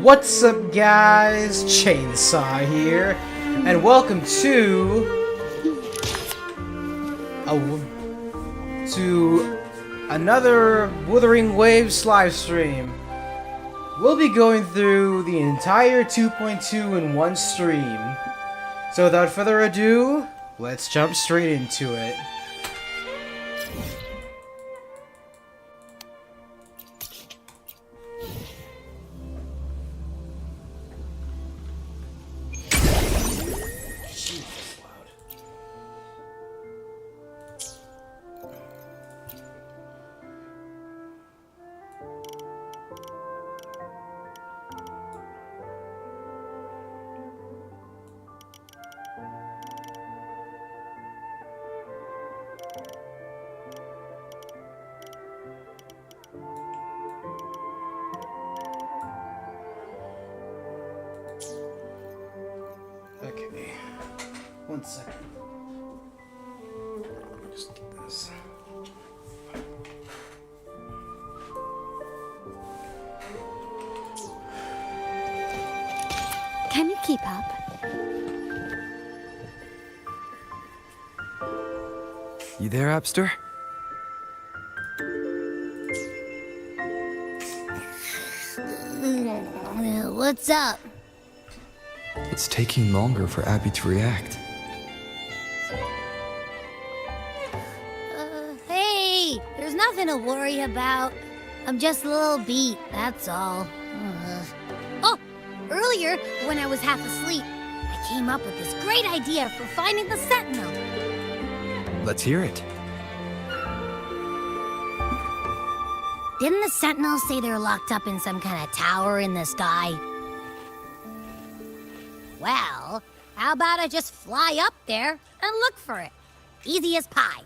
What's up, guys? Chainsaw here, and welcome to another Wuthering Waves live stream. We'll be going through the entire 2.2 in one stream. So without further ado, let's jump straight into it. Okay, 1 second. Let me just get this. Can you keep up? You there, Abster? What's up? It's taking longer for Abby to react. Hey, there's nothing to worry about. I'm just a little beat, that's all. Oh, earlier, when I was half asleep, I came up with this great idea for finding the Sentinel. Let's hear it. Didn't the Sentinels say they're locked up in some kind of tower in the sky? Well, how about I just fly up there and look for it? Easy as pie.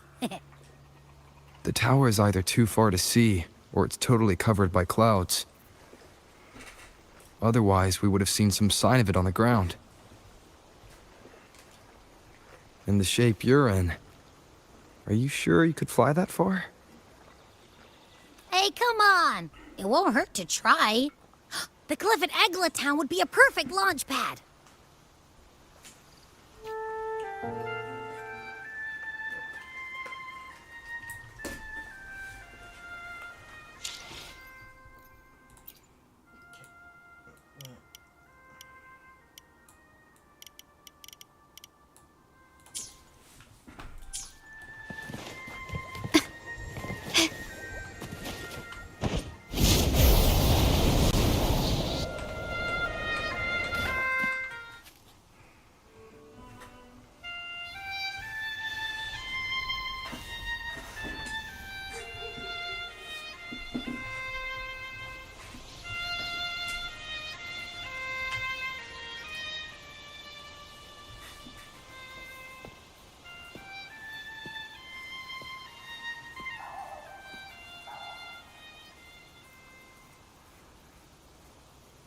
The tower is either too far to see, or it's totally covered by clouds. Otherwise, we would have seen some sign of it on the ground. In the shape you're in, are you sure you could fly that far? Hey, come on! It won't hurt to try. The cliff at Egla Town would be a perfect launch pad.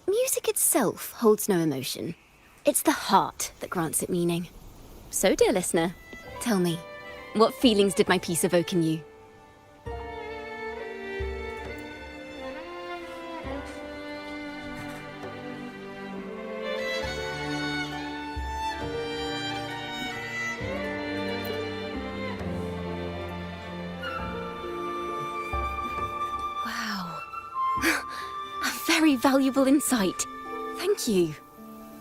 Music itself holds no emotion. It's the heart that grants it meaning. So, dear listener, tell me, what feelings did my piece evoke in you? Wow. Very valuable insight. Thank you.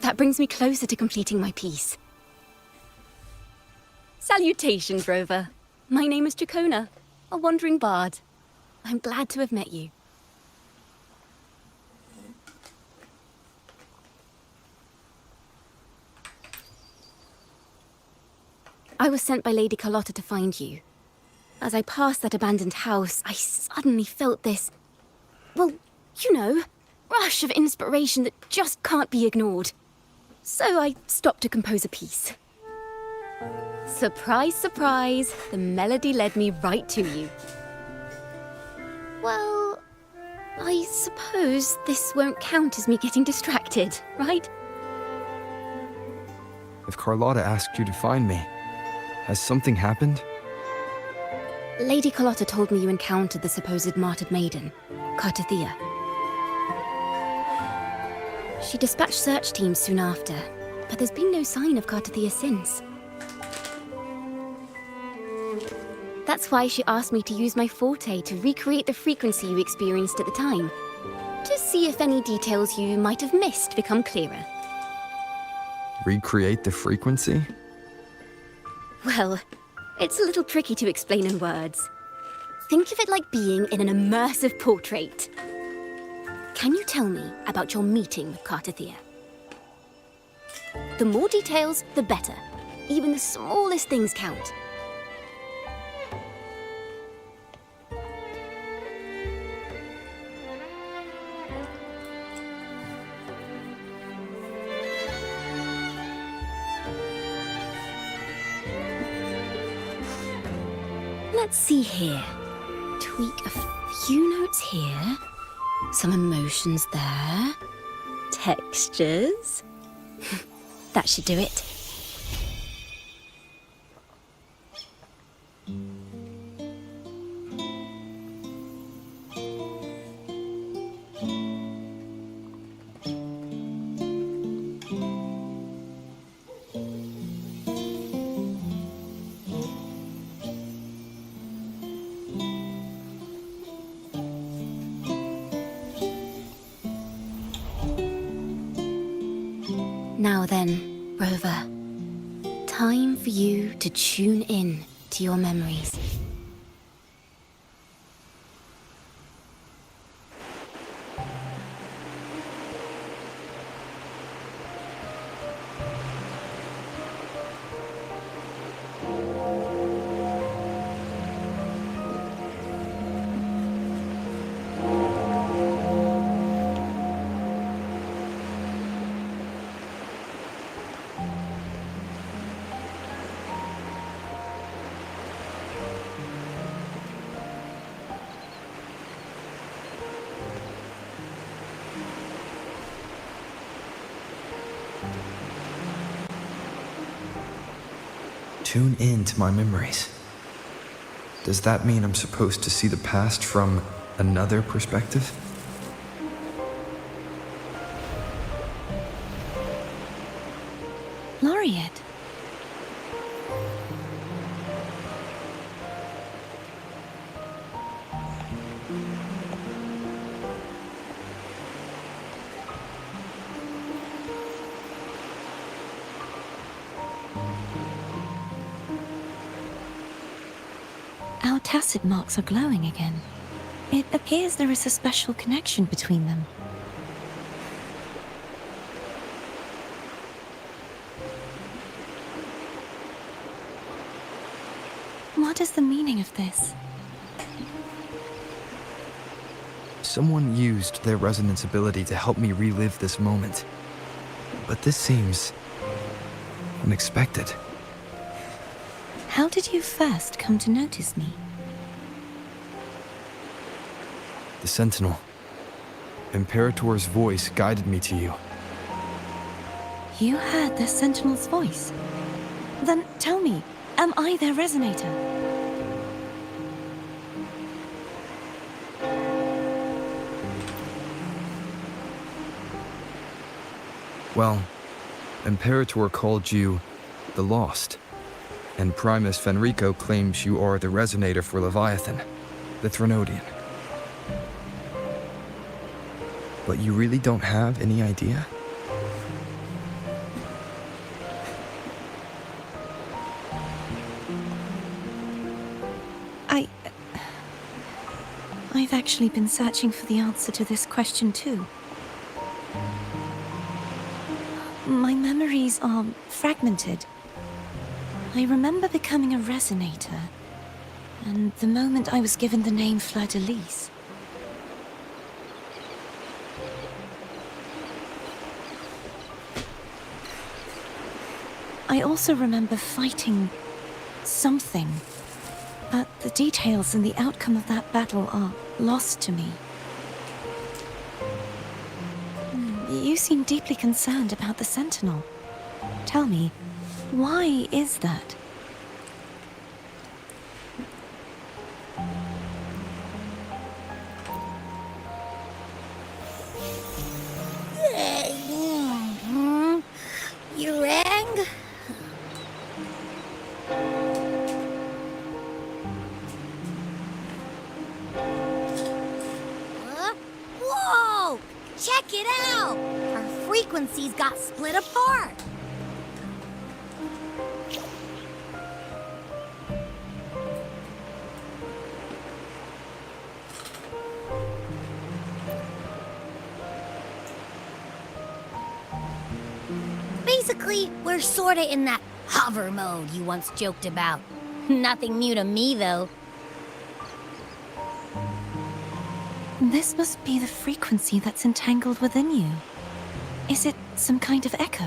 That brings me closer to completing my piece. Salutations, Rover. My name is Dracona, a wandering bard. I'm glad to have met you. I was sent by Lady Carlotta to find you. As I passed that abandoned house, I suddenly felt this... well, you know, rush of inspiration that just can't be ignored. So I stopped to compose a piece. Surprise, surprise, the melody led me right to you. Well, I suppose this won't count as me getting distracted, right? If Carlotta asked you to find me, has something happened? Lady Carlotta told me you encountered the supposed martyred maiden, CARTETHYIA. She dispatched search teams soon after, but there's been no sign of CARTETHYIA since. That's why she asked me to use my forte to recreate the frequency you experienced at the time, to see if any details you might have missed become clearer. Recreate the frequency? Well, it's a little tricky to explain in words. Think of it like being in an immersive portrait. Can you tell me about your meeting with CARTETHYIA? The more details, the better. Even the smallest things count. Let's see here. Tweak a few notes here. Some emotions there. Textures. That should do it. Now then, Rover. Time for you to tune in to your memories. Tune in to my memories. Does that mean I'm supposed to see the past from another perspective? Laureate. Our tacit marks are glowing again. It appears there is a special connection between them. What is the meaning of this? Someone used their resonance ability to help me relive this moment. But this seems unexpected. How did you first come to notice me? The Sentinel. Imperator's voice guided me to you. You heard the Sentinel's voice? Then tell me, am I their resonator? Well, Imperator called you the Lost. And Primus Fenrico claims you are the resonator for Leviathan, the Threnodian. But you really don't have any idea? I've actually been searching for the answer to this question too. My memories are fragmented. I remember becoming a resonator, and the moment I was given the name Fleur-de-Lis. I also remember fighting something, but the details and the outcome of that battle are lost to me. You seem deeply concerned about the Sentinel. Tell me, why is that? Check it out! Our frequencies got split apart. Basically, we're sorta in that hover mode you once joked about. Nothing new to me, though. This must be the frequency that's entangled within you. Is it some kind of echo?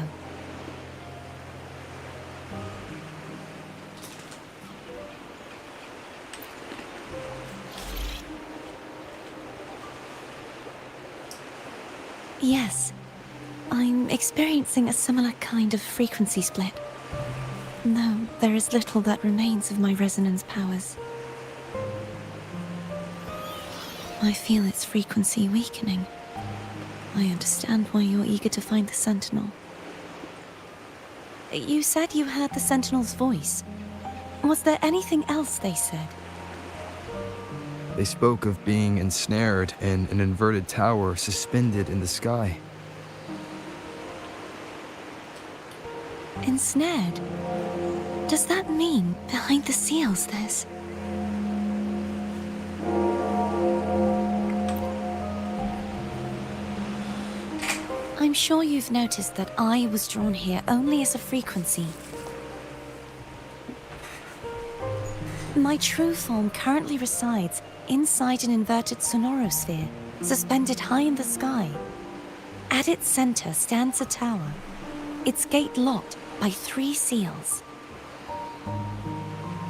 Yes. I'm experiencing a similar kind of frequency split. Though there is little that remains of my resonance powers. I feel its frequency weakening. I understand why you're eager to find the Sentinel. You said you heard the Sentinel's voice. Was there anything else they said? They spoke of being ensnared in an inverted tower suspended in the sky. Ensnared? Does that mean behind the seals there's... I'm sure you've noticed that I was drawn here only as a frequency. My true form currently resides inside an inverted sonorosphere, suspended high in the sky. At its center stands a tower, its gate locked by 3 seals.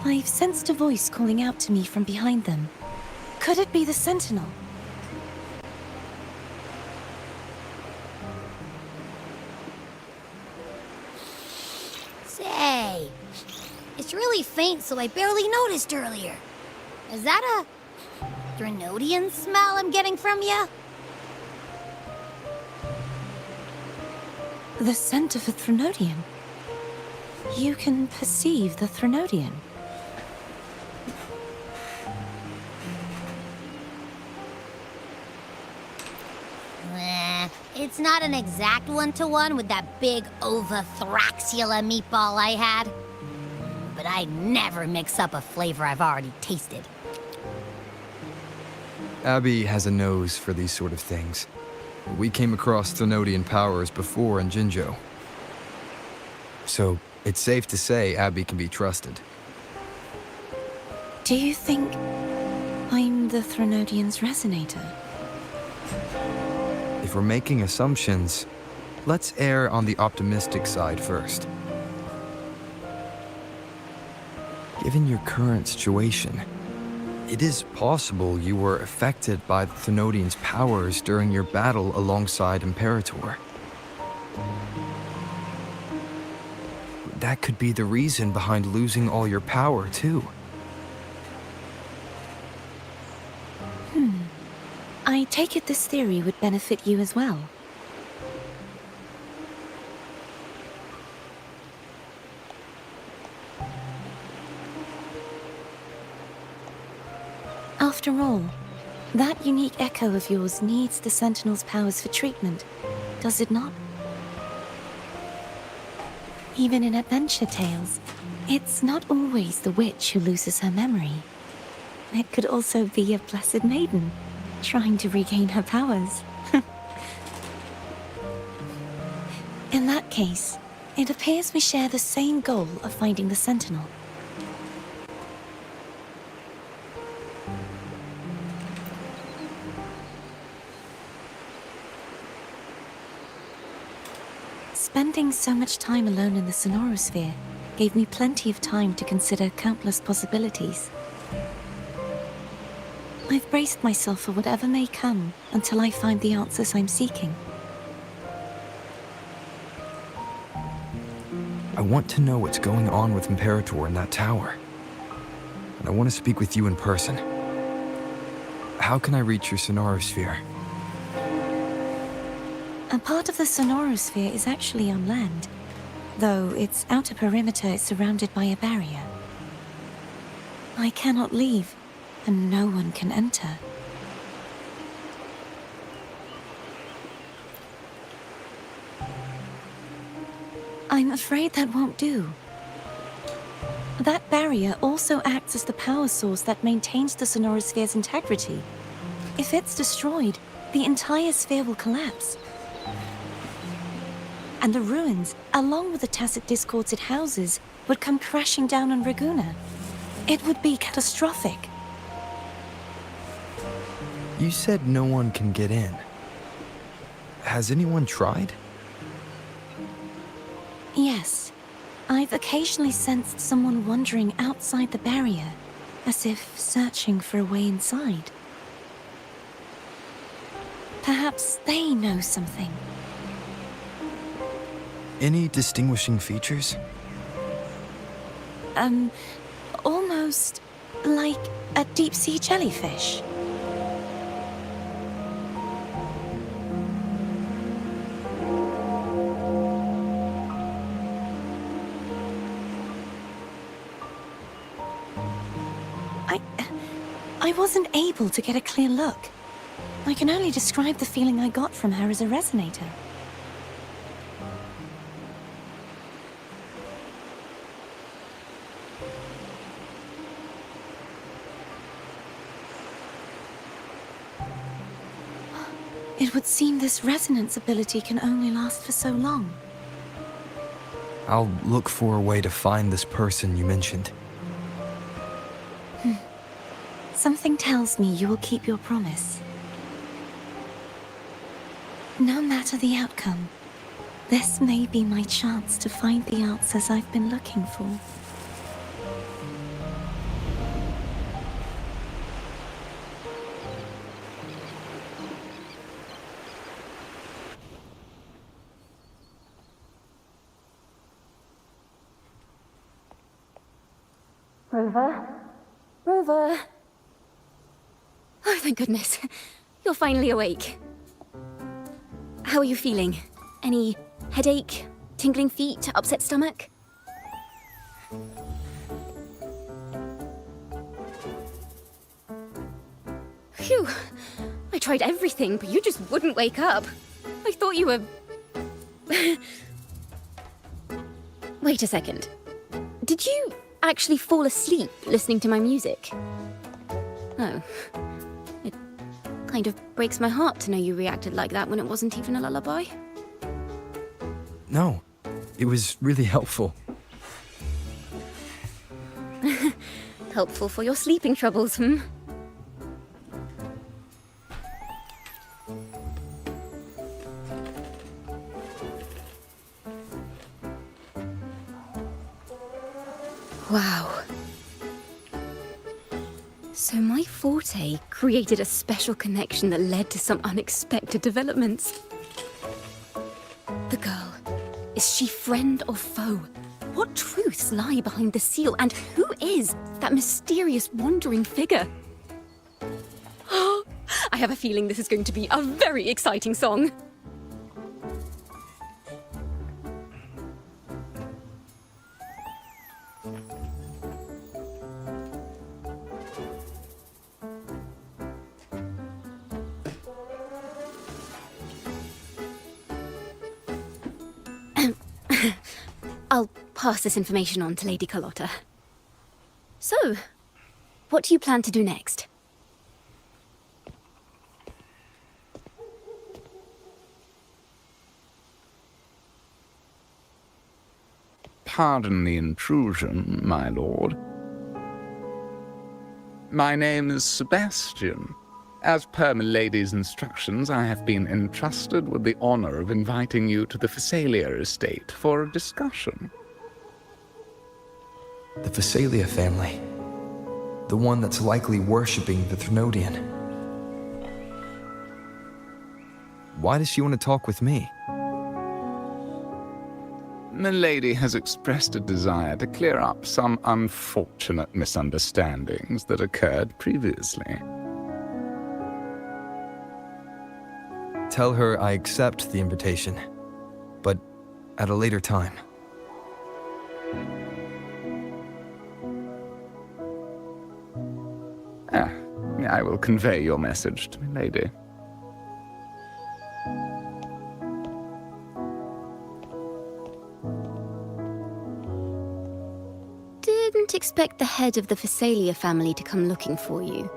I've sensed a voice calling out to me from behind them. Could it be the Sentinel? Say, it's really faint, so I barely noticed earlier. Is that a Threnodian smell I'm getting from you? The scent of a Threnodian. You can perceive the Threnodian. It's not an exact one-to-one with that big Ovathraxula meatball I had. But I'd never mix up a flavor I've already tasted. Abby has a nose for these sort of things. We came across Threnodian powers before in Jinzhou. So, it's safe to say Abby can be trusted. Do you think I'm the Threnodian's resonator? If we're making assumptions, let's err on the optimistic side first. Given your current situation, it is possible you were affected by the Threnodian's powers during your battle alongside Imperator. That could be the reason behind losing all your power, too. I take it this theory would benefit you as well. After all, that unique echo of yours needs the Sentinel's powers for treatment, does it not? Even in adventure tales, it's not always the witch who loses her memory. It could also be a blessed maiden, trying to regain her powers. In that case, it appears we share the same goal of finding the Sentinel. Spending so much time alone in the sonorosphere gave me plenty of time to consider countless possibilities. I've braced myself for whatever may come until I find the answers I'm seeking. I want to know what's going on with Imperator in that tower. And I want to speak with you in person. How can I reach your sonorosphere? A part of the sonorosphere is actually on land, though its outer perimeter is surrounded by a barrier. I cannot leave, and no one can enter. I'm afraid that won't do. That barrier also acts as the power source that maintains the Sonorosphere's integrity. If it's destroyed, the entire sphere will collapse. And the ruins, along with the tacit discords it houses, would come crashing down on Raguna. It would be catastrophic. You said no one can get in. Has anyone tried? Yes. I've occasionally sensed someone wandering outside the barrier, as if searching for a way inside. Perhaps they know something. Any distinguishing features? Almost like a deep-sea jellyfish. I wasn't able to get a clear look. I can only describe the feeling I got from her as a resonator. It would seem this resonance ability can only last for so long. I'll look for a way to find this person you mentioned. Something tells me you will keep your promise. No matter the outcome, this may be my chance to find the answers I've been looking for. Rover? Rover! Oh, thank goodness. You're finally awake. How are you feeling? Any headache, tingling feet, upset stomach? Phew. I tried everything, but you just wouldn't wake up. I thought you were... Wait a second. Did you actually fall asleep listening to my music? Oh. It kind of breaks my heart to know you reacted like that when it wasn't even a lullaby. No, it was really helpful. Helpful for your sleeping troubles, hmm? Wow. So my forte created a special connection that led to some unexpected developments. The girl, is she friend or foe? What truths lie behind the seal, and who is that mysterious wandering figure? I have a feeling this is going to be a very exciting song. I'll pass this information on to Lady Carlotta. So, what do you plan to do next? Pardon the intrusion, my lord. My name is Sebastian. As per milady's instructions, I have been entrusted with the honor of inviting you to the Phasalia estate for a discussion. The Phasalia family. The one that's likely worshipping the Thrunodian. Why does she want to talk with me? Milady has expressed a desire to clear up some unfortunate misunderstandings that occurred previously. Tell her I accept the invitation, but at a later time. I will convey your message to Milady. expect the head of the Phasalia family to come looking for you.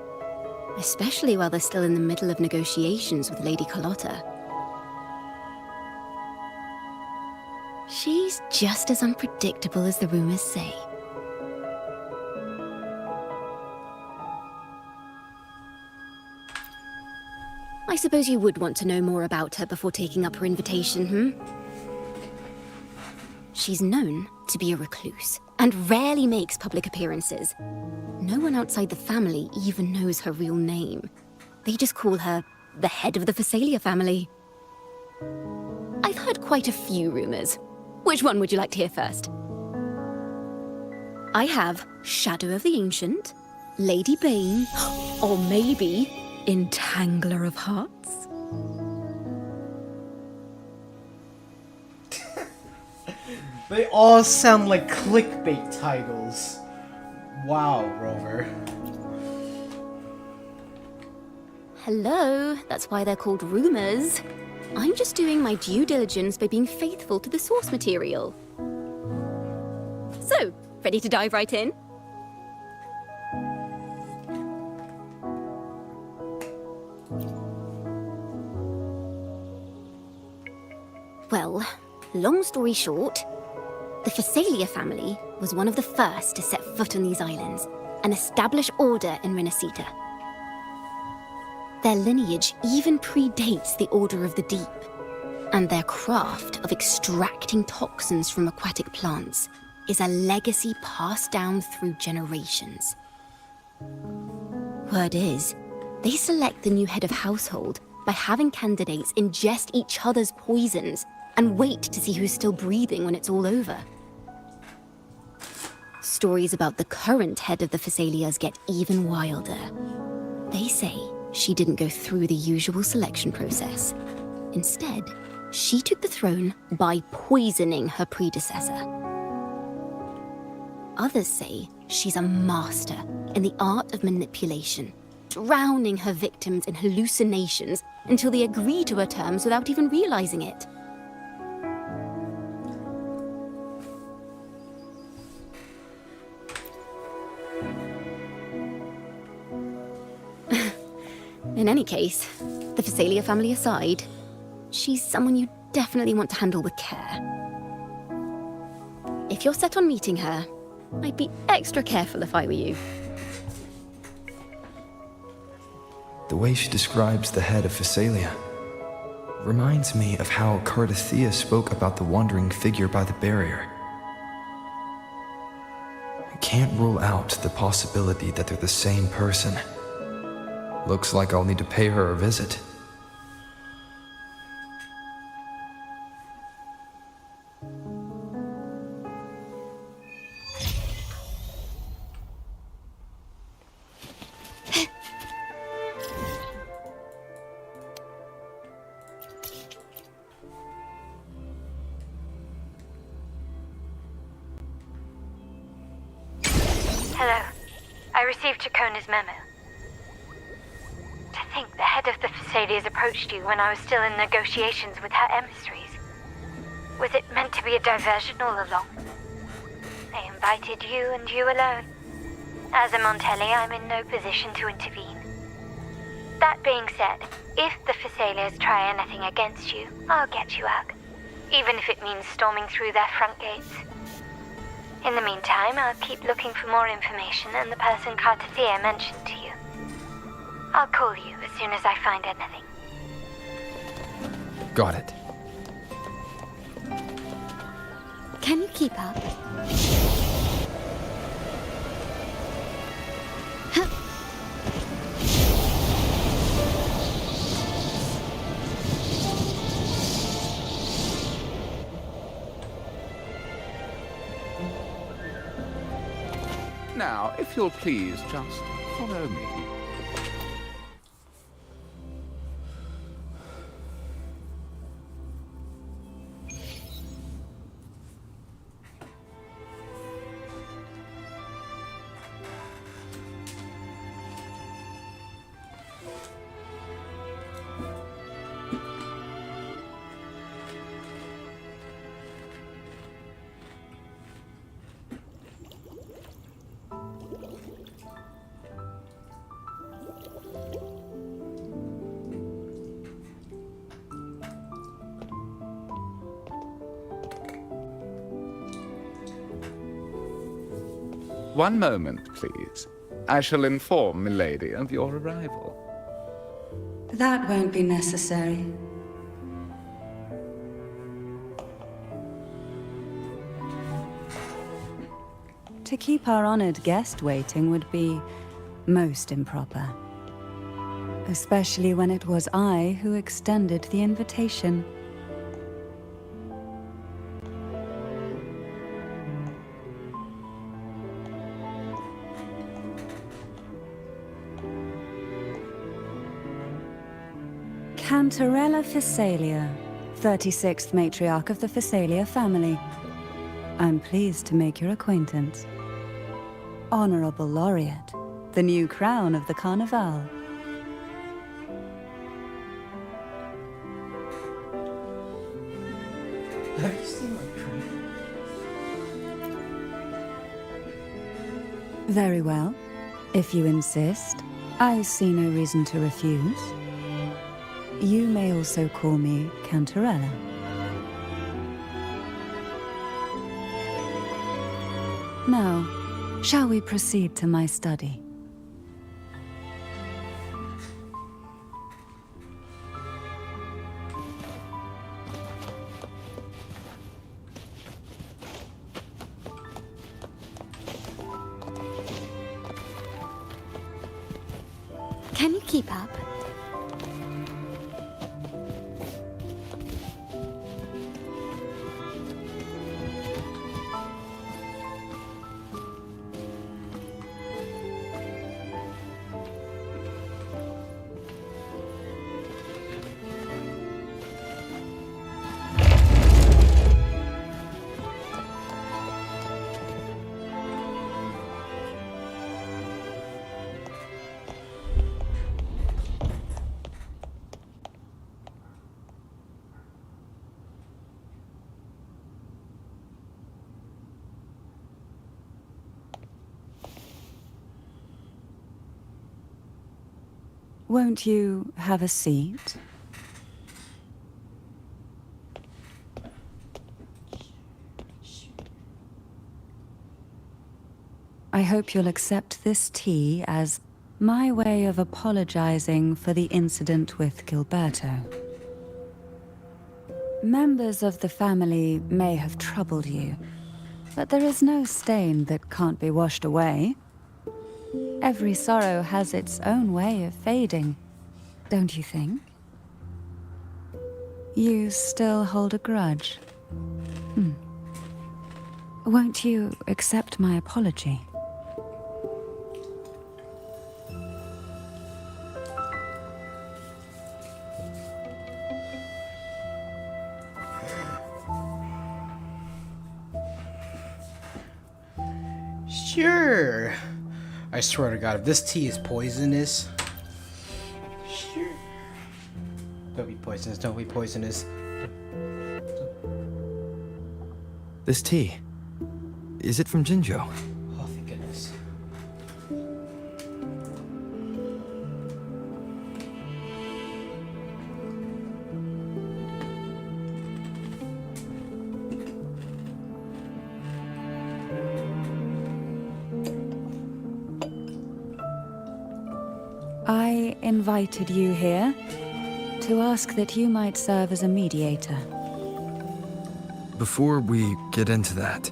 Especially while they're still in the middle of negotiations with Lady Carlotta. She's just as unpredictable as the rumors say. I suppose you would want to know more about her before taking up her invitation, She's known to be a recluse, and rarely makes public appearances. No one outside the family even knows her real name. They just call her the head of the Phasalia family. I've heard quite a few rumors. Which one would you like to hear first? I have Shadow of the Ancient, Lady Bane, or maybe Entangler of Hearts. They all sound like clickbait titles. Wow, Rover. Hello, that's why they're called rumors. I'm just doing my due diligence by being faithful to the source material. So, ready to dive right in? Well, long story short, the Phasalia family was one of the first to set foot on these islands and establish order in Renacita. Their lineage even predates the Order of the Deep, and their craft of extracting toxins from aquatic plants is a legacy passed down through generations. Word is, they select the new head of household by having candidates ingest each other's poisons and wait to see who's still breathing when it's all over. Stories about the current head of the Phasalias get even wilder. They say she didn't go through the usual selection process. Instead, she took the throne by poisoning her predecessor. Others say she's a master in the art of manipulation, drowning her victims in hallucinations until they agree to her terms without even realizing it. In any case, the Phasalia family aside, she's someone you definitely want to handle with care. If you're set on meeting her, I'd be extra careful if I were you. The way she describes the head of Phasalia reminds me of how CARTETHYIA spoke about the wandering figure by the barrier. I can't rule out the possibility that they're the same person. Looks like I'll need to pay her a visit. Hello. I received Chacona's memo. To think the head of the Phasalias approached you when I was still in negotiations with her emissaries. Was it meant to be a diversion all along? They invited you and you alone. As a Montelli, I'm in no position to intervene. That being said, if the Phasalias try anything against you, I'll get you out. Even if it means storming through their front gates. In the meantime, I'll keep looking for more information and the person CARTETHYIA mentioned to you. I'll call you as soon as I find anything. Got it. Can you keep up? Now, if you'll please just follow me. One moment, please. I shall inform Milady of your arrival. That won't be necessary. To keep our honored guest waiting would be most improper. Especially when it was I who extended the invitation. Cantarella Physalia, 36th matriarch of the Physalia family. I'm pleased to make your acquaintance. Honorable Laureate, the new crown of the Carnival. Have you seen my crown? Very well. If you insist, I see no reason to refuse. You may also call me Cantarella. Now, shall we proceed to my study? Can you keep up? Won't you have a seat? I hope you'll accept this tea as my way of apologizing for the incident with Gilberto. Members of the family may have troubled you, but there is no stain that can't be washed away. Every sorrow has its own way of fading, don't you think? You still hold a grudge? Won't you accept my apology? Sure. I swear to God, if this tea is poisonous... Sure. Don't be poisonous, don't be poisonous. This tea. Is it from Jinjo? Oh, thank goodness. I invited you here to ask that you might serve as a mediator. Before we get into that,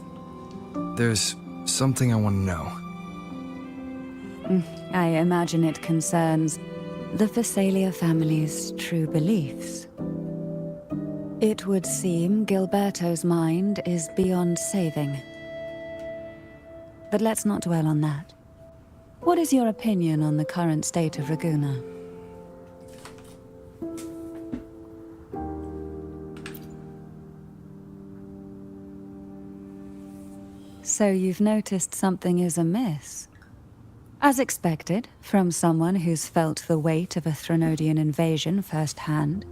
there's something I want to know. I imagine it concerns the Physalia family's true beliefs. It would seem Gilberto's mind is beyond saving. But let's not dwell on that. What is your opinion on the current state of Raguna? So you've noticed something is amiss. As expected, from someone who's felt the weight of a Threnodian invasion firsthand.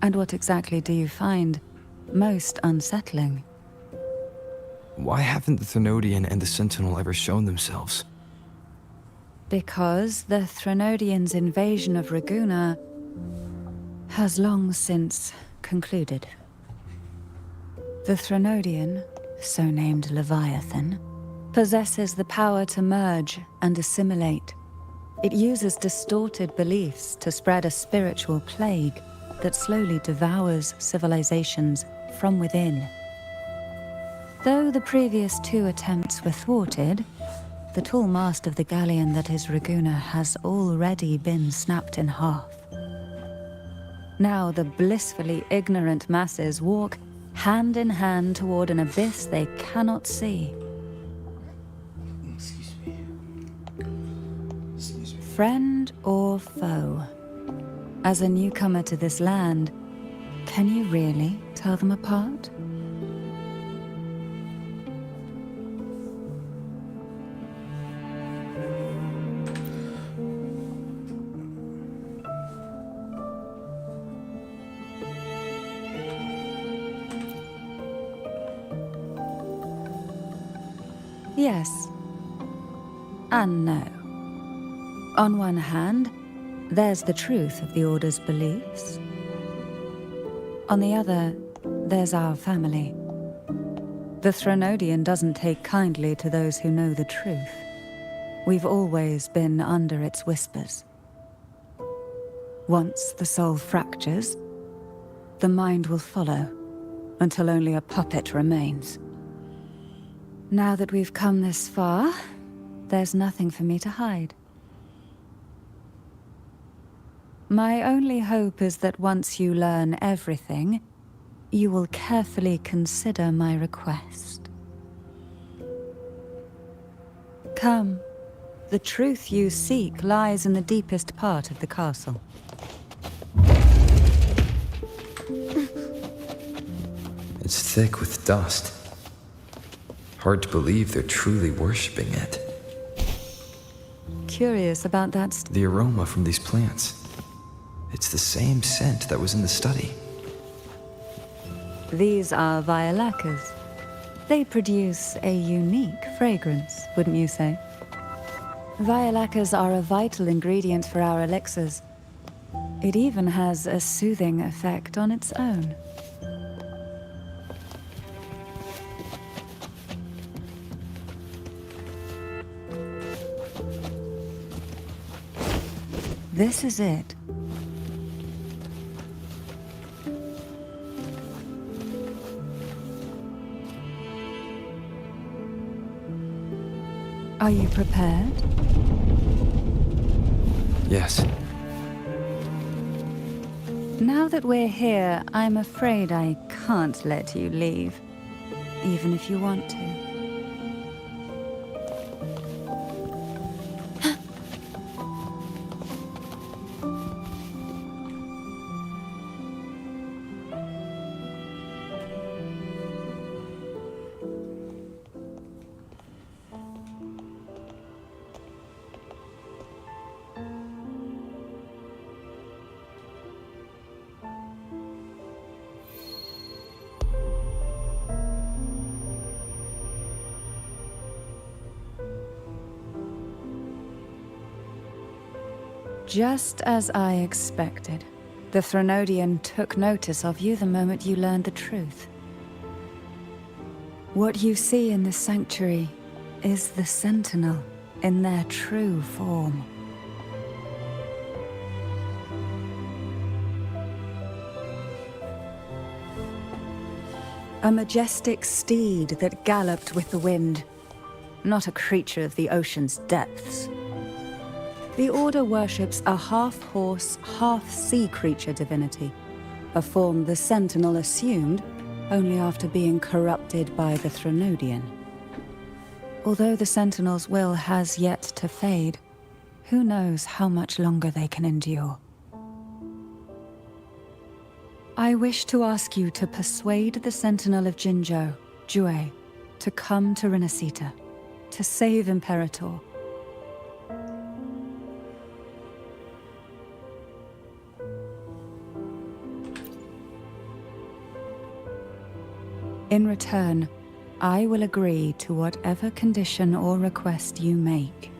And what exactly do you find most unsettling? Why haven't the Threnodian and the Sentinel ever shown themselves? Because the Threnodians' invasion of Raguna has long since concluded. The Threnodian, so named Leviathan, possesses the power to merge and assimilate. It uses distorted beliefs to spread a spiritual plague that slowly devours civilizations from within. Though the previous 2 attempts were thwarted, the tall mast of the galleon that is Raguna has already been snapped in half. Now the blissfully ignorant masses walk hand in hand toward an abyss they cannot see. Excuse me. Excuse me. Friend or foe? As a newcomer to this land, can you really tell them apart? Yes. And no. On one hand, there's the truth of the Order's beliefs. On the other, there's our family. The Threnodian doesn't take kindly to those who know the truth. We've always been under its whispers. Once the soul fractures, the mind will follow, until only a puppet remains. Now that we've come this far, there's nothing for me to hide. My only hope is that once you learn everything, you will carefully consider my request. Come. The truth you seek lies in the deepest part of the castle. It's thick with dust. Hard to believe they're truly worshipping it. Curious about that The aroma from these plants. It's the same scent that was in the study. These are violacas. They produce a unique fragrance, wouldn't you say? Violacas are a vital ingredient for our elixirs. It even has a soothing effect on its own. This is it. Are you prepared? Yes. Now that we're here, I'm afraid I can't let you leave, even if you want to. Just as I expected. The Threnodian took notice of you the moment you learned the truth. What you see in this sanctuary is the Sentinel in their true form. A majestic steed that galloped with the wind, not a creature of the ocean's depths. The Order worships a half-horse, half-sea creature divinity, a form the Sentinel assumed only after being corrupted by the Threnodian. Although the Sentinel's will has yet to fade, who knows how much longer they can endure. I wish to ask you to persuade the Sentinel of Jinzhou, Jue, to come to Renacita, to save Imperator. In return, I will agree to whatever condition or request you make.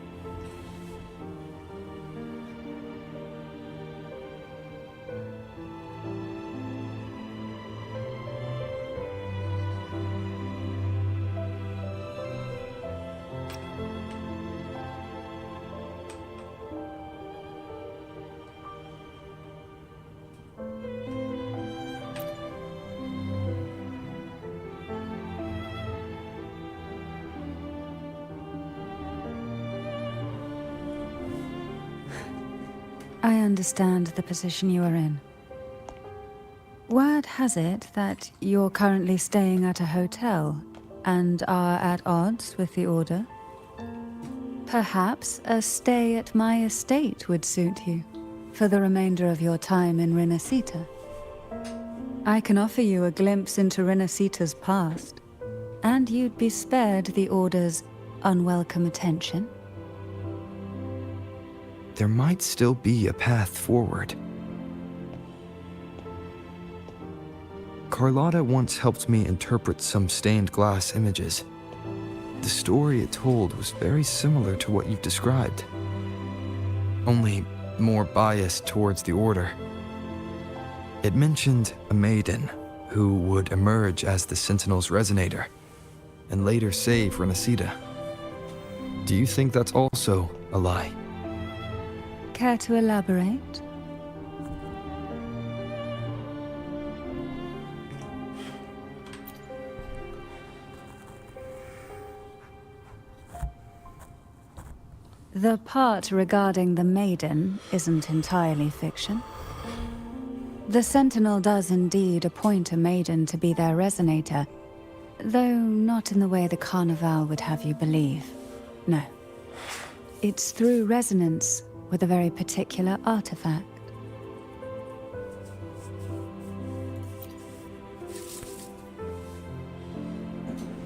I understand the position you are in. Word has it that you're currently staying at a hotel and are at odds with the Order. Perhaps a stay at my estate would suit you for the remainder of your time in Renacita. I can offer you a glimpse into Renacita's past, and you'd be spared the Order's unwelcome attention. There might still be a path forward. Carlotta once helped me interpret some stained glass images. The story it told was very similar to what you've described, only more biased towards the Order. It mentioned a maiden who would emerge as the Sentinel's resonator and later save Renacita. Do you think that's also a lie? Care to elaborate? The part regarding the maiden isn't entirely fiction. The Sentinel does indeed appoint a maiden to be their resonator, though not in the way the Carnival would have you believe. No. It's through resonance with a very particular artifact.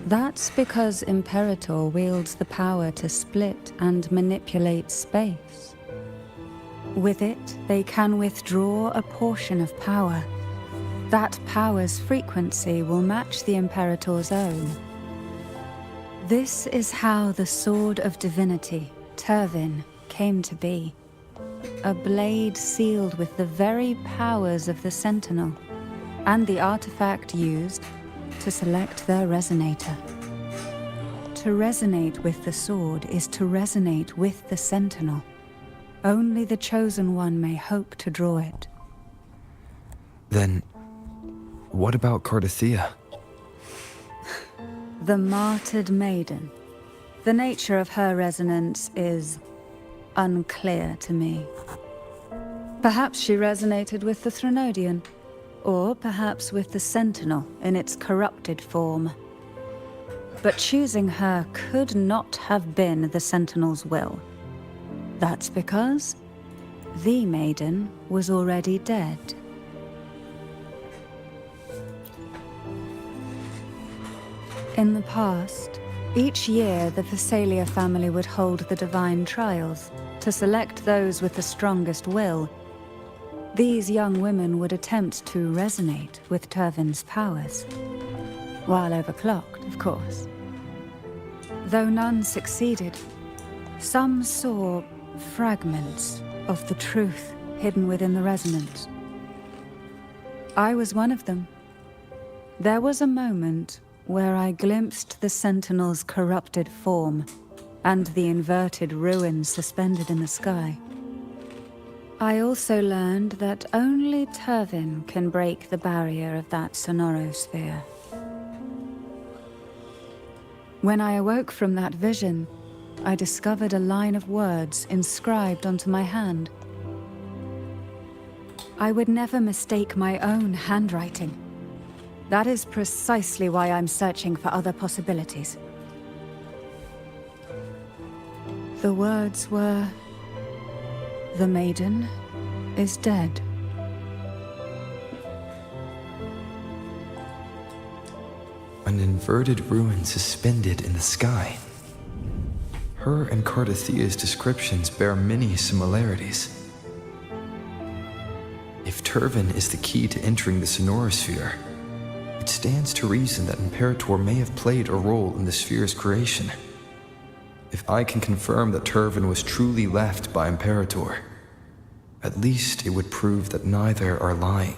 That's because Imperator wields the power to split and manipulate space. With it, they can withdraw a portion of power. That power's frequency will match the Imperator's own. This is how the Sword of Divinity, Turvin, came to be. A blade sealed with the very powers of the Sentinel, and the artifact used to select their resonator. To resonate with the sword is to resonate with the Sentinel. Only the Chosen One may hope to draw it. Then, what about CARTETHYIA? The martyred maiden. The nature of her resonance is unclear to me. Perhaps she resonated with the Threnodian, or perhaps with the Sentinel in its corrupted form. But choosing her could not have been the Sentinel's will. That's because the maiden was already dead. In the past, each year the Phasalia family would hold the Divine Trials to select those with the strongest will. These young women would attempt to resonate with Turvin's powers, while overclocked, of course. Though none succeeded, some saw fragments of the truth hidden within the resonance. I was one of them. There was a moment where I glimpsed the Sentinel's corrupted form and the inverted ruins suspended in the sky. I also learned that only Turvin can break the barrier of that sonorosphere. When I awoke from that vision, I discovered a line of words inscribed onto my hand. I would never mistake my own handwriting. That is precisely why I'm searching for other possibilities. The words were, "The maiden is dead." An inverted ruin suspended in the sky. Her and CARTETHYIA's descriptions bear many similarities. If Turvin is the key to entering the sonorosphere, it stands to reason that Imperator may have played a role in the sphere's creation. If I can confirm that Turvin was truly left by Imperator, at least it would prove that neither are lying.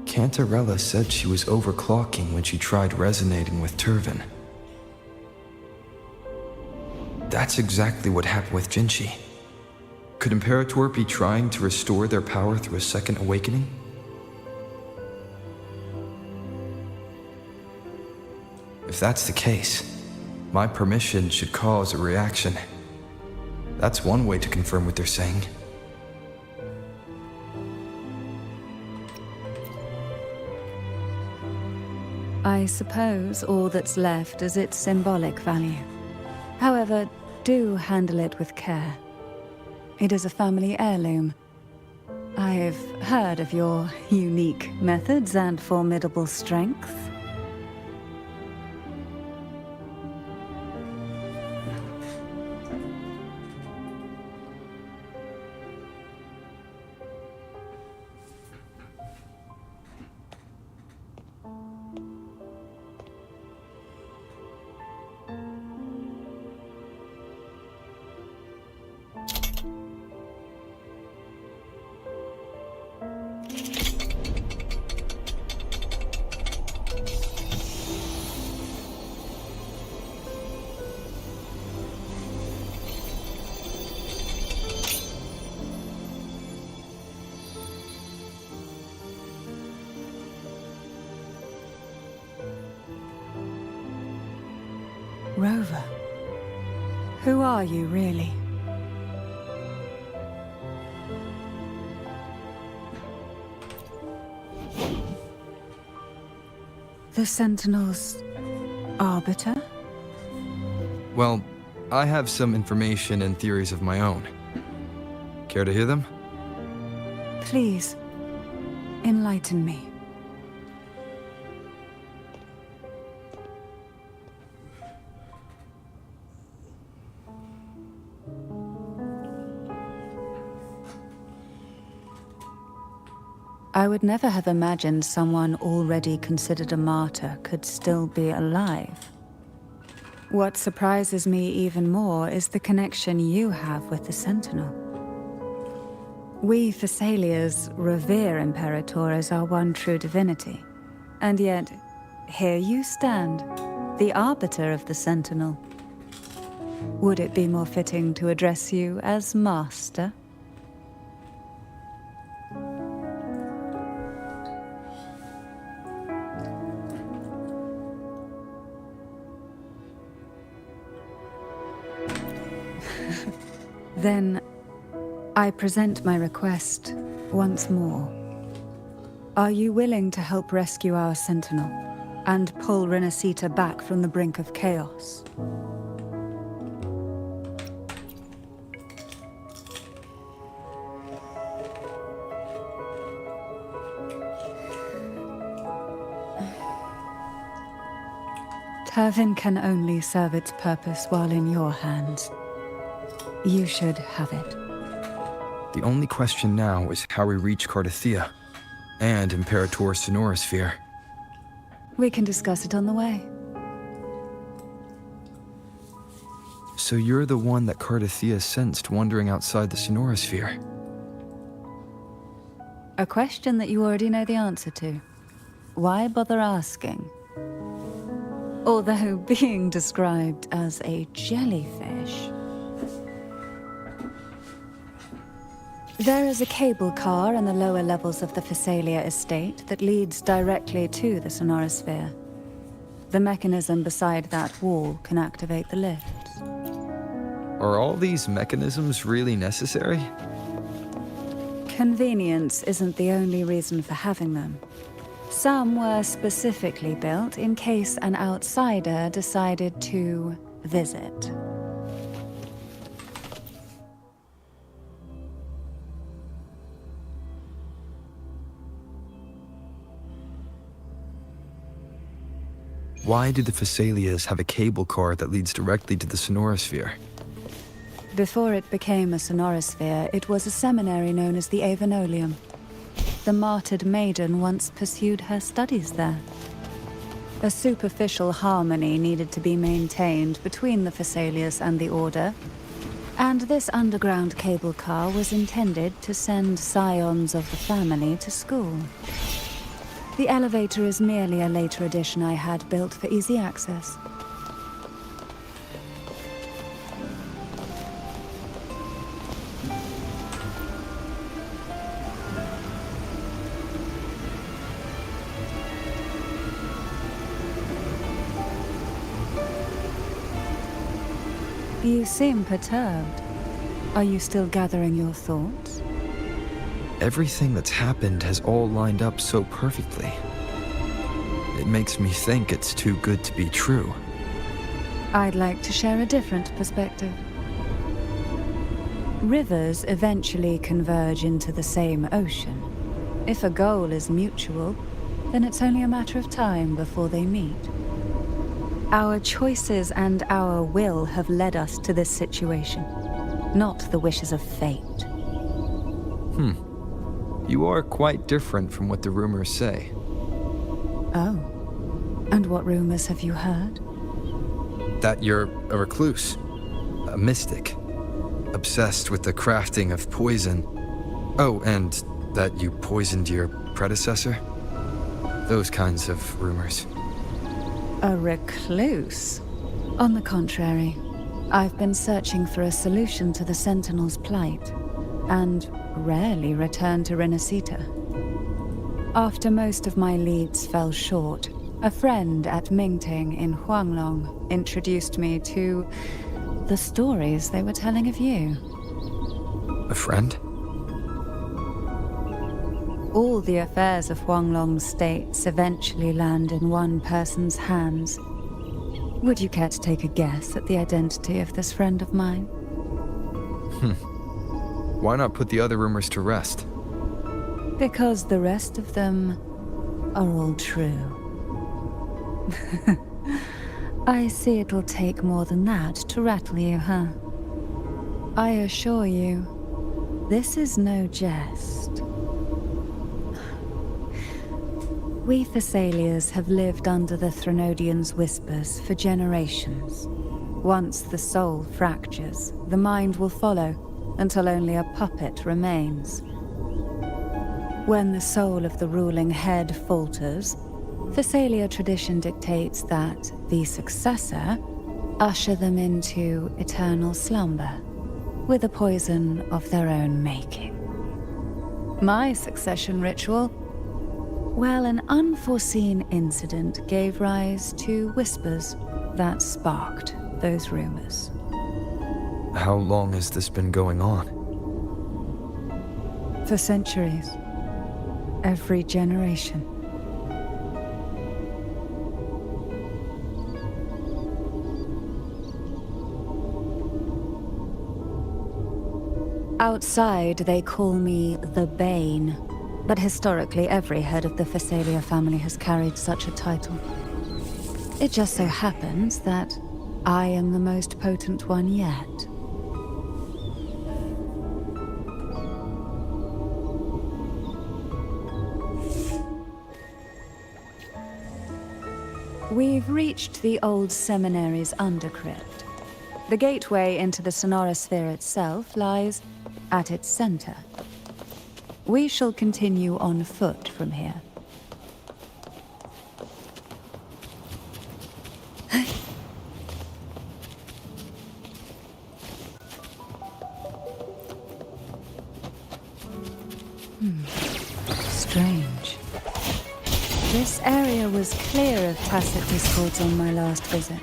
Cantarella said she was overclocking when she tried resonating with Turvin. That's exactly what happened with Genshin. Could Imperator be trying to restore their power through a second awakening? If that's the case, my permission should cause a reaction. That's one way to confirm what they're saying. I suppose all that's left is its symbolic value. However, do handle it with care. It is a family heirloom. I've heard of your unique methods and formidable strength. Rover, who are you really? The Sentinel's arbiter? Well, I have some information and theories of my own. Care to hear them? Please, enlighten me. I would never have imagined someone already considered a martyr could still be alive. What surprises me even more is the connection you have with the Sentinel. We Thessalians revere Imperator as our one true divinity. And yet, here you stand, the arbiter of the Sentinel. Would it be more fitting to address you as Master? Then, I present my request once more. Are you willing to help rescue our Sentinel and pull Renacita back from the brink of chaos? Turvin can only serve its purpose while in your hands. You should have it. The only question now is how we reach CARTETHYIA and Imperator's Sonorosphere. We can discuss it on the way. So you're the one that CARTETHYIA sensed wandering outside the Sonorosphere? A question that you already know the answer to. Why bother asking? Although being described as a jellyfish. There is a cable car in the lower levels of the Thessalia estate that leads directly to the Sonorosphere. The mechanism beside that wall can activate the lifts. Are all these mechanisms really necessary? Convenience isn't the only reason for having them. Some were specifically built in case an outsider decided to visit. Why do the Thessalias have a cable car that leads directly to the Sonorosphere? Before it became a Sonorosphere, it was a seminary known as the Avenolium. The martyred maiden once pursued her studies there. A superficial harmony needed to be maintained between the Thessalias and the Order, and this underground cable car was intended to send scions of the family to school. The elevator is merely a later addition I had built for easy access. You seem perturbed. Are you still gathering your thoughts? Everything that's happened has all lined up so perfectly. It makes me think it's too good to be true. I'd like to share a different perspective. Rivers eventually converge into the same ocean. If a goal is mutual, then it's only a matter of time before they meet. Our choices and our will have led us to this situation, not the wishes of fate. You are quite different from what the rumors say. Oh. And what rumors have you heard? That you're a recluse, a mystic, obsessed with the crafting of poison. Oh, and that you poisoned your predecessor? Those kinds of rumors. A recluse? On the contrary, I've been searching for a solution to the Sentinel's plight, and rarely return to Renacita. After most of my leads fell short, a friend at Mingting in Huanglong introduced me to the stories they were telling of you. A friend? All the affairs of Huanglong's states eventually land in one person's hands. Would you care to take a guess at the identity of this friend of mine? Why not put the other rumors to rest? Because the rest of them are all true. I see it'll take more than that to rattle you, huh? I assure you, this is no jest. We Thessalians have lived under the Threnodians' whispers for generations. Once the soul fractures, the mind will follow, until only a puppet remains. When the soul of the ruling head falters, Thessalia tradition dictates that the successor usher them into eternal slumber, with a poison of their own making. My succession ritual? Well, an unforeseen incident gave rise to whispers that sparked those rumors. How long has this been going on? For centuries. Every generation. Outside, they call me the Bane, but historically every head of the Thessalia family has carried such a title. It just so happens that I am the most potent one yet. We've reached the old seminary's undercrypt. The gateway into the Sonorosphere itself lies at its center. We shall continue on foot from here. Strange. This area was clear of tacit discords on my last visit.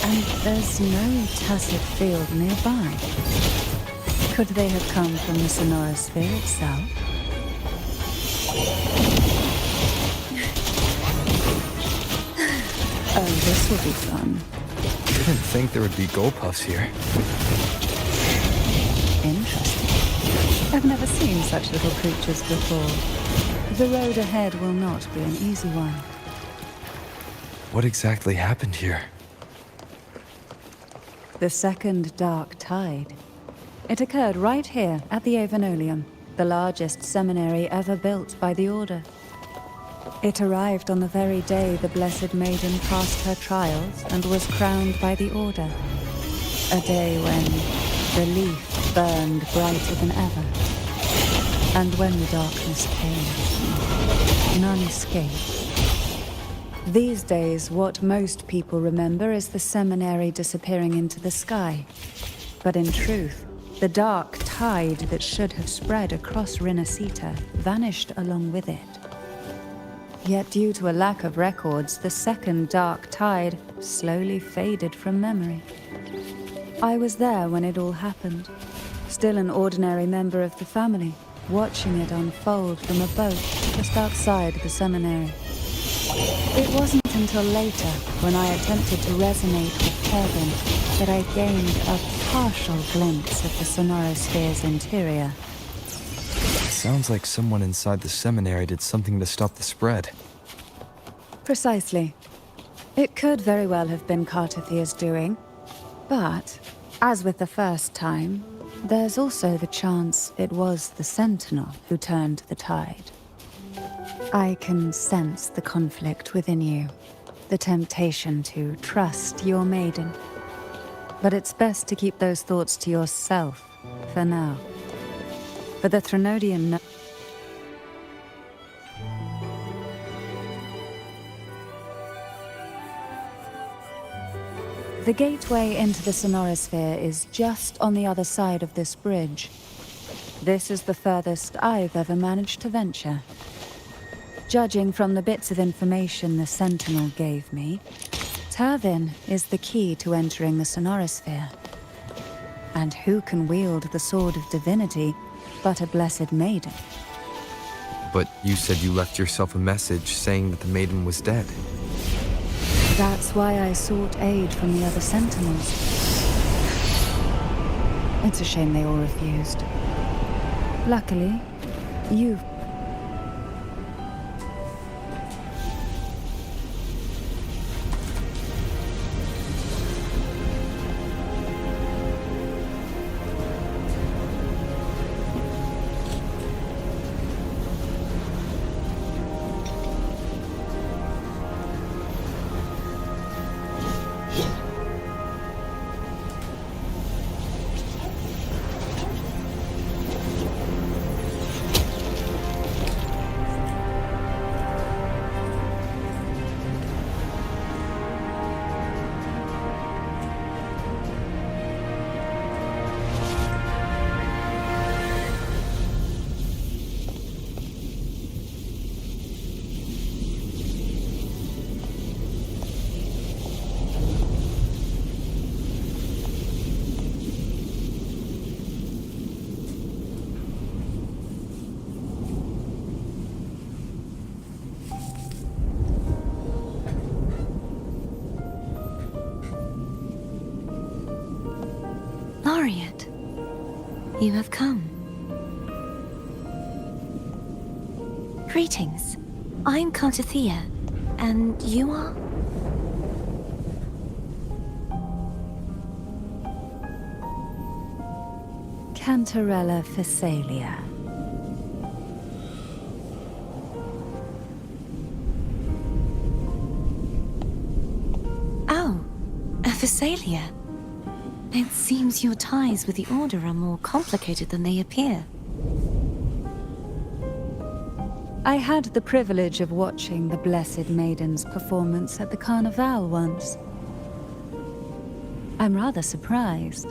And there's no tacit field nearby. Could they have come from the Sonorosphere itself? Oh, this will be fun. Didn't think there would be Gulpuffs here. Interesting. I've never seen such little creatures before. The road ahead will not be an easy one. What exactly happened here? The second dark tide. It occurred right here at the Avenolium, the largest seminary ever built by the Order. It arrived on the very day the Blessed Maiden passed her trials and was crowned by the Order. A day when relief burned brighter than ever. And when the darkness came, none escaped. These days, what most people remember is the seminary disappearing into the sky. But in truth, the dark tide that should have spread across Renacita vanished along with it. Yet due to a lack of records, the second dark tide slowly faded from memory. I was there when it all happened, still an ordinary member of the family, watching it unfold from a boat just outside the seminary. It wasn't until later, when I attempted to resonate with Kevin, that I gained a partial glimpse of the Sonorosphere's interior. Sounds like someone inside the seminary did something to stop the spread. Precisely. It could very well have been CARTETHYIA's doing, but, as with the first time, there's also the chance it was the Sentinel who turned the tide. I can sense the conflict within you, the temptation to trust your maiden. But it's best to keep those thoughts to yourself, for now. For the Threnodian The gateway into the Sonorosphere is just on the other side of this bridge. This is the furthest I've ever managed to venture. Judging from the bits of information the Sentinel gave me, Turvin is the key to entering the Sonorosphere. And who can wield the Sword of Divinity but a blessed maiden? But you said you left yourself a message saying that the maiden was dead. That's why I sought aid from the other Sentinels. It's a shame they all refused. Luckily, you... Laureate, you have come. Greetings. I'm CARTETHYIA, and you are? Cantarella Phasalia. Oh, a Phasalia. It seems your ties with the Order are more complicated than they appear. I had the privilege of watching the Blessed Maiden's performance at the Carnival once. I'm rather surprised.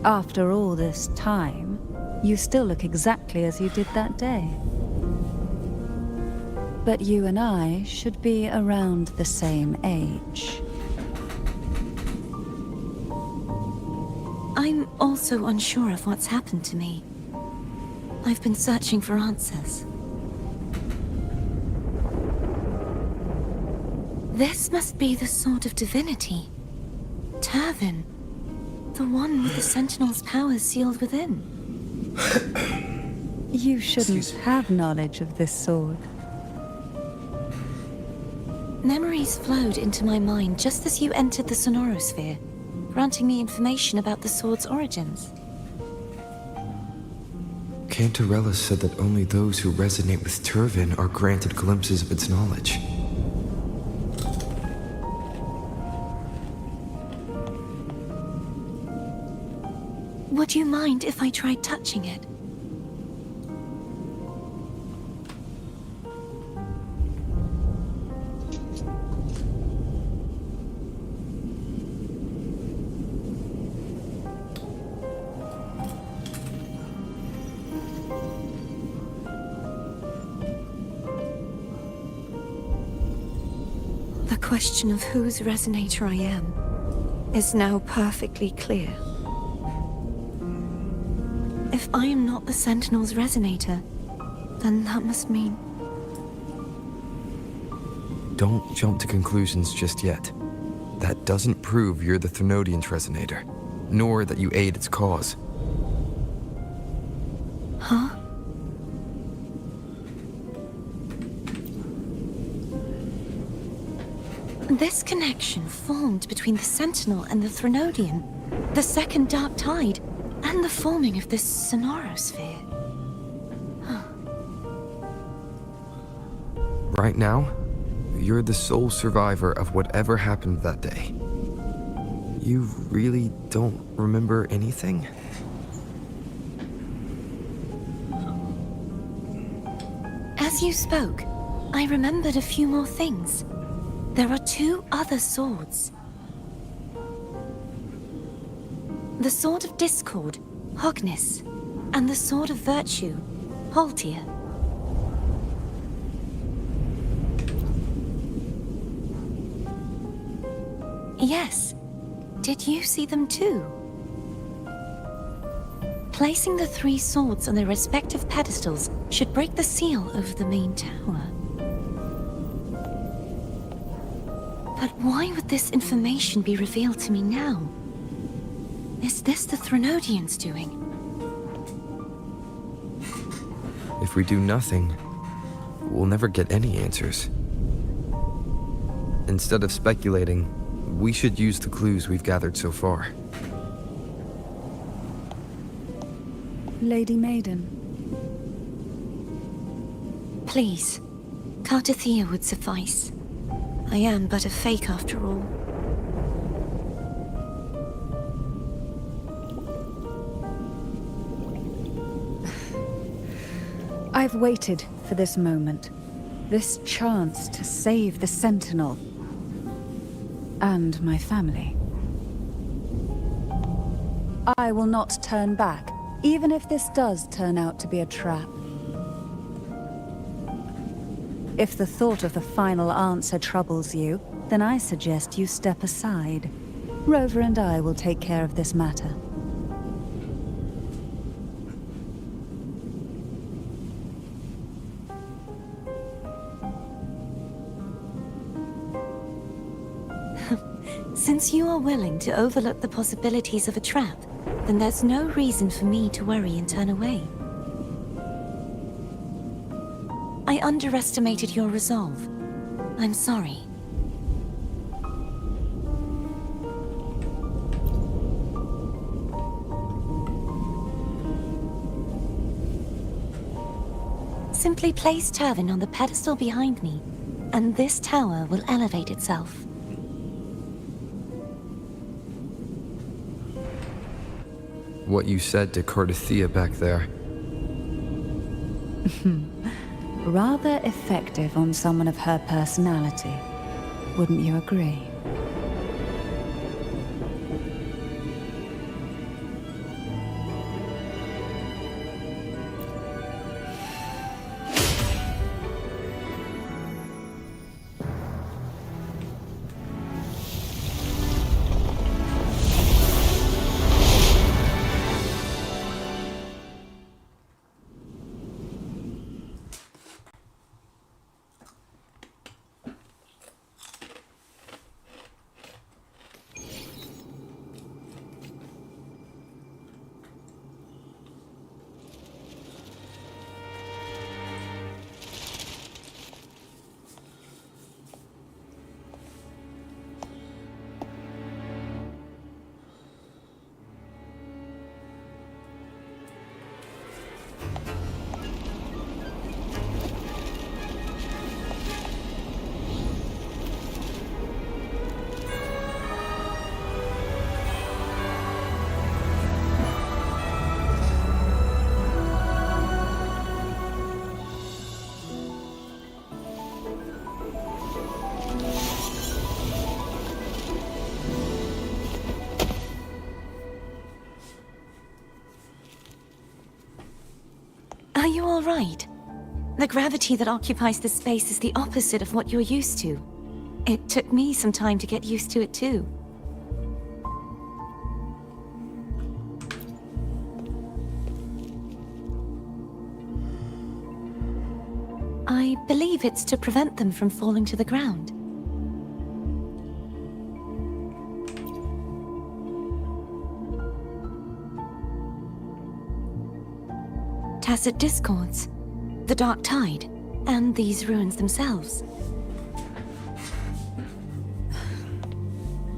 After all this time, you still look exactly as you did that day. But you and I should be around the same age. I'm also unsure of what's happened to me. I've been searching for answers. This must be the Sword of Divinity. Turvin. The one with the Sentinel's powers sealed within. You shouldn't have knowledge of this sword. Memories flowed into my mind just as you entered the Sonorosphere, granting me information about the sword's origins. Cantarella said that only those who resonate with Turvin are granted glimpses of its knowledge. Would you mind if I tried touching it? The question of whose resonator I am is now perfectly clear. If I am not the Sentinel's resonator, then that must mean... Don't jump to conclusions just yet. That doesn't prove you're the Thermodian's resonator, nor that you aid its cause. Huh? This connection formed between the Sentinel and the Thermodian, the second Dark Tide, and the forming of this sonorosphere. Right now, you're the sole survivor of whatever happened that day. You really don't remember anything? As you spoke, I remembered a few more things. There are 2 other swords. The Sword of Discord, Hognis, and the Sword of Virtue, Haltia. Yes. Did you see them too? Placing the 3 swords on their respective pedestals should break the seal over the main tower. But why would this information be revealed to me now? Is this the Thermodian's doing? If we do nothing, we'll never get any answers. Instead of speculating, we should use the clues we've gathered so far. Lady Maiden. Please, CARTETHYIA would suffice. I am but a fake after all. I've waited for this moment. This chance to save the Sentinel. And my family. I will not turn back, even if this does turn out to be a trap. If the thought of the final answer troubles you, then I suggest you step aside. Rover and I will take care of this matter. Since you are willing to overlook the possibilities of a trap, then there's no reason for me to worry and turn away. I underestimated your resolve. I'm sorry. Simply place Turvin on the pedestal behind me, and this tower will elevate itself. What you said to CARTETHYIA back there. Rather effective on someone of her personality. Wouldn't you agree? Are you all right? The gravity that occupies this space is the opposite of what you're used to. It took me some time to get used to it too. I believe it's to prevent them from falling to the ground. Tacit discords, the dark tide, and these ruins themselves.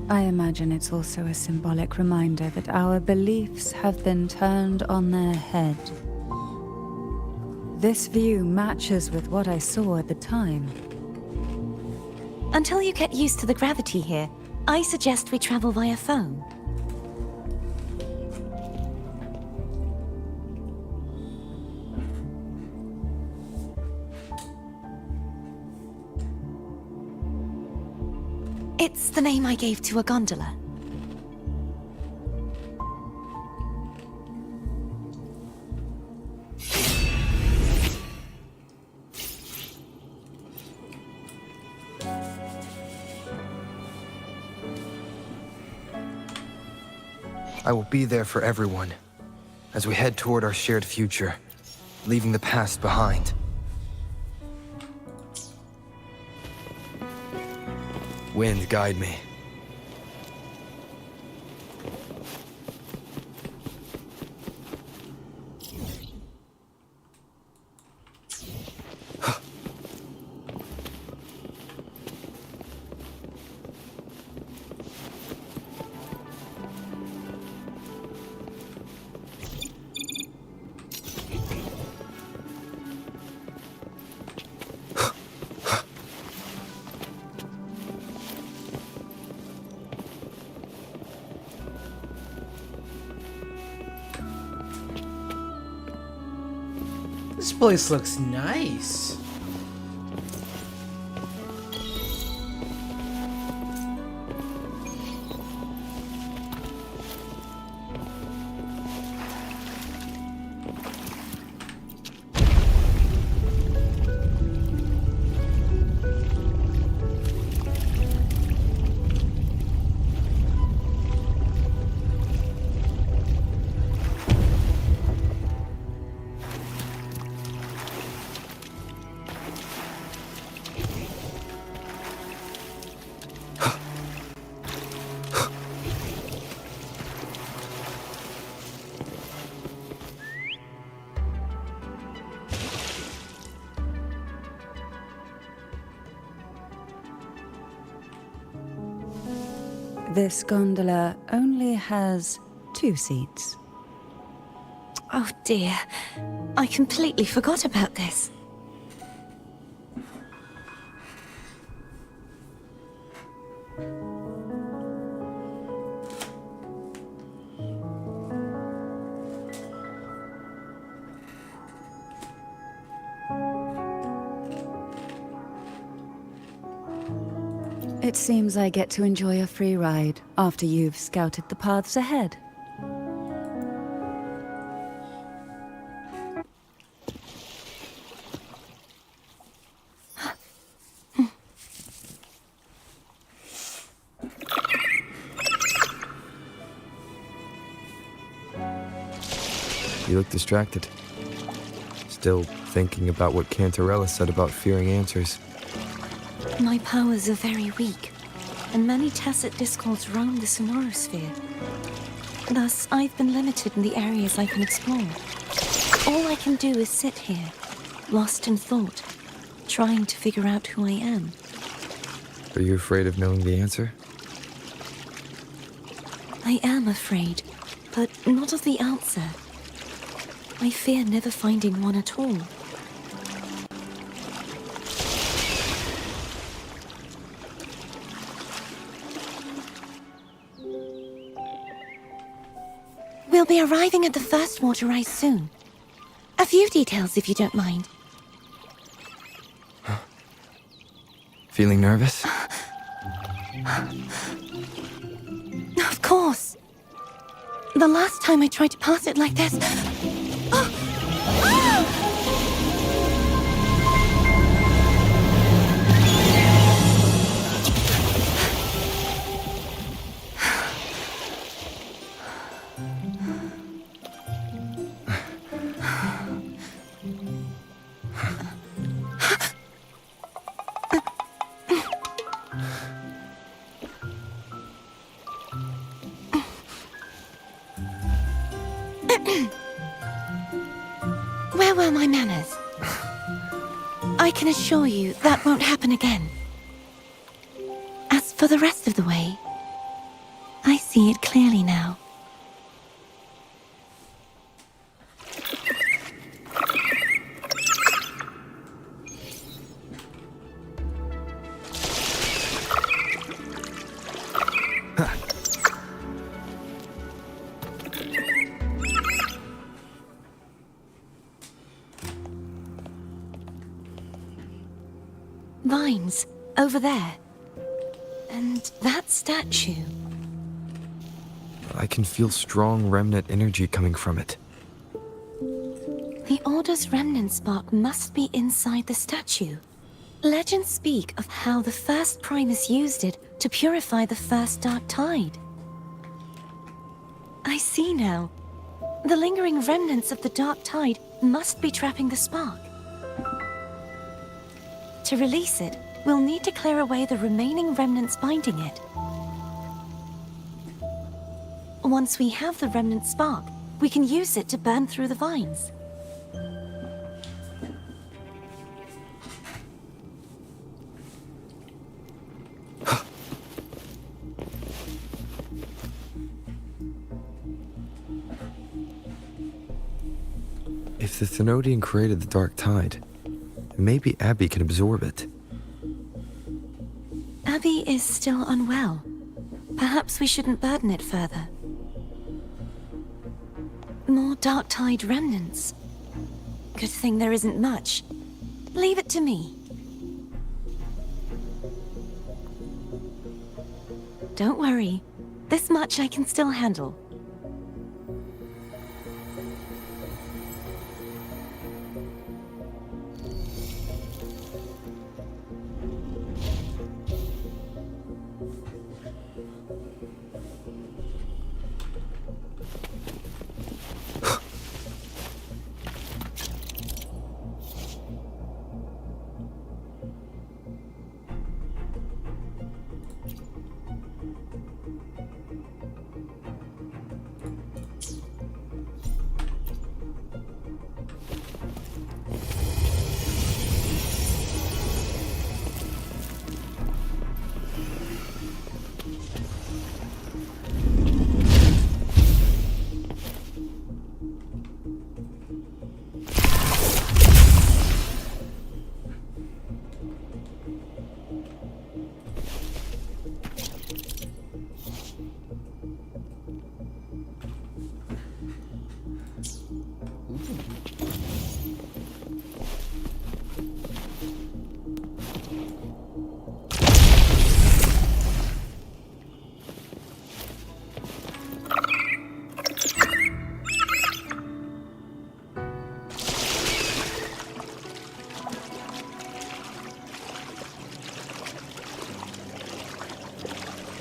I imagine it's also a symbolic reminder that our beliefs have been turned on their head. This view matches with what I saw at the time. Until you get used to the gravity here, I suggest we travel via phone. It's the name I gave to a gondola. I will be there for everyone as we head toward our shared future, leaving the past behind. Wind, guide me. This place looks nice. This gondola only has 2 seats. Oh dear, I completely forgot about this. It seems I get to enjoy a free ride after you've scouted the paths ahead. You look distracted. Still thinking about what Cantarella said about fearing answers. My powers are very weak, and many tacit discords roam the sonorosphere. Thus, I've been limited in the areas I can explore. All I can do is sit here, lost in thought, trying to figure out who I am. Are you afraid of knowing the answer? I am afraid, but not of the answer. I fear never finding one at all. We'll be arriving at the first water rise soon. A few details, if you don't mind. Feeling nervous? Of course. The last time I tried to pass it like this... Where were my manners? I can assure you that won't happen again. As for the rest of the way, I see it clearly now. Vines, over there. And that statue. I can feel strong remnant energy coming from it. The Order's remnant spark must be inside the statue. Legends speak of how the first Primus used it to purify the first Dark Tide. I see now. The lingering remnants of the Dark Tide must be trapping the spark. To release it, we'll need to clear away the remaining remnants binding it. Once we have the remnant spark, we can use it to burn through the vines. If the Thenodian created the Dark Tide, maybe Abby can absorb it. Abby is still unwell. Perhaps we shouldn't burden it further. More Dark Tide remnants. Good thing there isn't much. Leave it to me. Don't worry. This much I can still handle.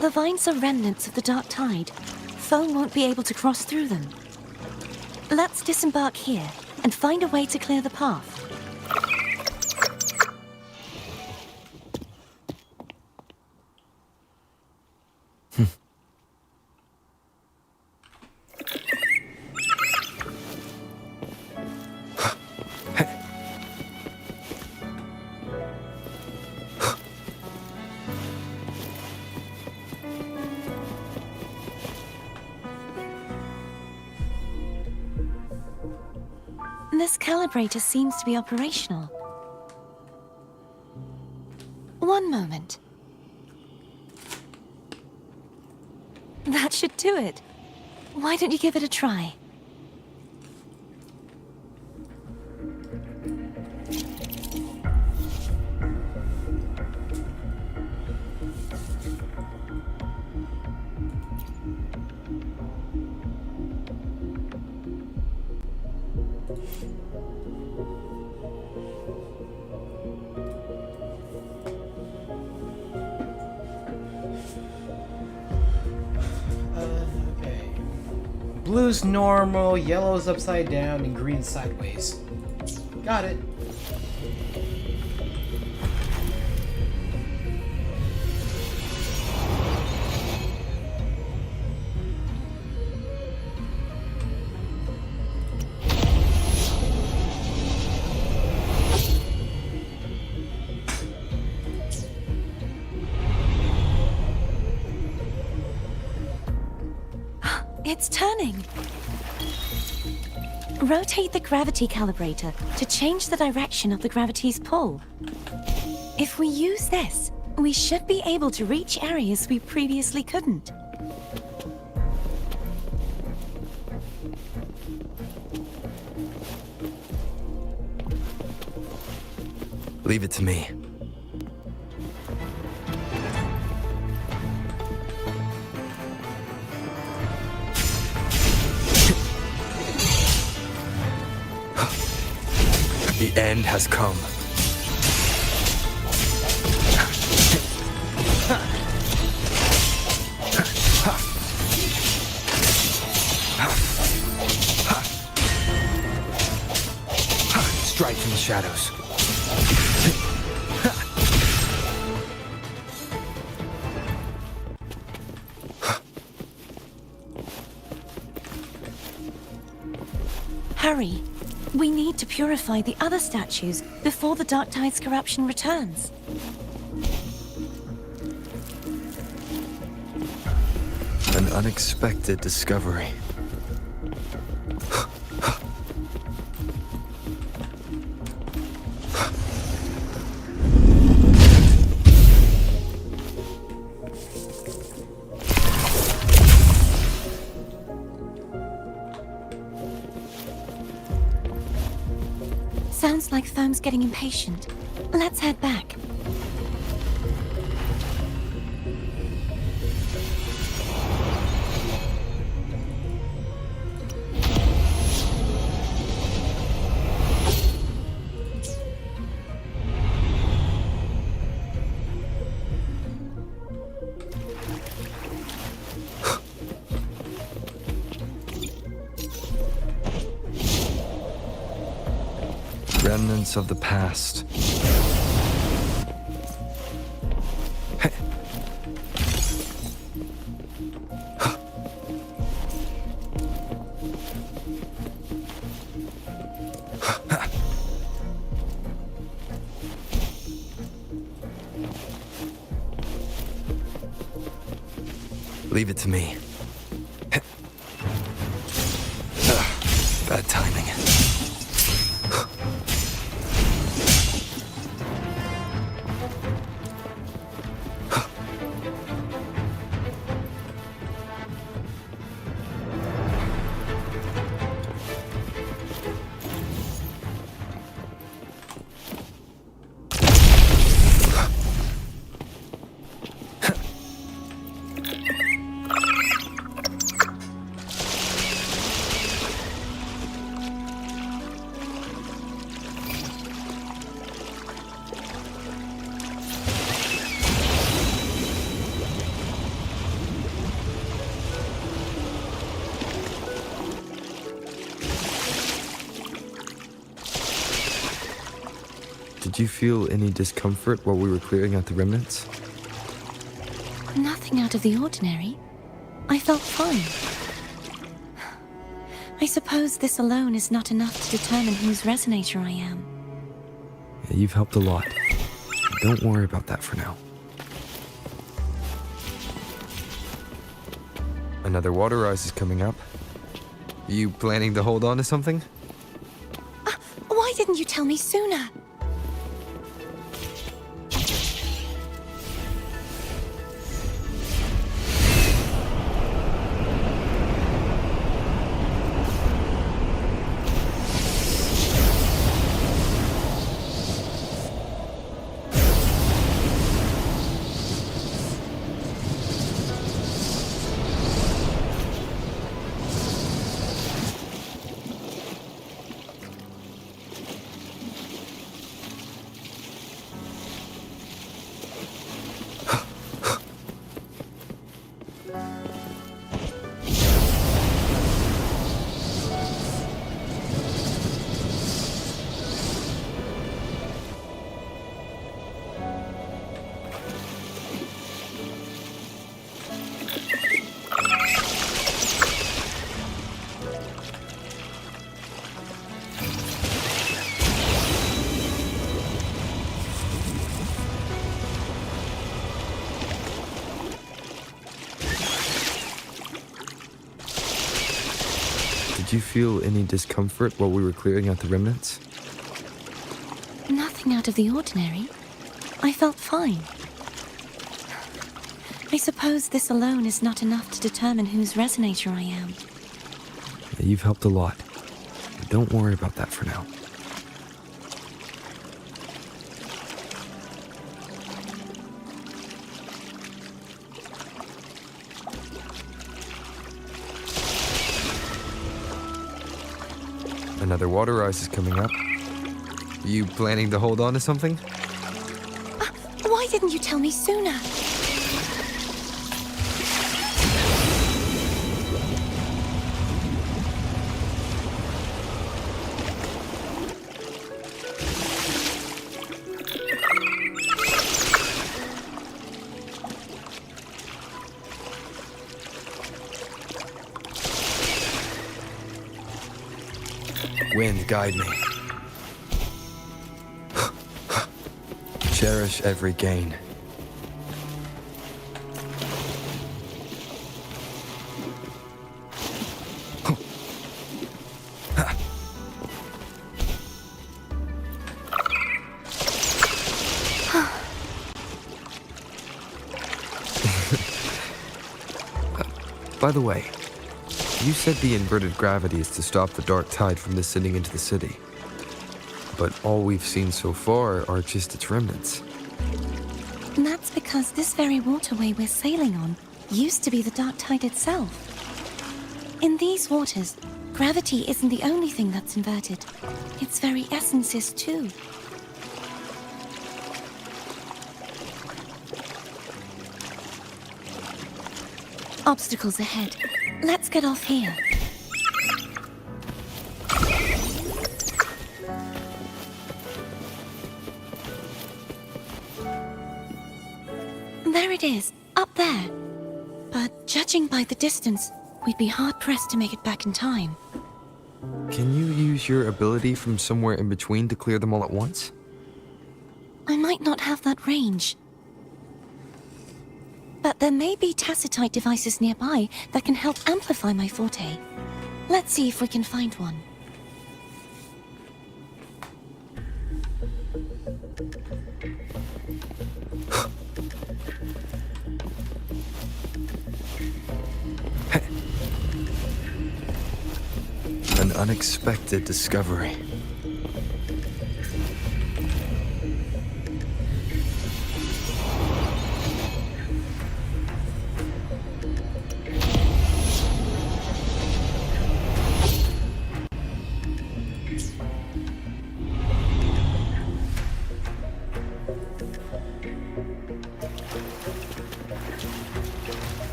The vines are remnants of the Dark Tide. Foam won't be able to cross through them. Let's disembark here and find a way to clear the path. This calibrator seems to be operational. One moment. That should do it. Why don't you give it a try? Okay. Blue's normal, yellow's upside down, and green sideways. Got it. It's turning. Rotate the gravity calibrator to change the direction of the gravity's pull. If we use this, we should be able to reach areas we previously couldn't. Leave it to me. The end has come. Strike from the shadows. Hurry. We need to purify the other statues before the Dark Tide's corruption returns. An unexpected discovery. Sounds like Foam's getting impatient. Let's head back. Remnants of the past. Leave it to me. Bad timing. Did you feel any discomfort while we were clearing out the remnants? Nothing out of the ordinary. I felt fine. I suppose this alone is not enough to determine whose resonator I am. Yeah, you've helped a lot. Don't worry about that for now. Another water rise is coming up. You planning to hold on to something? Why didn't you tell me sooner? you feel any discomfort while we were clearing out the remnants? Nothing out of the ordinary. I felt fine. I suppose this alone is not enough to determine whose resonator I am. Yeah, you've helped a lot. But don't worry about that for now. Another water rise is coming up. You planning to hold on to something? Why didn't you tell me sooner? Wind, guide me. Cherish every gain. By the way, you said the inverted gravity is to stop the dark tide from descending into the city. But all we've seen so far are just its remnants. And that's because this very waterway we're sailing on used to be the dark tide itself. In these waters, gravity isn't the only thing that's inverted. Its very essence is too. Obstacles ahead. Let's get off here. There it is, up there. But judging by the distance, we'd be hard-pressed to make it back in time. Can you use your ability from somewhere in between to clear them all at once? I might not have that range. But there may be tacitite devices nearby that can help amplify my forte. Let's see if we can find one. An unexpected discovery.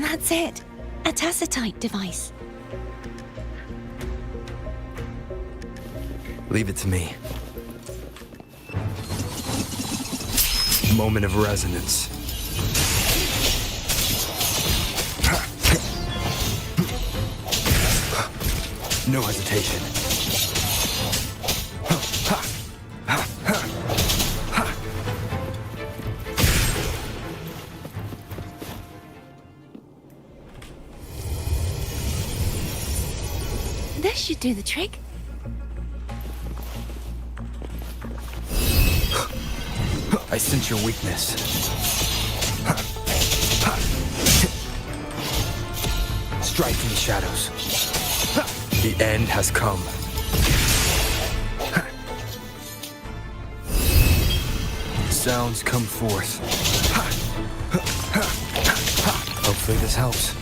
That's it. A tacitite device. Leave it to me. Moment of resonance. No hesitation. This should do the trick. I sense your weakness. Strike from the shadows. The end has come. Sounds come forth. Hopefully this helps.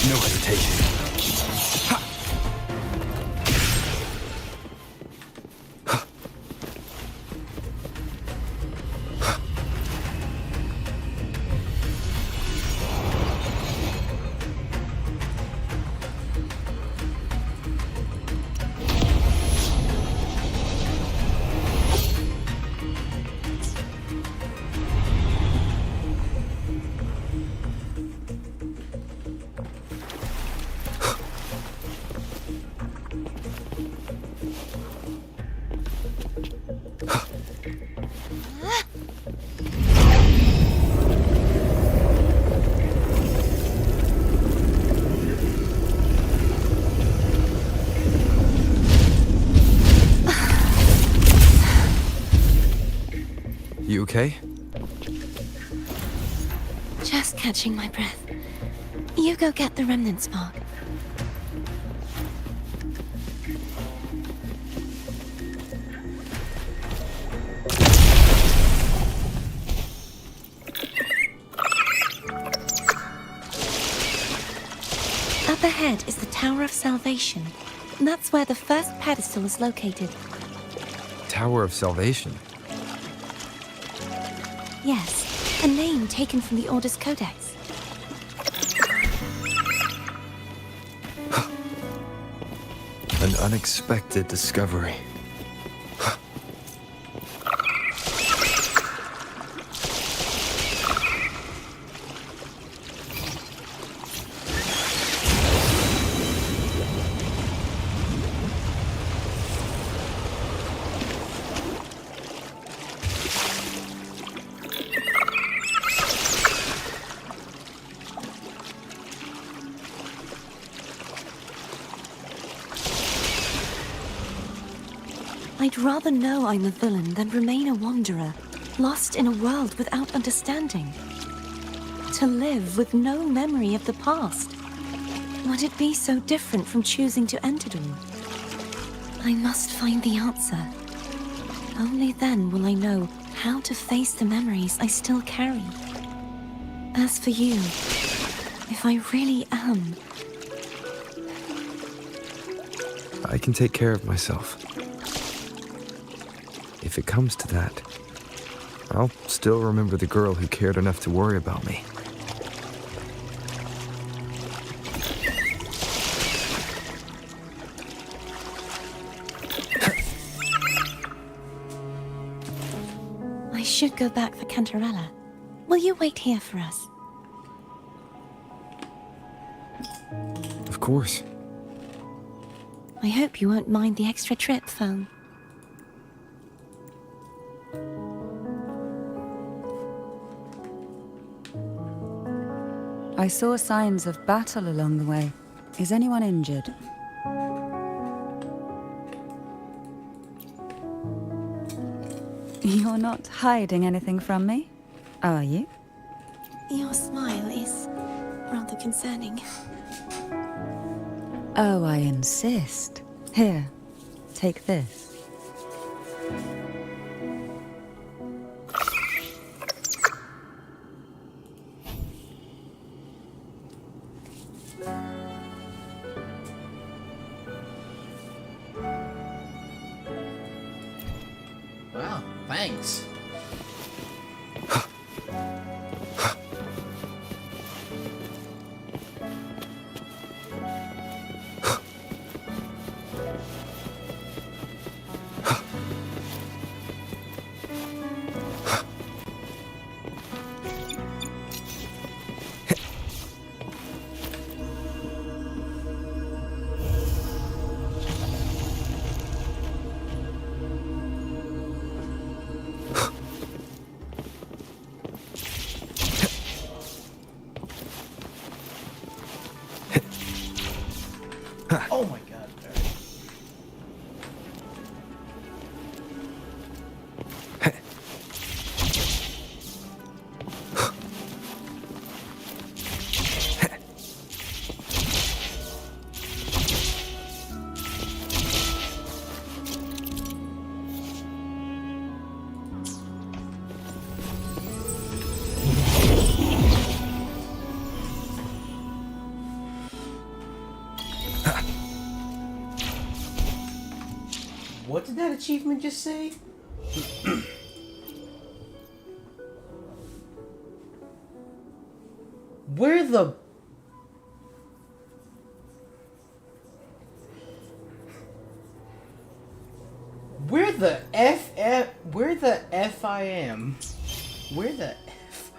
No hesitation. You okay? Just catching my breath. You go get the remnant spark. Up ahead is the Tower of Salvation. That's where the first pedestal is located. Tower of Salvation. Yes, a name taken from the Order's Codex. An unexpected discovery. I'd rather know I'm a villain than remain a wanderer, lost in a world without understanding. To live with no memory of the past. Would it be so different from choosing to end it all? I must find the answer. Only then will I know how to face the memories I still carry. As for you, if I really am... I can take care of myself. If it comes to that, I'll still remember the girl who cared enough to worry about me. I should go back for Cantarella. Will you wait here for us? Of course. I hope you won't mind the extra trip, phone. I saw signs of battle along the way. Is anyone injured? You're not hiding anything from me, are you? Your smile is rather concerning. Oh, I insist. Here, take this. Wow, thanks. Oh my god, Barry. What did that achievement just say? Where the... Where the F I am? Where the F...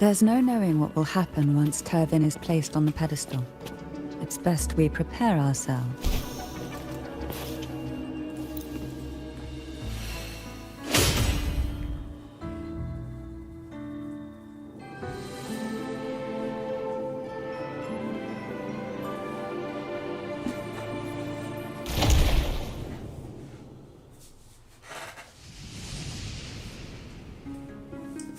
There's no knowing what will happen once Turvin is placed on the pedestal. It's best we prepare ourselves.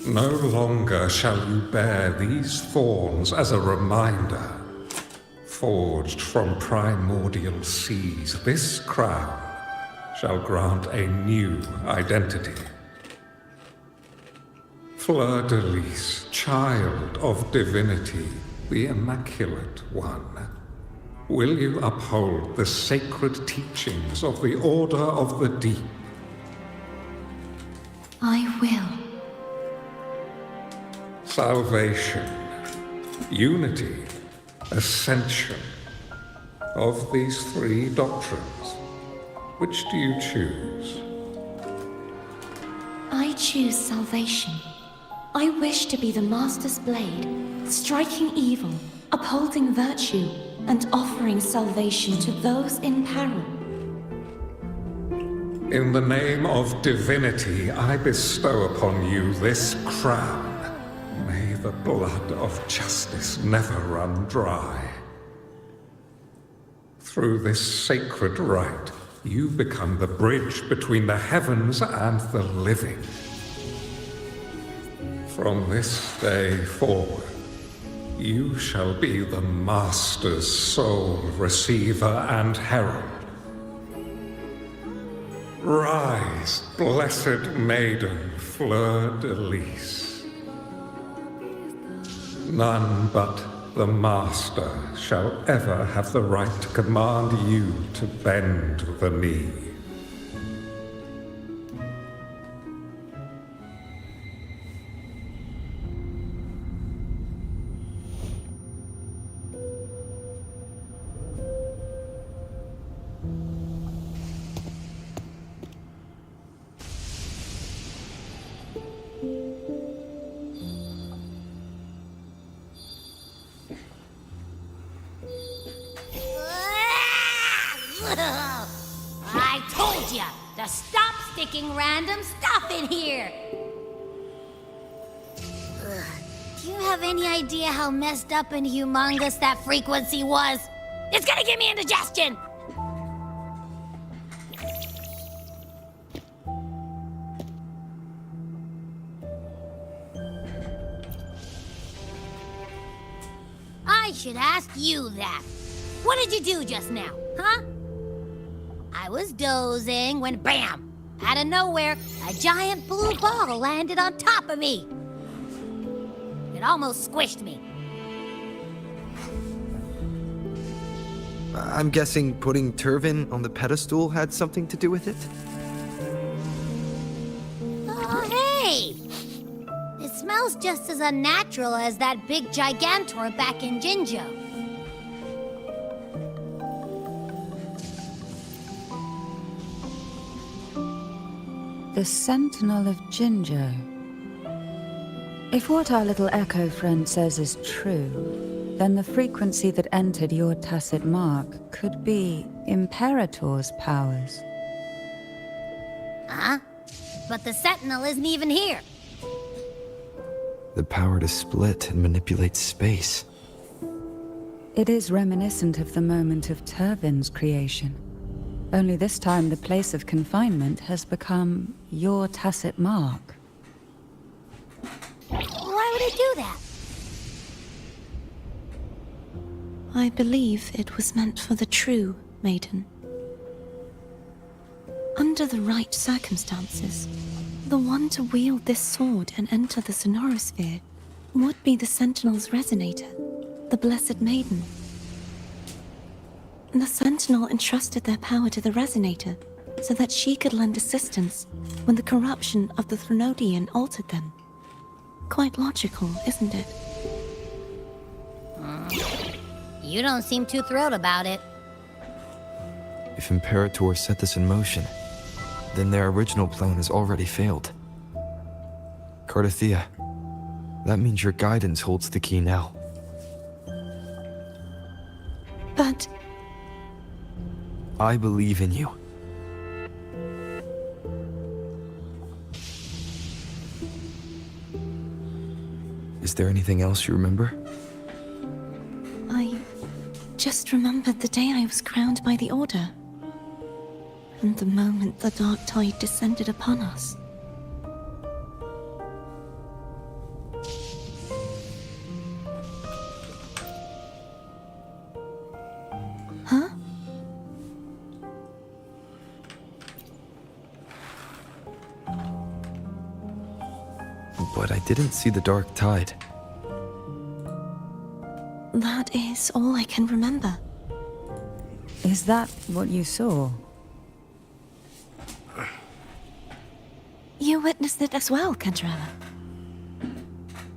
No longer shall you bear these thorns as a reminder. Forged from primordial seas, this crown shall grant a new identity. Fleur-de-Lis, child of divinity, the Immaculate One, will you uphold the sacred teachings of the Order of the Deep? I will. Salvation, unity, ascension. Of these three doctrines, which do you choose? I choose salvation. I wish to be the Master's blade, striking evil, upholding virtue, and offering salvation to those in peril. In the name of divinity, I bestow upon you this crown. May the blood of justice never run dry. Through this sacred rite, you become the bridge between the heavens and the living. From this day forward, you shall be the Master's sole receiver and herald. Rise, blessed maiden Fleur-de-Lis. None but the Master shall ever have the right to command you to bend the knee. I told ya to stop sticking random stuff in here! Do you have any idea how messed up and humongous that frequency was? It's gonna give me indigestion! I should ask you that. What did you do just now, huh? I was dozing when BAM! Out of nowhere, a giant blue ball landed on top of me. It almost squished me. I'm guessing putting Turvin on the pedestal had something to do with it? Oh, hey! It smells just as unnatural as that big Gigantor back in Jinzhou. The Sentinel of Jinzhou. If what our little echo friend says is true, then the frequency that entered your tacit mark could be Imperator's powers. Huh? But the Sentinel isn't even here. The power to split and manipulate space. It is reminiscent of the moment of Turvin's creation. Only this time the place of confinement has become your tacit mark. Why would it do that? I believe it was meant for the true maiden. Under the right circumstances, the one to wield this sword and enter the Sonorosphere would be the Sentinel's resonator, the Blessed Maiden. The Sentinel entrusted their power to the Resonator so that she could lend assistance when the corruption of the Threnodian altered them. Quite logical, isn't it? You don't seem too thrilled about it. If Imperator set this in motion, then their original plan has already failed. CARTETHYIA, That means your guidance holds the key now. But I believe in you. Is there anything else you remember? I just remembered the day I was crowned by the Order. And the moment the dark tide descended upon us. Huh? But I didn't see the dark tide. That is all I can remember. Is that what you saw? You witnessed it as well, CANTARELLA.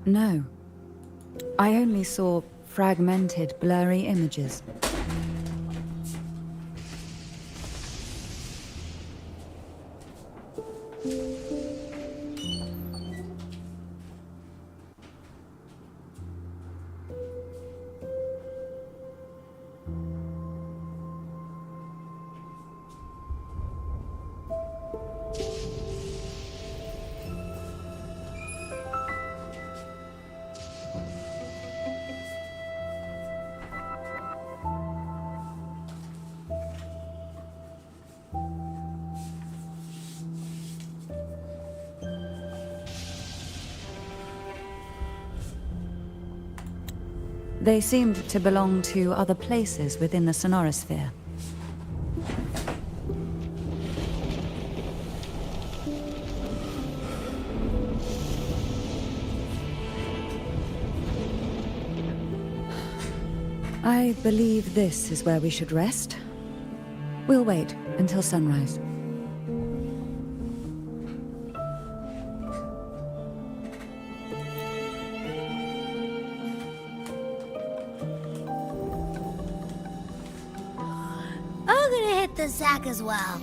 No. I only saw fragmented, blurry images. They seemed to belong to other places within the sonorosphere. I believe this is where we should rest. We'll wait until sunrise. I'm gonna hit the sack as well.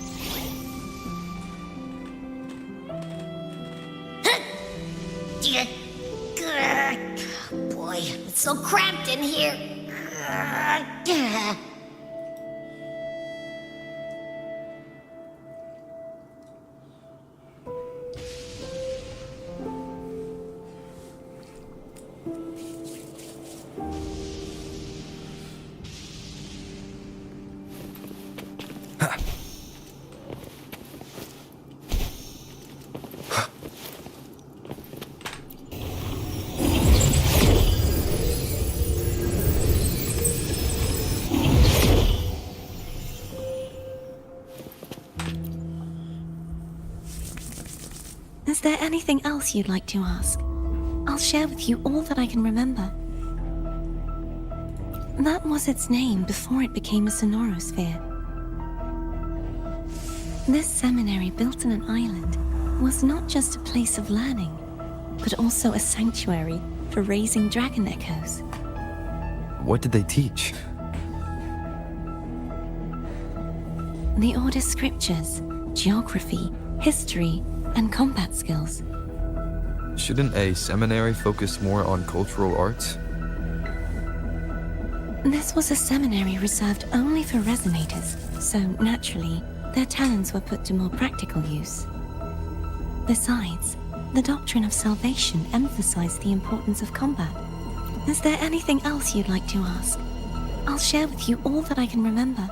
Boy, it's so cramped in here. Is there anything else you'd like to ask? I'll share with you all that I can remember. That was its name before it became a sonorosphere. This seminary, built in an island, was not just a place of learning, but also a sanctuary for raising dragon echoes. What did they teach? The Order's scriptures, geography, history, and combat skills. Shouldn't a seminary focus more on cultural arts? This was a seminary reserved only for resonators, so naturally, their talents were put to more practical use. Besides, the doctrine of salvation emphasized the importance of combat. Is there anything else you'd like to ask? I'll share with you all that I can remember.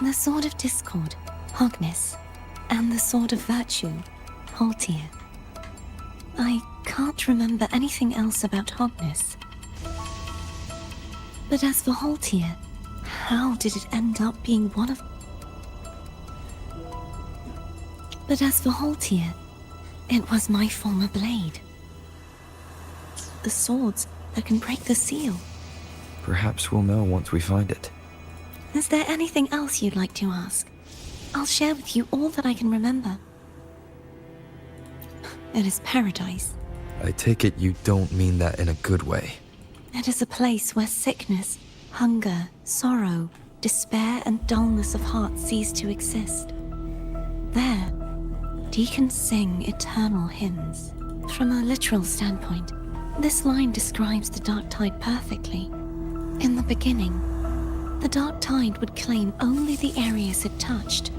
The Sword of Discord, Hognis, and the Sword of Virtue, Haltia. I can't remember anything else about Hognis. But as for Haltia, how did it end up being one of... But as for Haltia, it was my former blade. The swords that can break the seal. Perhaps we'll know once we find it. Is there anything else you'd like to ask? I'll share with you all that I can remember. It is paradise. I take it you don't mean that in a good way. It is a place where sickness, hunger, sorrow, despair, and dullness of heart cease to exist. There, he can sing eternal hymns. From a literal standpoint, this line describes the Dark Tide perfectly. In the beginning, the Dark Tide would claim only the areas it touched,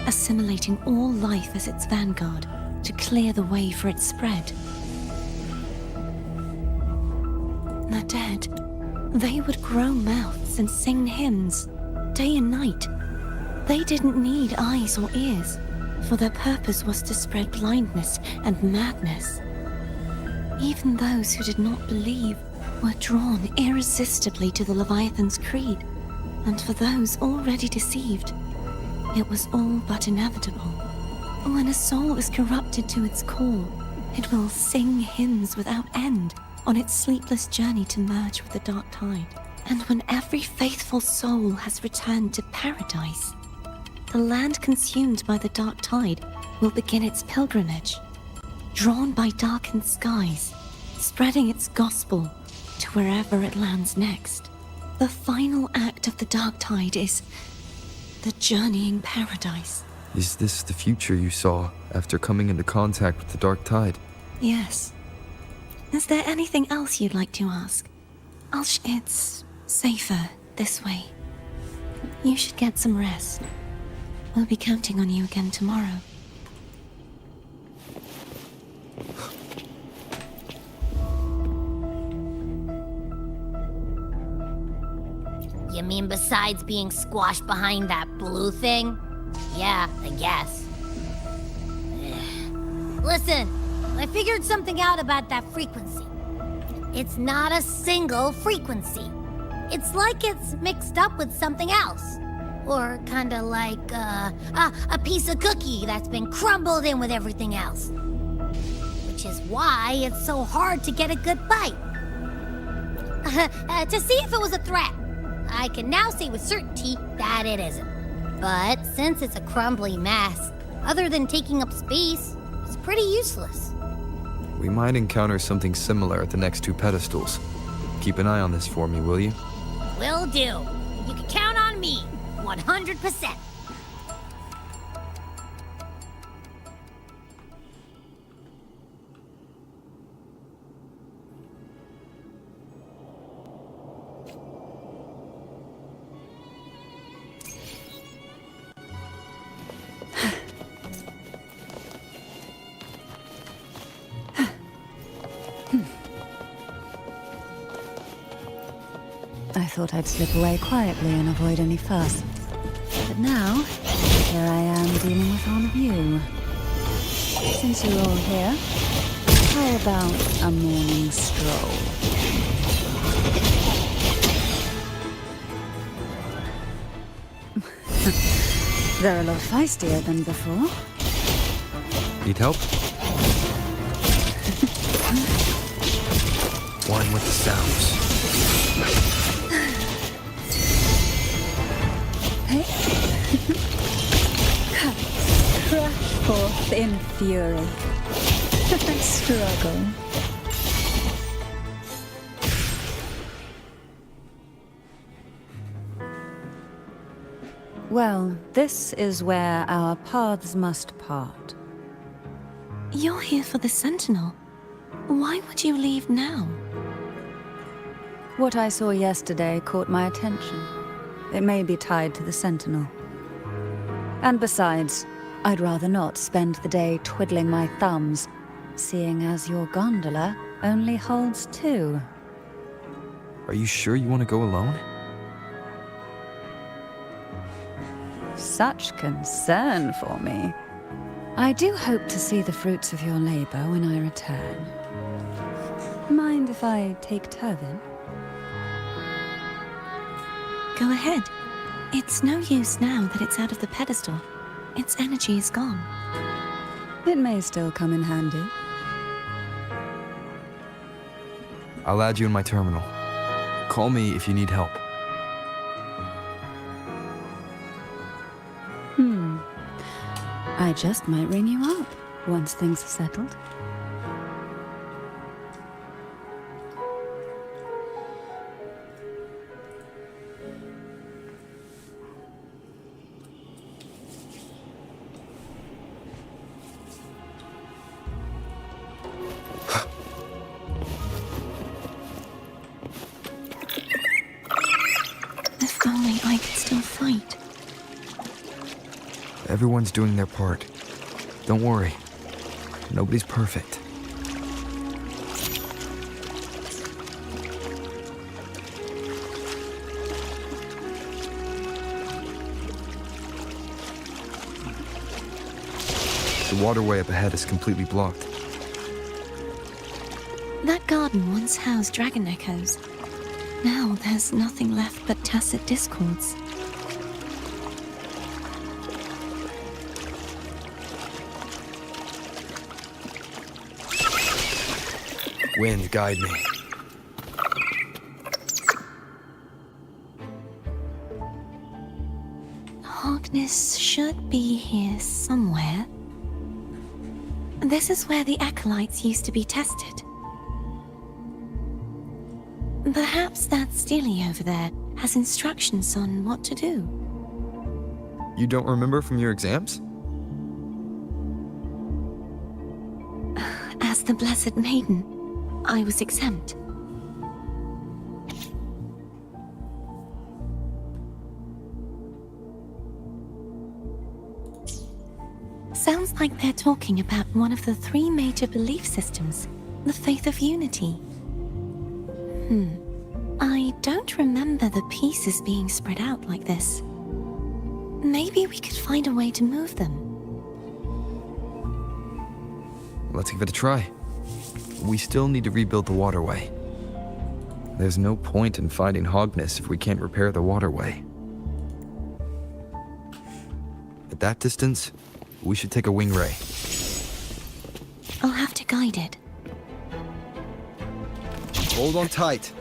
assimilating all life as its vanguard to clear the way for its spread. The dead, they would grow mouths and sing hymns, day and night. They didn't need eyes or ears, for their purpose was to spread blindness and madness. Even those who did not believe were drawn irresistibly to the Leviathan's creed, and for those already deceived, it was all but inevitable. When a soul is corrupted to its core, it will sing hymns without end on its sleepless journey to merge with the Dark Tide. And when every faithful soul has returned to paradise, the land consumed by the Dark Tide will begin its pilgrimage, drawn by darkened skies, spreading its gospel to wherever it lands next. The final act of the Dark Tide is the journeying paradise. Is this the future you saw after coming into contact with the Dark Tide? Yes. Is there anything else you'd like to ask? It's safer this way. You should get some rest. We'll be counting on you again tomorrow. You mean besides being squashed behind that blue thing? Yeah, I guess. Listen, I figured something out about that frequency. It's not a single frequency. It's like it's mixed up with something else. Or kinda like, a piece of cookie that's been crumbled in with everything else. Which is why it's so hard to get a good bite. To see if it was a threat. I can now say with certainty that it isn't. But since it's a crumbly mess, other than taking up space, it's pretty useless. We might encounter something similar at the next two pedestals. Keep an eye on this for me, will you? Will do. You can count on me, 100%. I thought I'd slip away quietly and avoid any fuss. But now, here I am dealing with all of you. Since you're all here, how about a morning stroll? They're a lot feistier than before. Need help? One with the sounds. Hey? Crash forth in fury. Struggle. Well, this is where our paths must part. You're here for the Sentinel. Why would you leave now? What I saw yesterday caught my attention. It may be tied to the Sentinel. And besides, I'd rather not spend the day twiddling my thumbs, seeing as your gondola only holds 2. Are you sure you want to go alone? Such concern for me. I do hope to see the fruits of your labor when I return. Mind if I take Turvin? Go ahead. It's no use now that it's out of the pedestal. Its energy is gone. It may still come in handy. I'll add you in my terminal. Call me if you need help. I just might ring you up once things are settled. Everyone's doing their part. Don't worry. Nobody's perfect. The waterway up ahead is completely blocked. That garden once housed dragon echoes. Now there's nothing left but tacit discords. Wind, guide me. Harkness should be here somewhere. This is where the acolytes used to be tested. Perhaps that Steely over there has instructions on what to do. You don't remember from your exams? As the Blessed Maiden, I was exempt. Sounds like they're talking about one of the 3 major belief systems, the faith of unity. I don't remember the pieces being spread out like this. Maybe we could find a way to move them. Let's give it a try. We still need to rebuild the waterway. There's no point in fighting Harkness if we can't repair the waterway. At that distance, we should take a wing ray. I'll have to guide it. Hold on tight.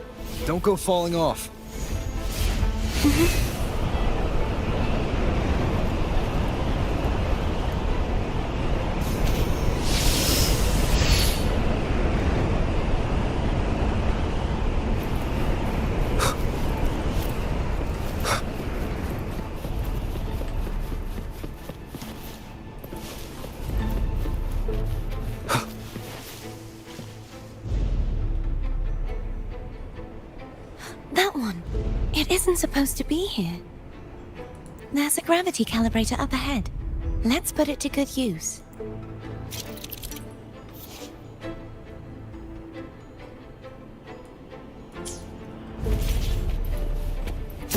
Don't go falling off. That one. It isn't supposed to be here. There's a gravity calibrator up ahead. Let's put it to good use.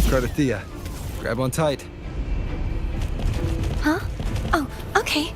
CARTETHYIA, grab on tight. Huh? Oh, okay.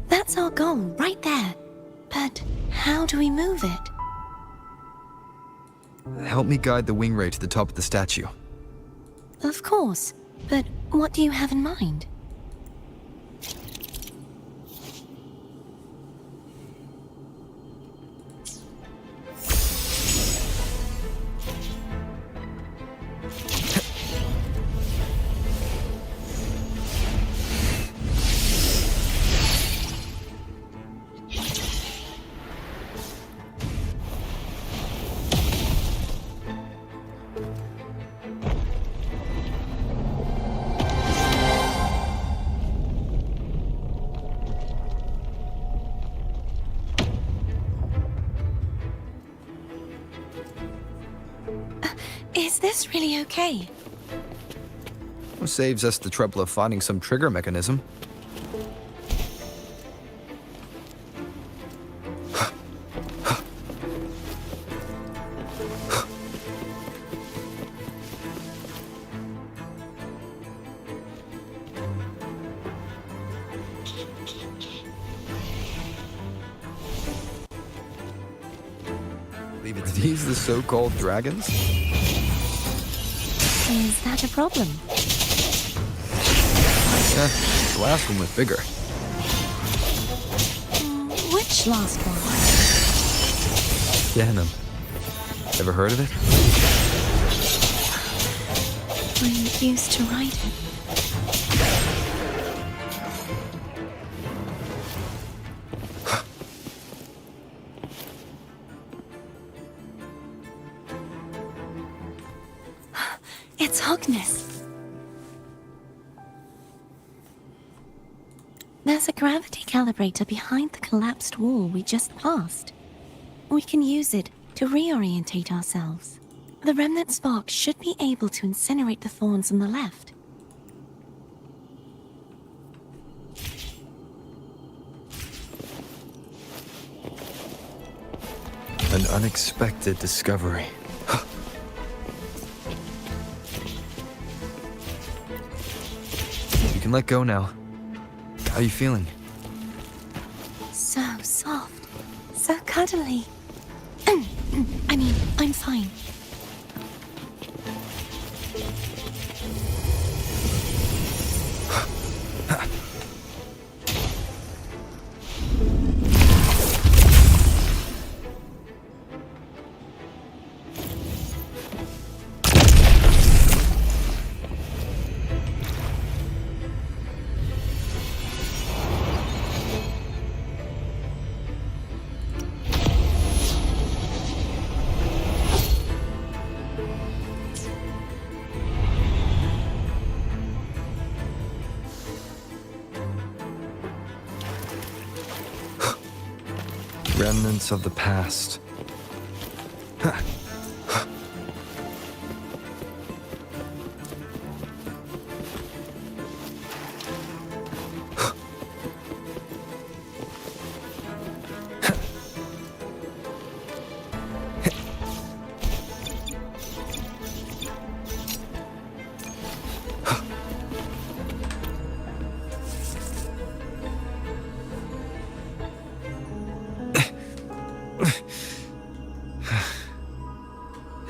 That's our goal, right there. But how do we move it? Help me guide the wing ray to the top of the statue. Of course. But what do you have in mind? Is this really okay? Saves us the trouble of finding some trigger mechanism. Are these the so-called dragons? Is that a problem? The last one was bigger. Which last one? Denim. Ever heard of it? I used to ride it. It's Hogness. There's a gravity calibrator behind the collapsed wall we just passed. We can use it to reorientate ourselves. The remnant spark should be able to incinerate the thorns on the left. An unexpected discovery. You can let go now. How are you feeling? So soft. So cuddly. I mean, I'm fine. Remnants of the past.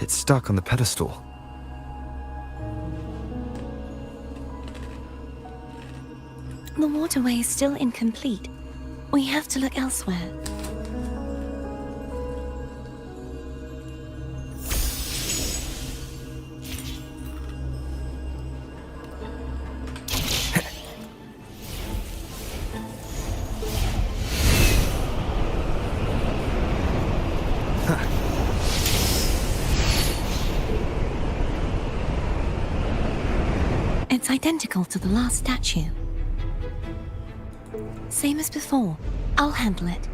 It's stuck on the pedestal. The waterway is still incomplete. We have to look elsewhere. It's identical to the last statue. Same as before. I'll handle it.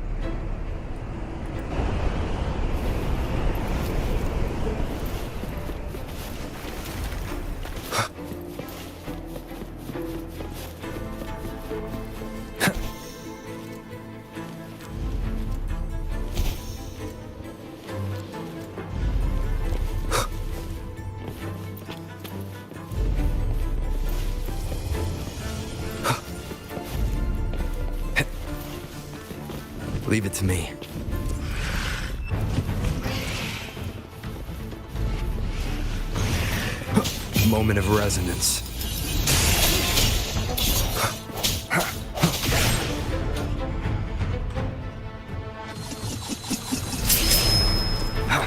Leave it to me. Moment of resonance.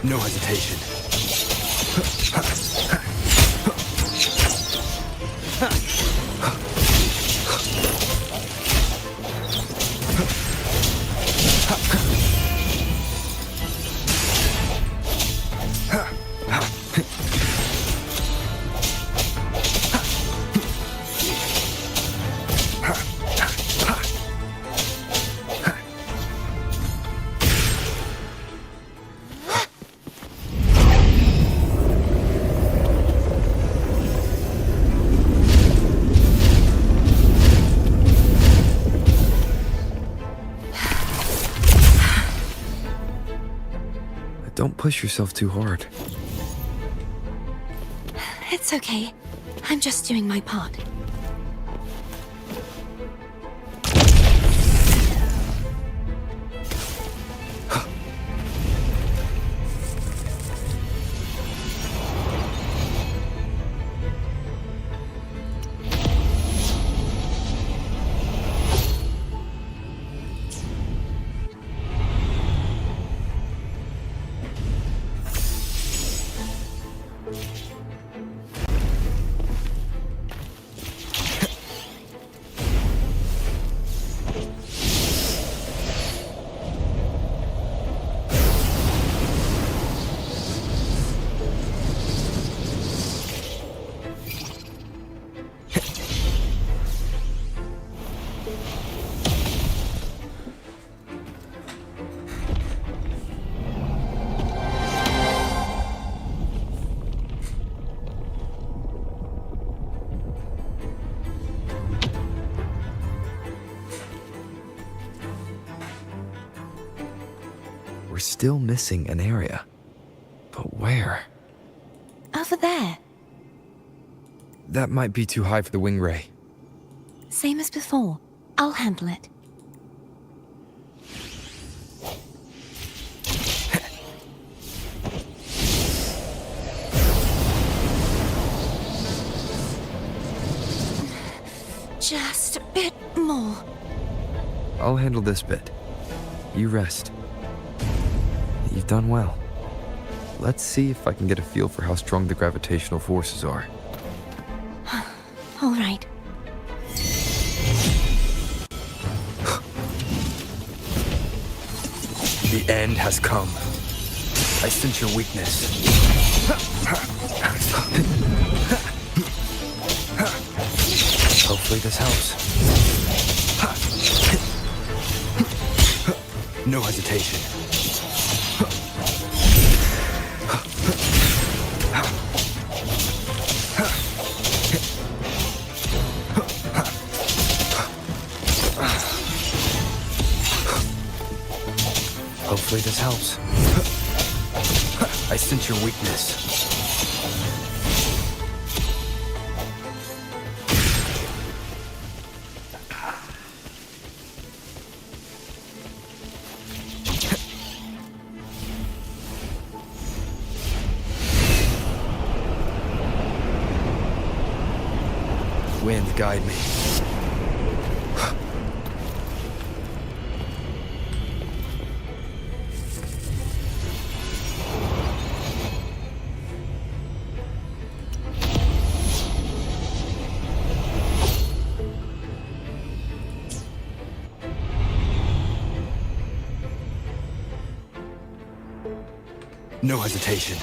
No hesitation. Don't push yourself too hard. It's okay. I'm just doing my part. we're still missing an area. But where? Over there. That might be too high for the wing ray. Same as before. I'll handle it. Just a bit more. I'll handle this bit. You rest. You've done well. Let's see if I can get a feel for how strong the gravitational forces are. All right. The end has come. I sense your weakness. Hopefully this helps. No hesitation. Hopefully this helps. I sense your weakness. Wind, guide me. No hesitation.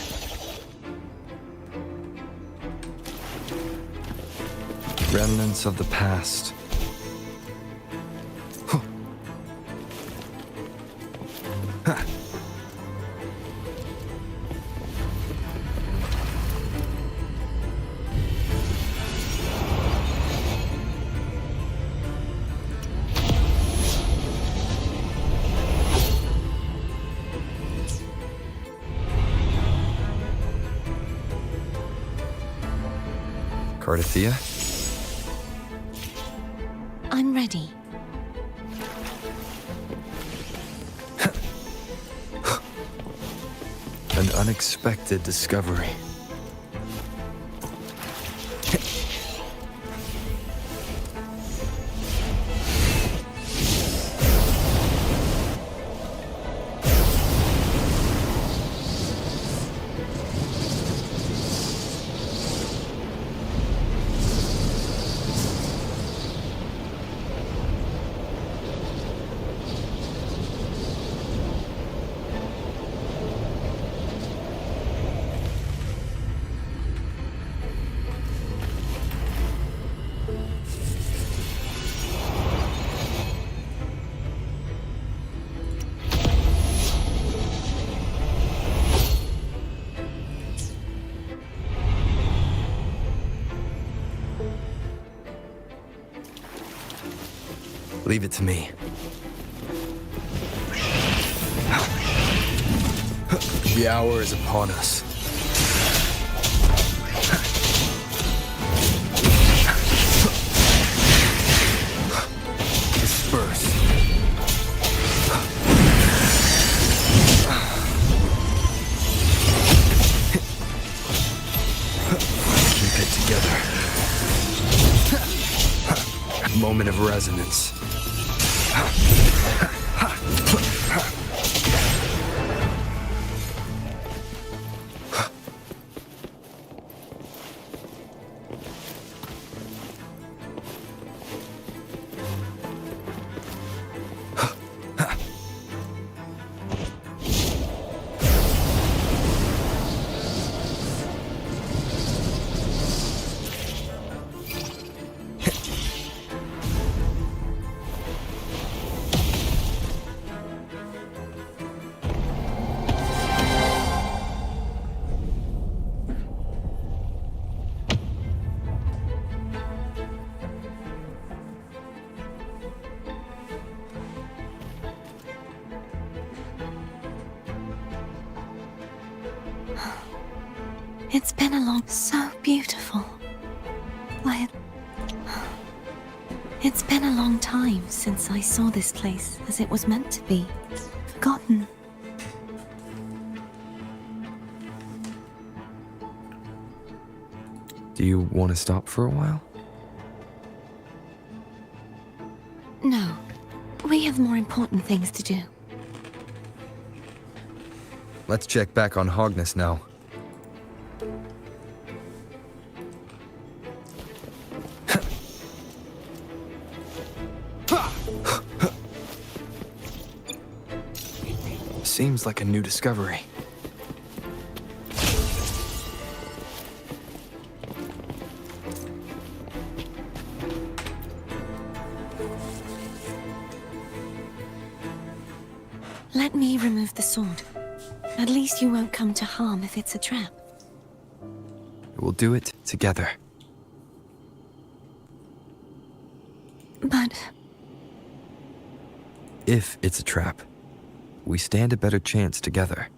Remnants of the past. Huh. Ha. CARTETHYIA? I'm ready. An unexpected discovery. Leave it to me. The hour is upon us. Disperse. Keep it together. Moment of resonance. It's been so beautiful. It's been a long time since I saw this place as it was meant to be. Forgotten. Do you want to stop for a while? No. We have more important things to do. Let's check back on Hogness now. Seems like a new discovery. Let me remove the sword. At least you won't come to harm if it's a trap. We'll do it together. But If it's a trap, we stand a better chance together.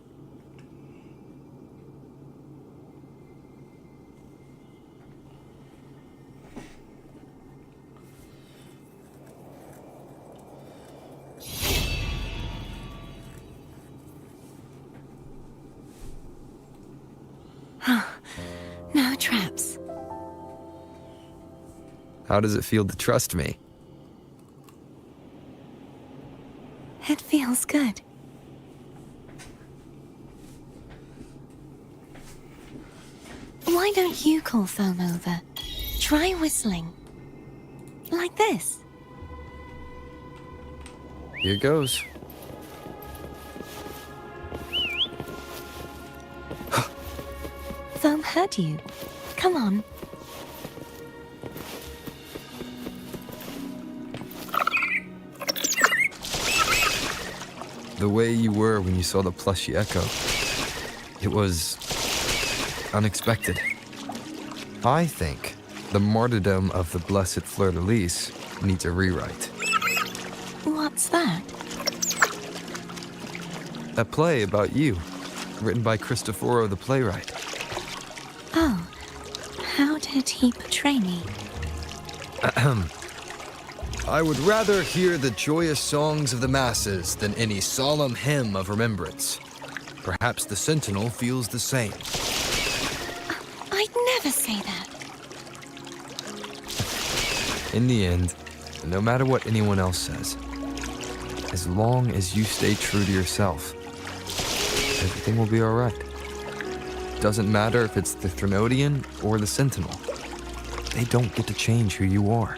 no traps. How does it feel to trust me? It feels good. Why don't you call Foam over? Try whistling. Like this. Here goes. Foam heard you. Come on. The way you were when you saw the plushy echo. It was unexpected. I think the martyrdom of the blessed fleur-de-lis needs a rewrite. What's that? A play about you, written by Cristoforo the playwright. Oh, how did he portray me? I would rather hear the joyous songs of the masses than any solemn hymn of remembrance. Perhaps the Sentinel feels the same. I'd never say that. In the end, no matter what anyone else says, as long as you stay true to yourself, everything will be all right. Doesn't matter if it's the Threnodian or the Sentinel. They don't get to change who you are.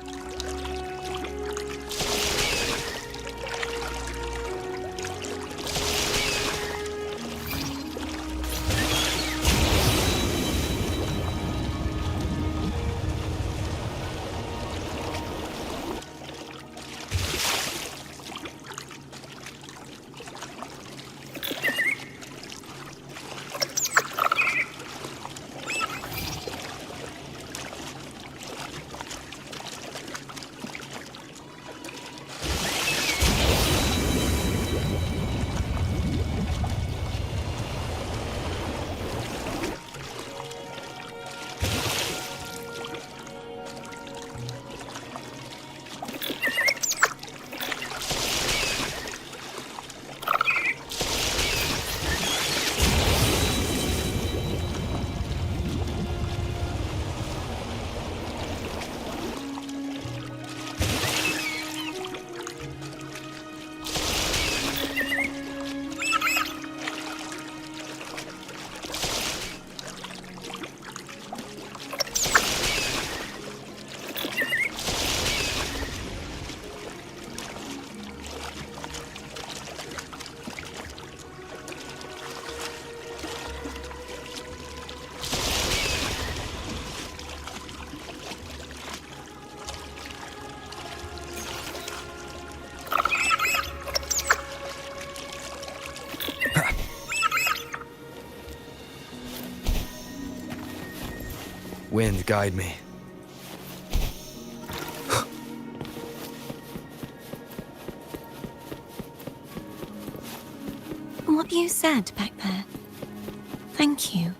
Wind, guide me. What you said back there. Thank you.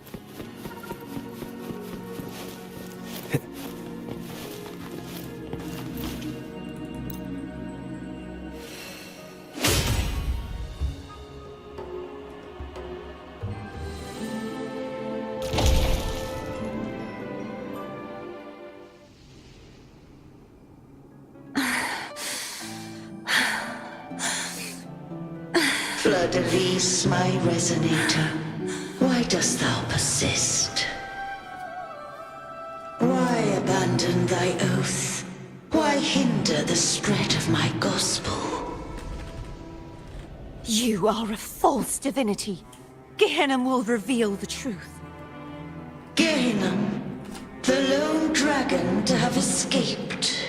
Fleur-de-Lis, my resonator, why dost thou persist? Why abandon thy oath? Why hinder the spread of my gospel? You are a false divinity. Gehenna will reveal the truth. Gehenna, the lone dragon to have escaped.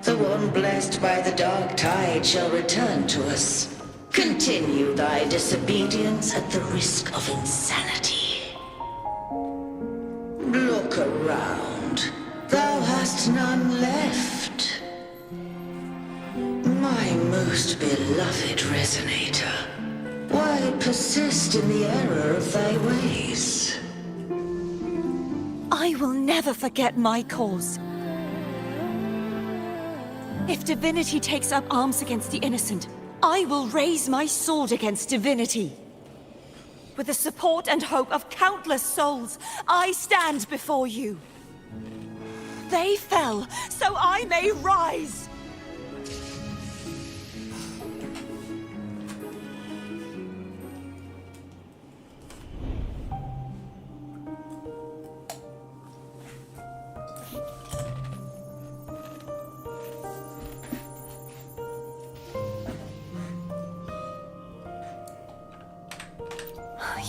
The one blessed by the dark tide shall return to us. Continue thy disobedience at the risk of insanity. Look around. Thou hast none left. My most beloved resonator, why persist in the error of thy ways? I will never forget my cause. If divinity takes up arms against the innocent, I will raise my sword against divinity. With the support and hope of countless souls, I stand before you. They fell, so I may rise!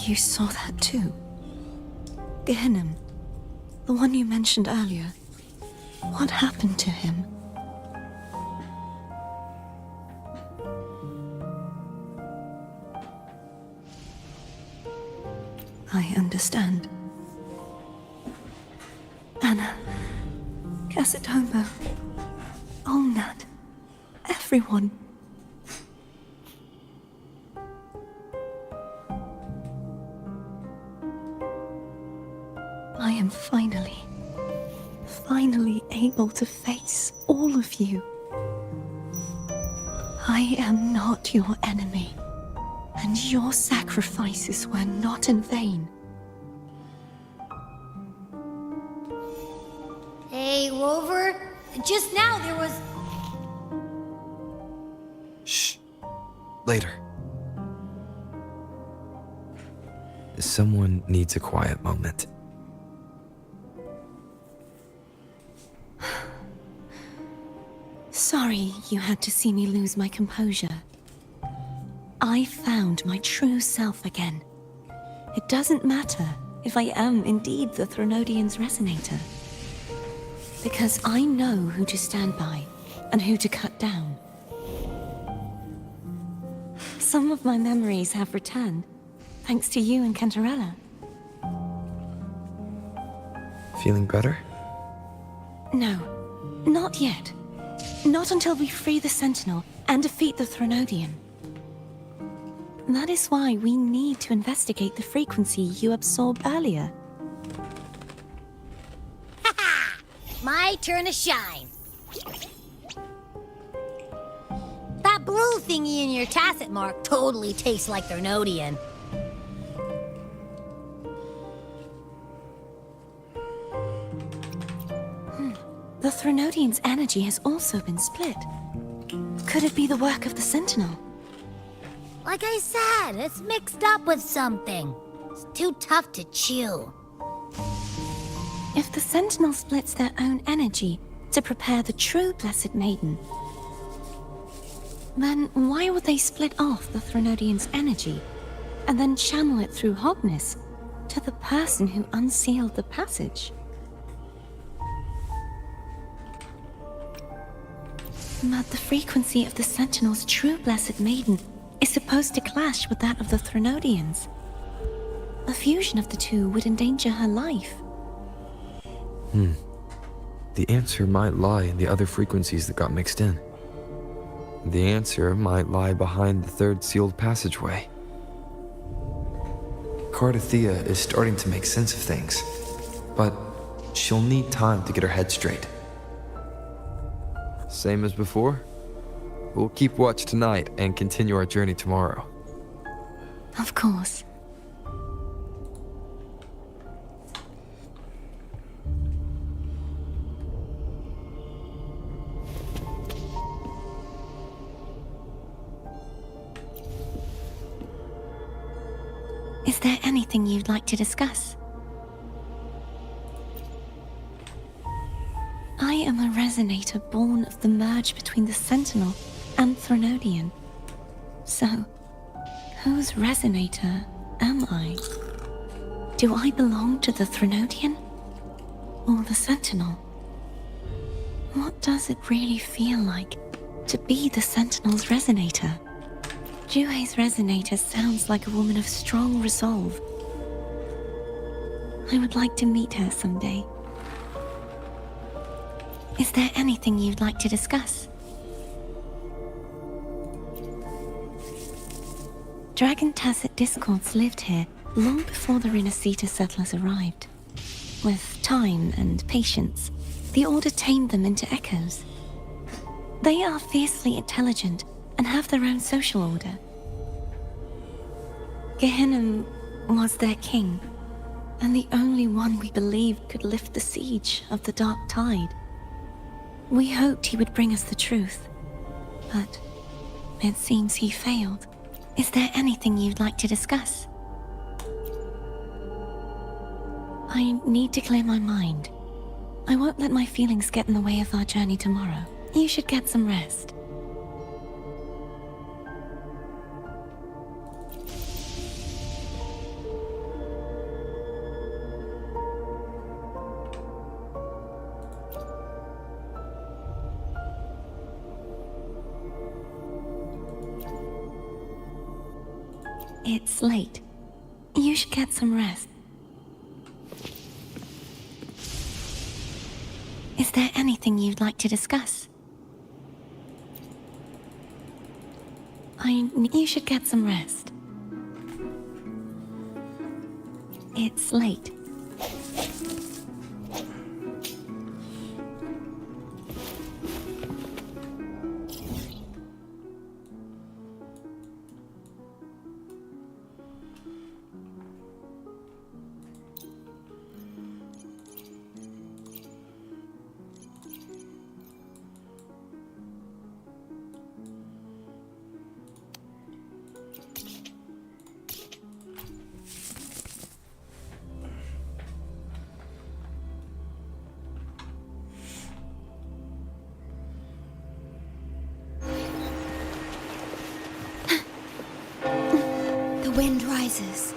You saw that too? Gehenna, the one you mentioned earlier. What happened to him? I understand. Anna, Casitomo, Olnat, everyone. I am finally able to face all of you. I am not your enemy, and your sacrifices were not in vain. Hey, Rover, just now there was... Shh. Later. Someone needs a quiet moment. Sorry you had to see me lose my composure. I found my true self again. It doesn't matter if I am indeed the Threnodian's resonator. Because I know who to stand by and who to cut down. Some of my memories have returned, thanks to you and Cantarella. Feeling better? No, not yet. Not until we free the Sentinel and defeat the Threnodian. That is why we need to investigate the frequency you absorbed earlier. My turn to shine. That blue thingy in your tacit mark totally tastes like Threnodian. The Threnodian's energy has also been split. Could it be the work of the Sentinel? Like I said, it's mixed up with something. It's too tough to chew. If the Sentinel splits their own energy to prepare the true Blessed Maiden, then why would they split off the Threnodian's energy and then channel it through Hogness to the person who unsealed the passage? But the frequency of the Sentinel's true Blessed Maiden is supposed to clash with that of the Threnodian's. A fusion of the two would endanger her life. The answer might lie in the other frequencies that got mixed in. The answer might lie behind the third sealed passageway. CARTETHYIA is starting to make sense of things, but she'll need time to get her head straight. Same as before? We'll keep watch tonight and continue our journey tomorrow. Of course. Is there anything you'd like to discuss? I am a resonator born of the merge between the Sentinel and Threnodian. So, whose resonator am I? Do I belong to the Threnodian? Or the Sentinel? What does it really feel like to be the Sentinel's resonator? Juhe's resonator sounds like a woman of strong resolve. I would like to meet her someday. Is there anything you'd like to discuss? Dragon Tacet discords lived here long before the Renacita settlers arrived. With time and patience, the Order tamed them into echoes. They are fiercely intelligent and have their own social order. Gehinnom was their king, and the only one we believed could lift the siege of the Dark Tide. We hoped he would bring us the truth, but it seems he failed. Is there anything you'd like to discuss? I need to clear my mind. I won't let my feelings get in the way of our journey tomorrow. You should get some rest. It's late. You should get some rest. Is there anything you'd like to discuss? You should get some rest. It's late. The wind rises.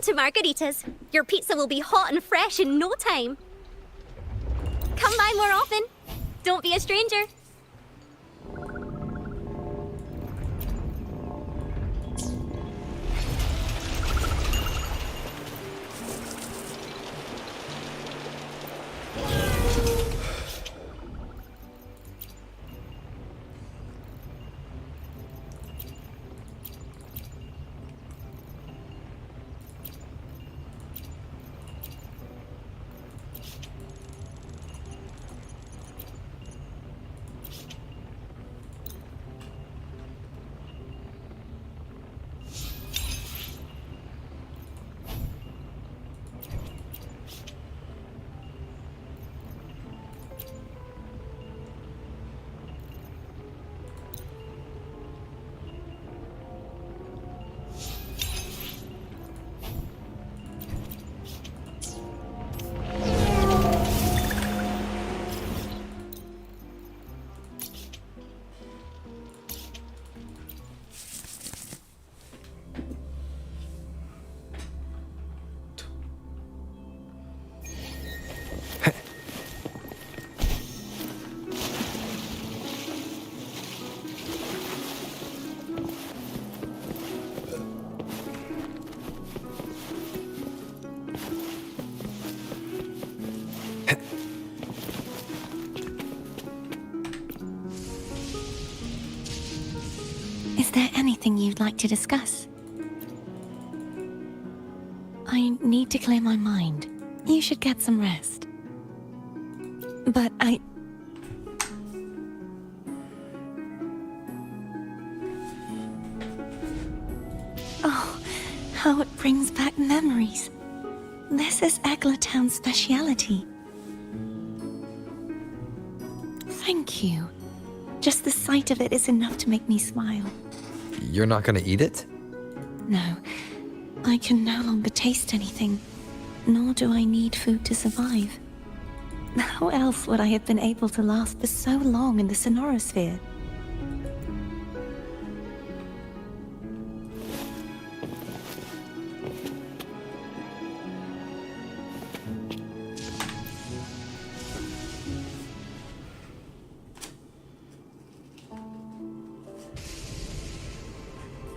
to Margarita's. Your pizza will be hot and fresh in no time. Come by more often. Don't be a stranger. Is there anything you'd like to discuss? I need to clear my mind. You should get some rest. But Oh, how it brings back memories. This is Eggletown's speciality. Thank you. Just the sight of it is enough to make me smile. You're not gonna eat it? No, I can no longer taste anything, nor do I need food to survive. How else would I have been able to last for so long in the Sonorosphere?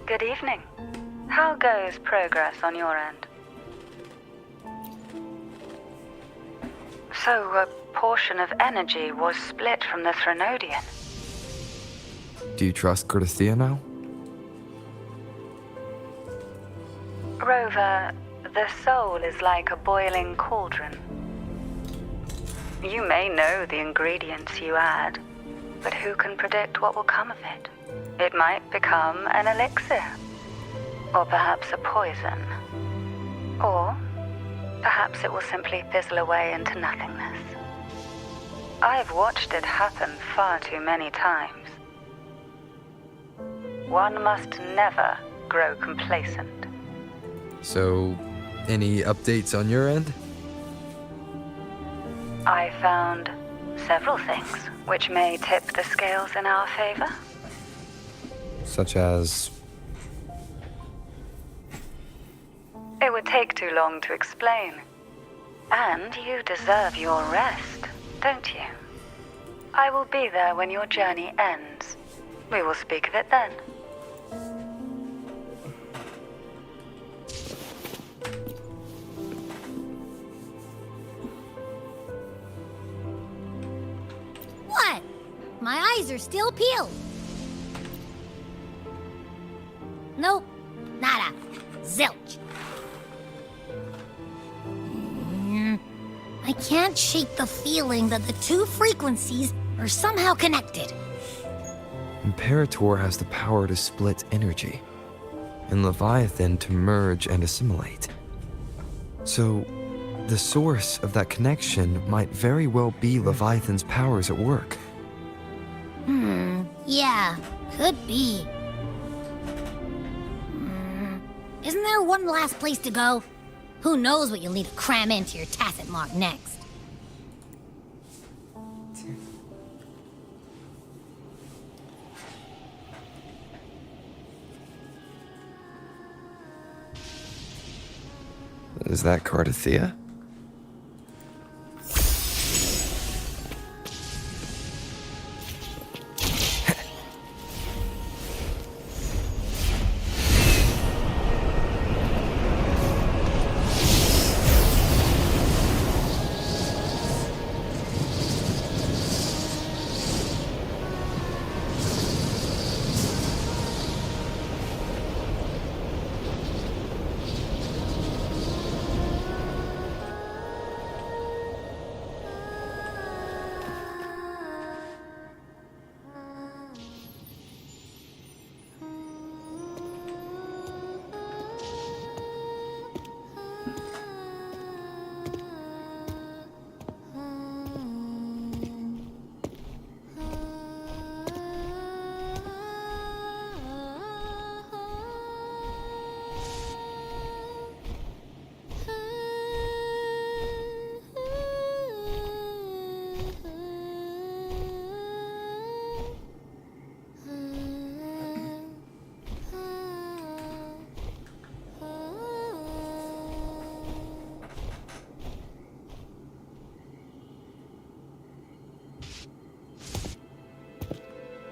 Good evening. How goes progress on your end? So, a portion of energy was split from the Threnodian. Do you trust CARTETHYIA now? Rover, the soul is like a boiling cauldron. You may know the ingredients you add, but who can predict what will come of it? It might become an elixir, or perhaps a poison, or perhaps it will simply fizzle away into nothingness. I've watched it happen far too many times. One must never grow complacent. So, any updates on your end? I found several things which may tip the scales in our favor. Such as... It would take too long to explain. And you deserve your rest, don't you? I will be there when your journey ends. We will speak of it then. What? My eyes are still peeled. Nope. Nada. Zilch. I can't shake the feeling that the two frequencies are somehow connected. Imperator has the power to split energy, and Leviathan to merge and assimilate. So, the source of that connection might very well be Leviathan's powers at work. Yeah, could be. Isn't there one last place to go? Who knows what you'll need to cram into your tacit mark next? Was that CARTETHYIA?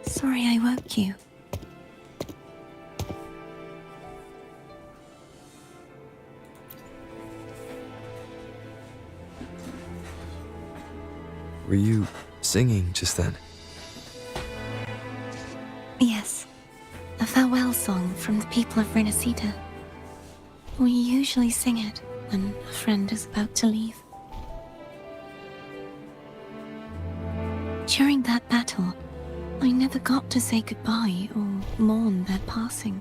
Sorry I woke you. Were you singing just then? Yes, a farewell song from the people of Renacita. We usually sing it when a friend is about to leave. During that battle, I never got to say goodbye or mourn their passing.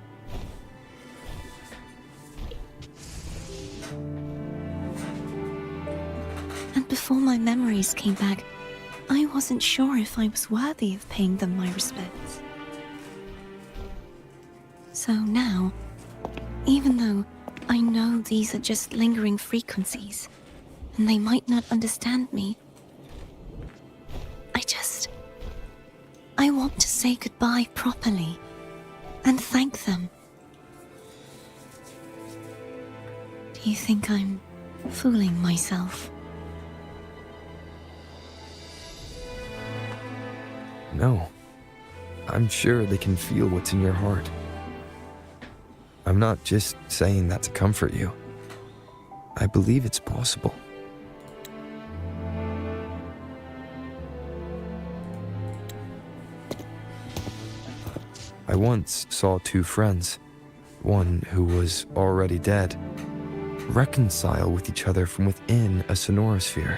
And before my memories came back, I wasn't sure if I was worthy of paying them my respects. So now, even though I know these are just lingering frequencies, and they might not understand me, I want to say goodbye properly and thank them. Do you think I'm fooling myself? No. I'm sure they can feel what's in your heart. I'm not just saying that to comfort you. I believe it's possible. I once saw two friends, one who was already dead, reconcile with each other from within a sonorosphere.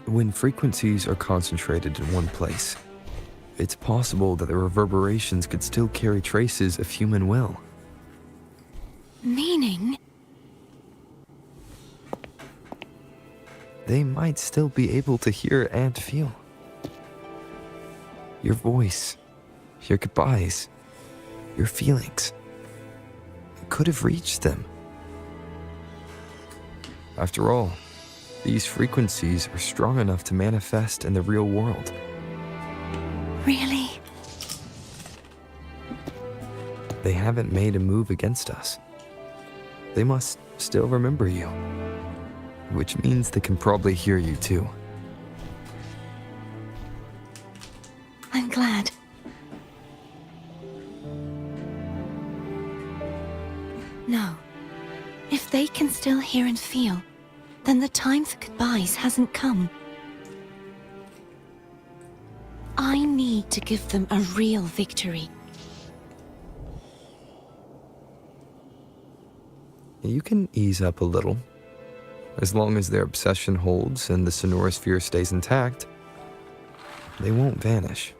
When frequencies are concentrated in one place, it's possible that the reverberations could still carry traces of human will. Meaning? They might still be able to hear and feel. Your voice, your goodbyes, your feelings. It could have reached them. After all, these frequencies are strong enough to manifest in the real world. Really? They haven't made a move against us. They must still remember you, which means they can probably hear you too. I'm glad. No. If they can still hear and feel, then the time for goodbyes hasn't come. I need to give them a real victory. You can ease up a little. As long as their obsession holds and the sonorosphere stays intact, they won't vanish.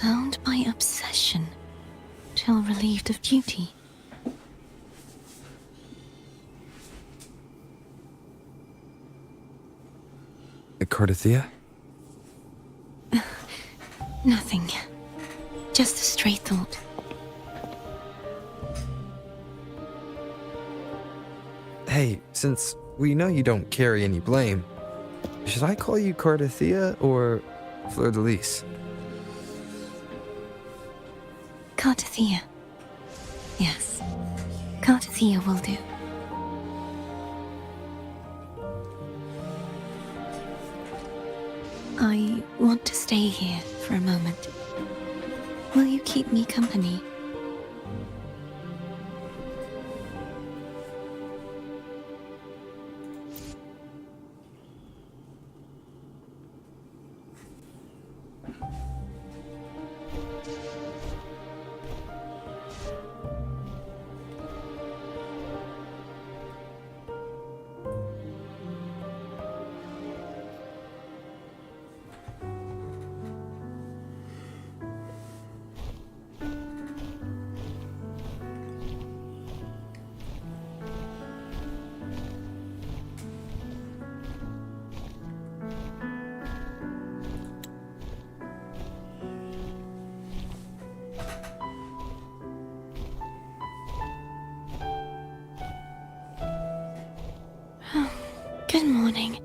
Bound by obsession, till relieved of duty. CARTETHYIA? Nothing. Just a stray thought. Hey, since we know you don't carry any blame, should I call you CARTETHYIA or Fleur-de-Lis? CARTETHYIA. CARTETHYIA will do. I want to stay here for a moment. Will you keep me company? Good morning.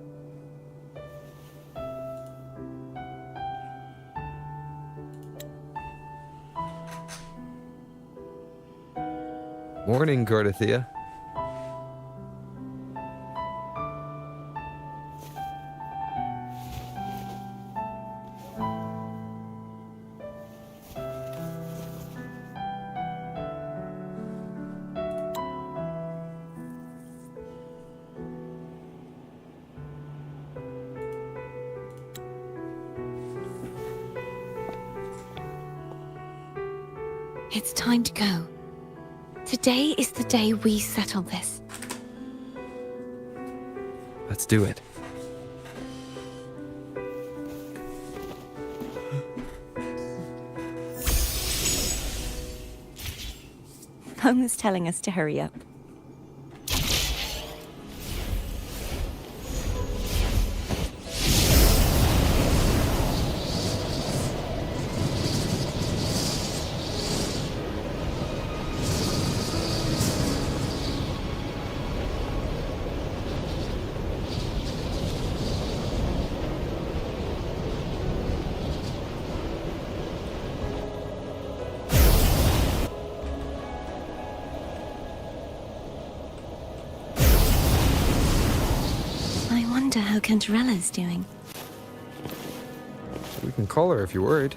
Morning, CARTETHYIA. It's time to go. Today is the day we settle this. Let's do it. Home is telling us to hurry up. I wonder how CANTARELLA's doing. We can call her if you're worried.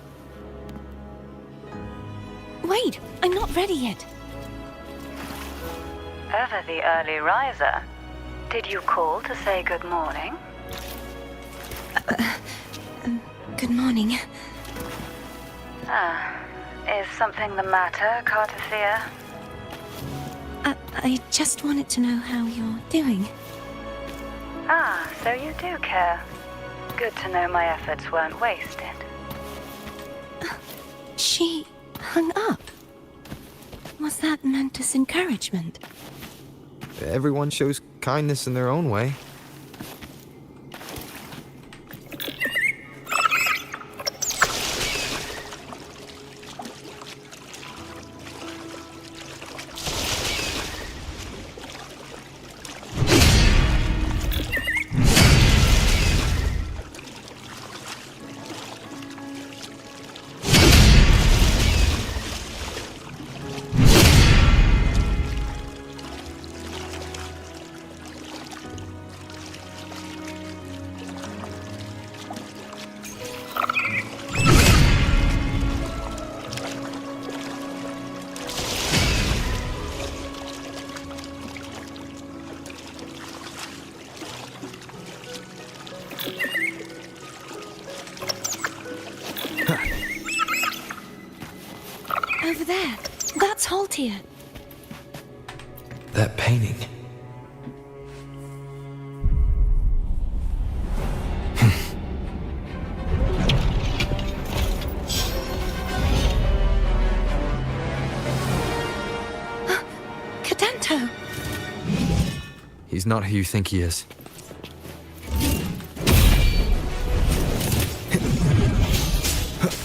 Wait, I'm not ready yet. Ever the early riser? Did you call to say good morning? Good morning. Is something the matter, CARTETHYIA? I just wanted to know how you're doing. So you do care. Good to know my efforts weren't wasted. She hung up. Was that meant as encouragement? Everyone shows kindness in their own way. Over there. That's Haltia. That painting. Cadento! He's not who you think he is.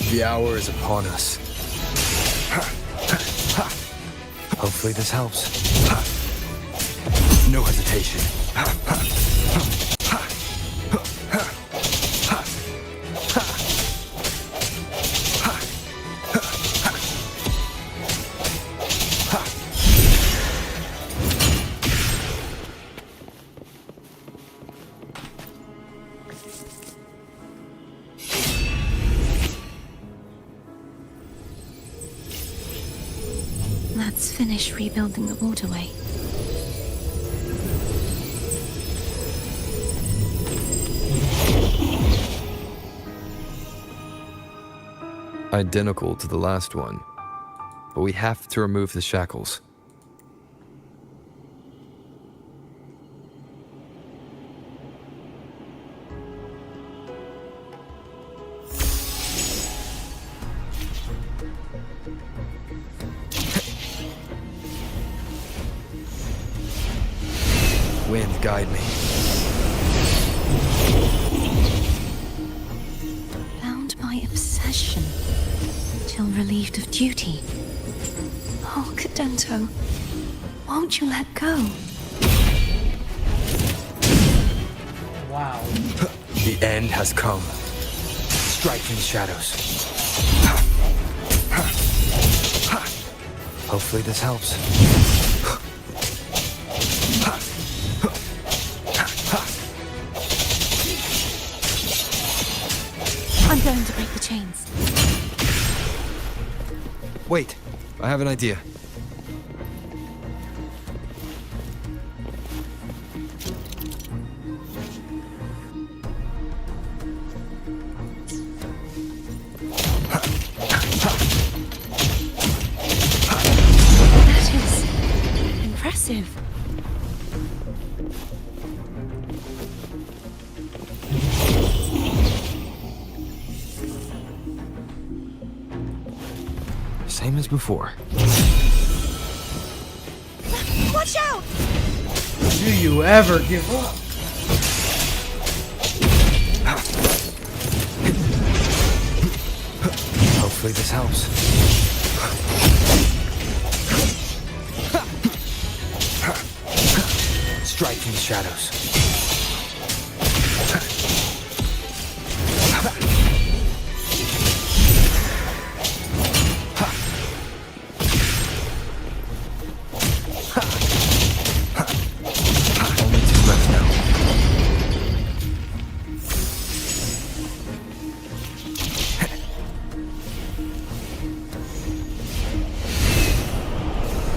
The hour is upon us. Hopefully this helps. No hesitation. finish rebuilding the waterway. Identical to the last one, but we have to remove the shackles. Wind, guide me. Bound by obsession, till relieved of duty. Oh, Cadento, won't you let go? Wow. The end has come. Strike in the shadows. Hopefully this helps. I'm going to break the chains. Wait, I have an idea. That is impressive. Same as before. Watch out! Do you ever give up? Hopefully this helps. Strike in the shadows. Only two left now.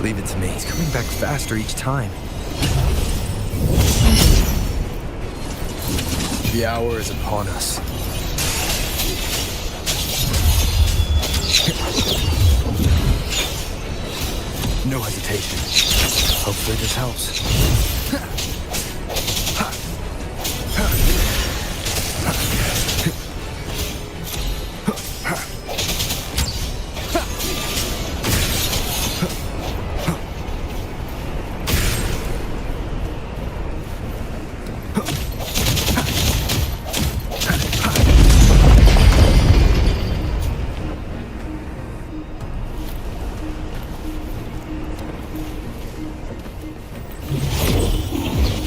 Leave it to me. He's coming back faster each time. The hour is upon us. No hesitation. Hopefully this helps.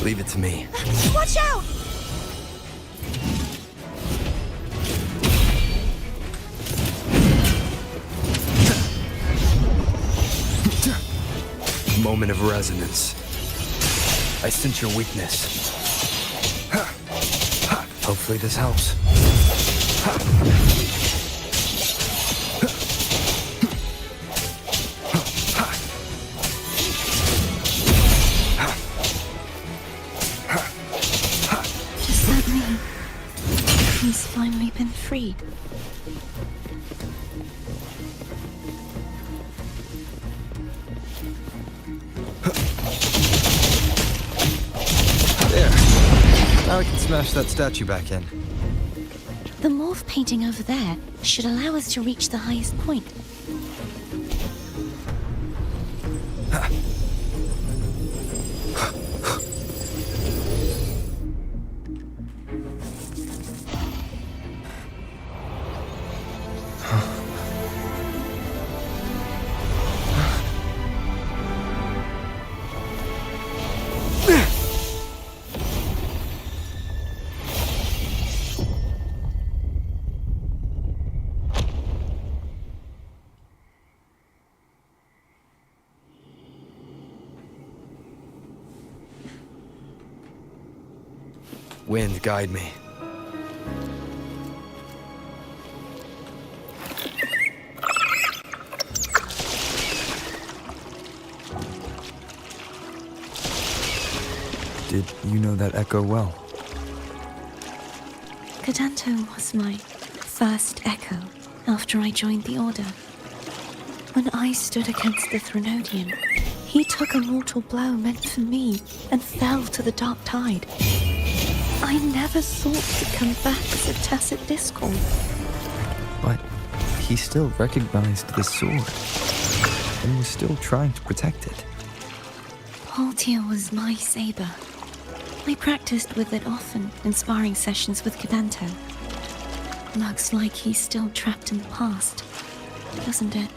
Leave it to me. Watch out! Moment of resonance. I sense your weakness. Hopefully this helps. Does that mean he's finally been freed? There. Now I can smash that statue back in. The morph painting over there should allow us to reach the highest point. Wind, guide me. Did you know that echo well? Cadanto was my first echo after I joined the Order. When I stood against the Threnodian, he took a mortal blow meant for me and fell to the Dark Tide. I never thought to come back as a tacit discord. But he still recognized the sword and was still trying to protect it. Haltia was my saber. I practiced with it often in sparring sessions with Cadanto. Looks like he's still trapped in the past, doesn't it?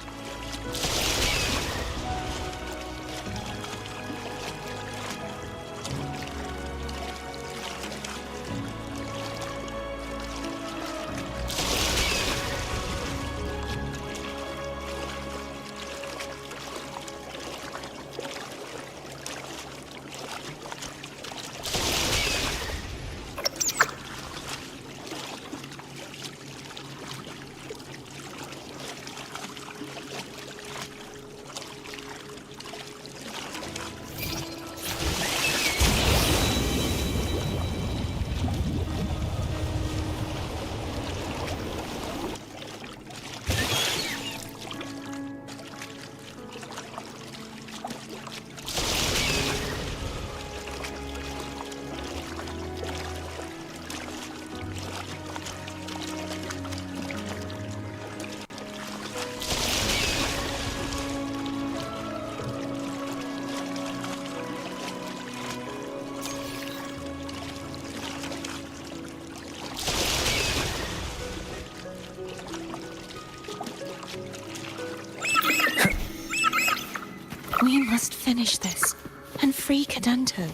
We must finish this and free Cadanto.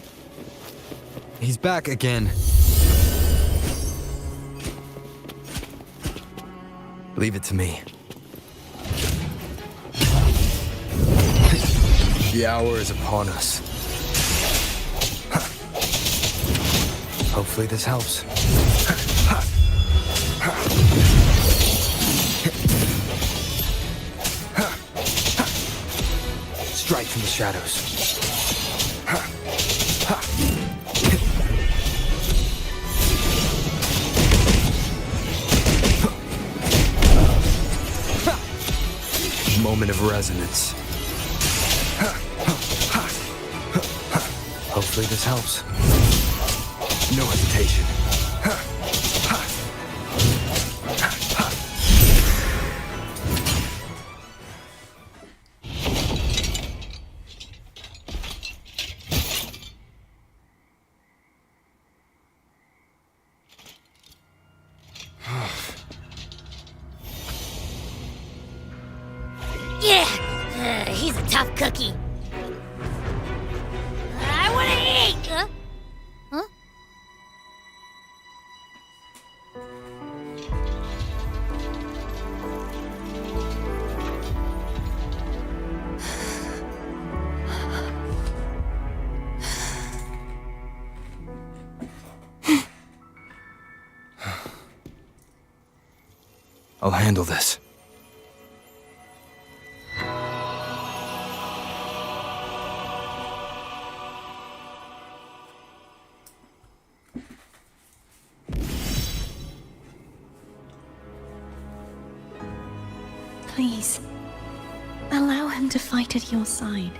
He's back again. Leave it to me. The hour is upon us. Hopefully this helps. Strike from the shadows. Moment of resonance. Hopefully this helps. No hesitation. Yeah, he's a tough cookie. I want to eat. Huh? I'll handle this. Please, allow him to fight at your side.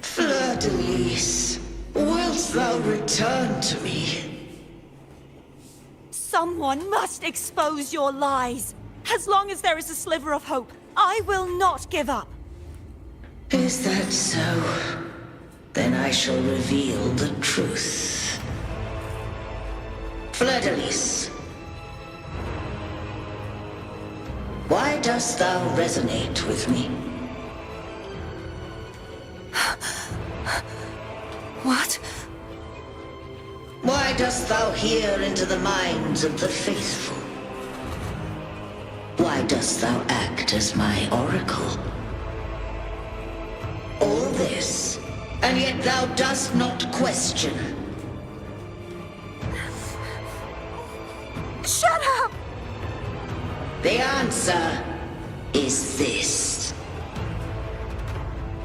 Fleur-de-lis, wilt thou return to me? Someone must expose your lies. As long as there is a sliver of hope, I will not give up. Is that so? Then I shall reveal the truth. Fleur-de-Lis, why dost thou resonate with me? What? Why dost thou hear into the minds of the faithful? Why dost thou act as my oracle? All this, and yet thou dost not question. Shut up! The answer is this.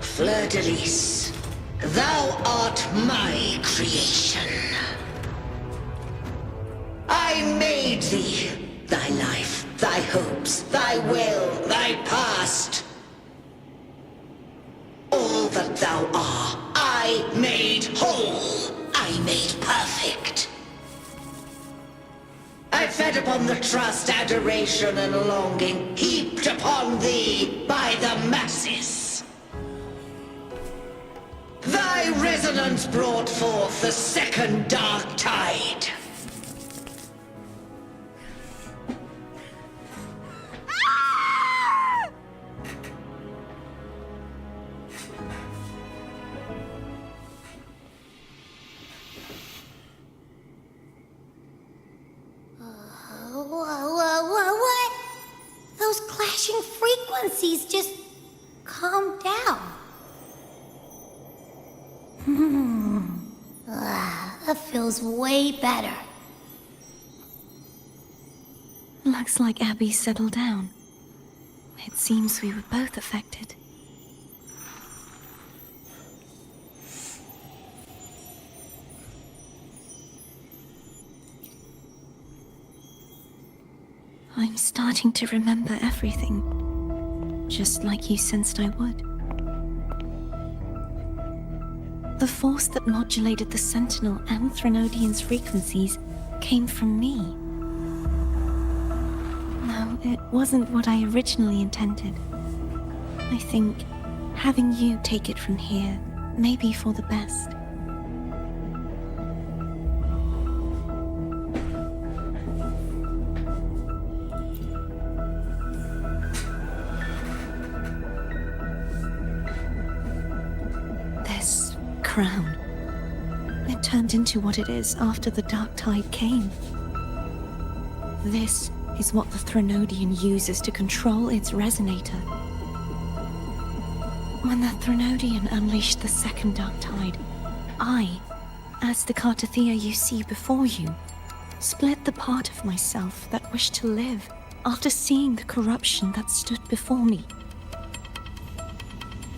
Fleur-de-Lis, thou art my creation. I made thee, thy life, thy hopes, thy will, thy past. All that thou art, I made whole. I made perfect. I fed upon the trust, adoration, and longing heaped upon thee by the masses. Thy resonance brought forth the second dark tide. What? Those clashing frequencies just calm down. That feels way better. Looks like Abby settled down. It seems we were both affected. I'm starting to remember everything, just like you sensed I would. The force that modulated the Sentinel and Threnodian's frequencies came from me. No, it wasn't what I originally intended. I think having you take it from here may be for the best. Crown. It turned into what it is after the Dark Tide came. This is what the Threnodian uses to control its resonator. When the Threnodian unleashed the second Dark Tide, I, as the CARTETHYIA you see before you, split the part of myself that wished to live after seeing the corruption that stood before me.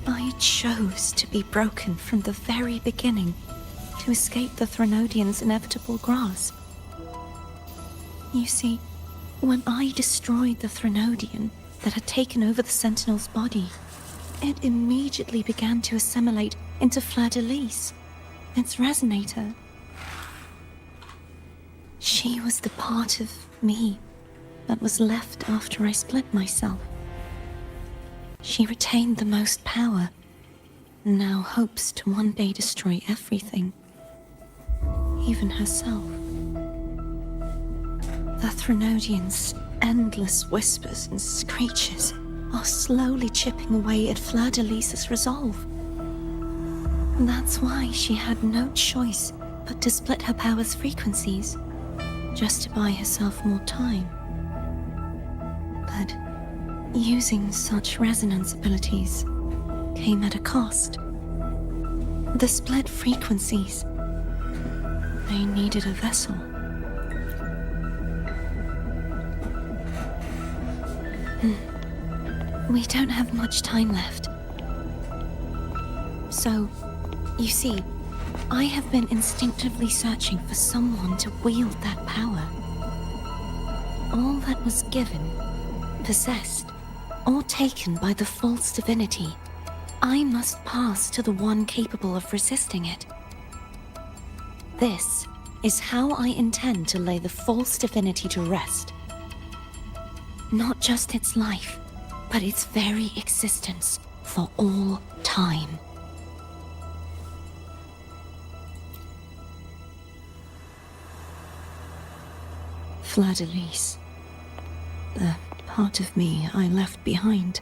I chose to be broken from the very beginning to escape the Threnodian's inevitable grasp. You see, when I destroyed the Threnodian that had taken over the Sentinel's body, it immediately began to assimilate into Fleur-de-Lis, its resonator. She was the part of me that was left after I split myself. She retained the most power, and now hopes to one day destroy everything, even herself. The Threnodian's endless whispers and screeches are slowly chipping away at Fleur-de-Lis's resolve. That's why she had no choice but to split her power's frequencies, just to buy herself more time. But using such resonance abilities came at a cost. The split frequencies. They needed a vessel. We don't have much time left. So, you see, I have been instinctively searching for someone to wield that power. All that was given, possessed, or taken by the false divinity, I must pass to the one capable of resisting it. This is how I intend to lay the false divinity to rest. Not just its life, but its very existence for all time. Fleur-de-Lis, the part of me I left behind,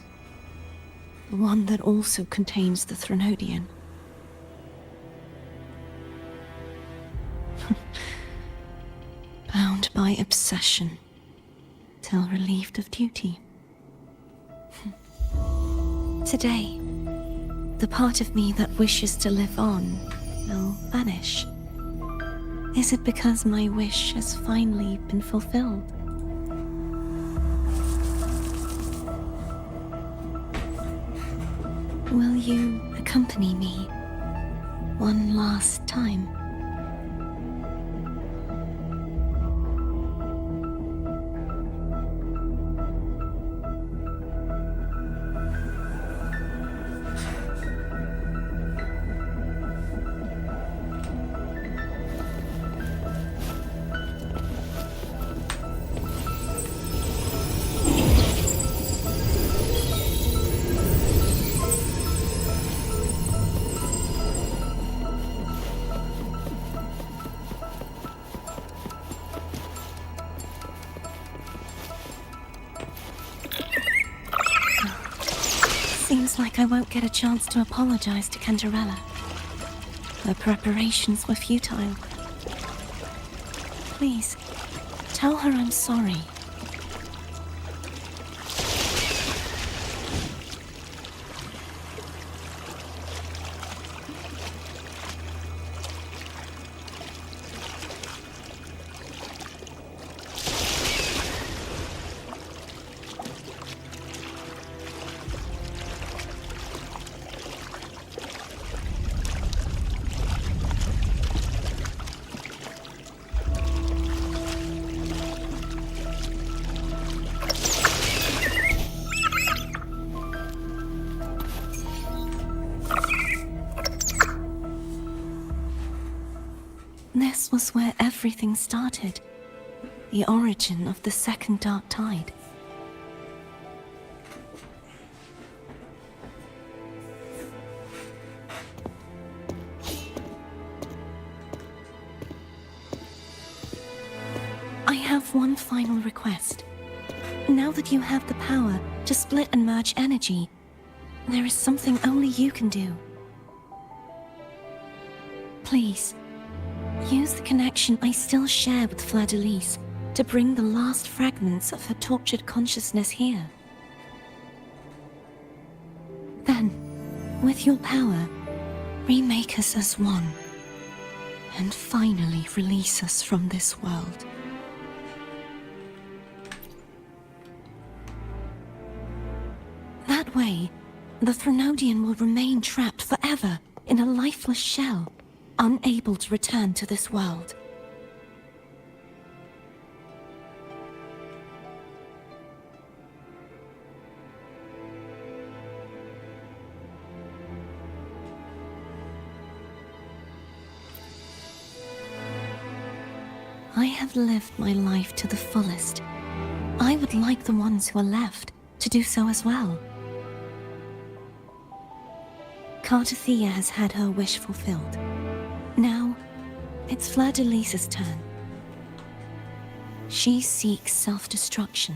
the one that also contains the Threnodian. Bound by obsession, till relieved of duty. Today, the part of me that wishes to live on will vanish. Is it because my wish has finally been fulfilled? Will you accompany me one last time? Seems like I won't get a chance to apologize to CANTARELLA. Her preparations were futile. Please, tell her I'm sorry. This was where everything started. The origin of the second dark tide. I have one final request. Now that you have the power to split and merge energy, there is something only you can do. Please, use the connection I still share with Fleur-de-Lis to bring the last fragments of her tortured consciousness here. Then, with your power, remake us as one, and finally release us from this world. That way, the Threnodian will remain trapped forever in a lifeless shell, unable to return to this world. I have lived my life to the fullest. I would like the ones who are left to do so as well. CARTETHYIA has had her wish fulfilled. Now, it's Fleur-de-Lis's turn. She seeks self-destruction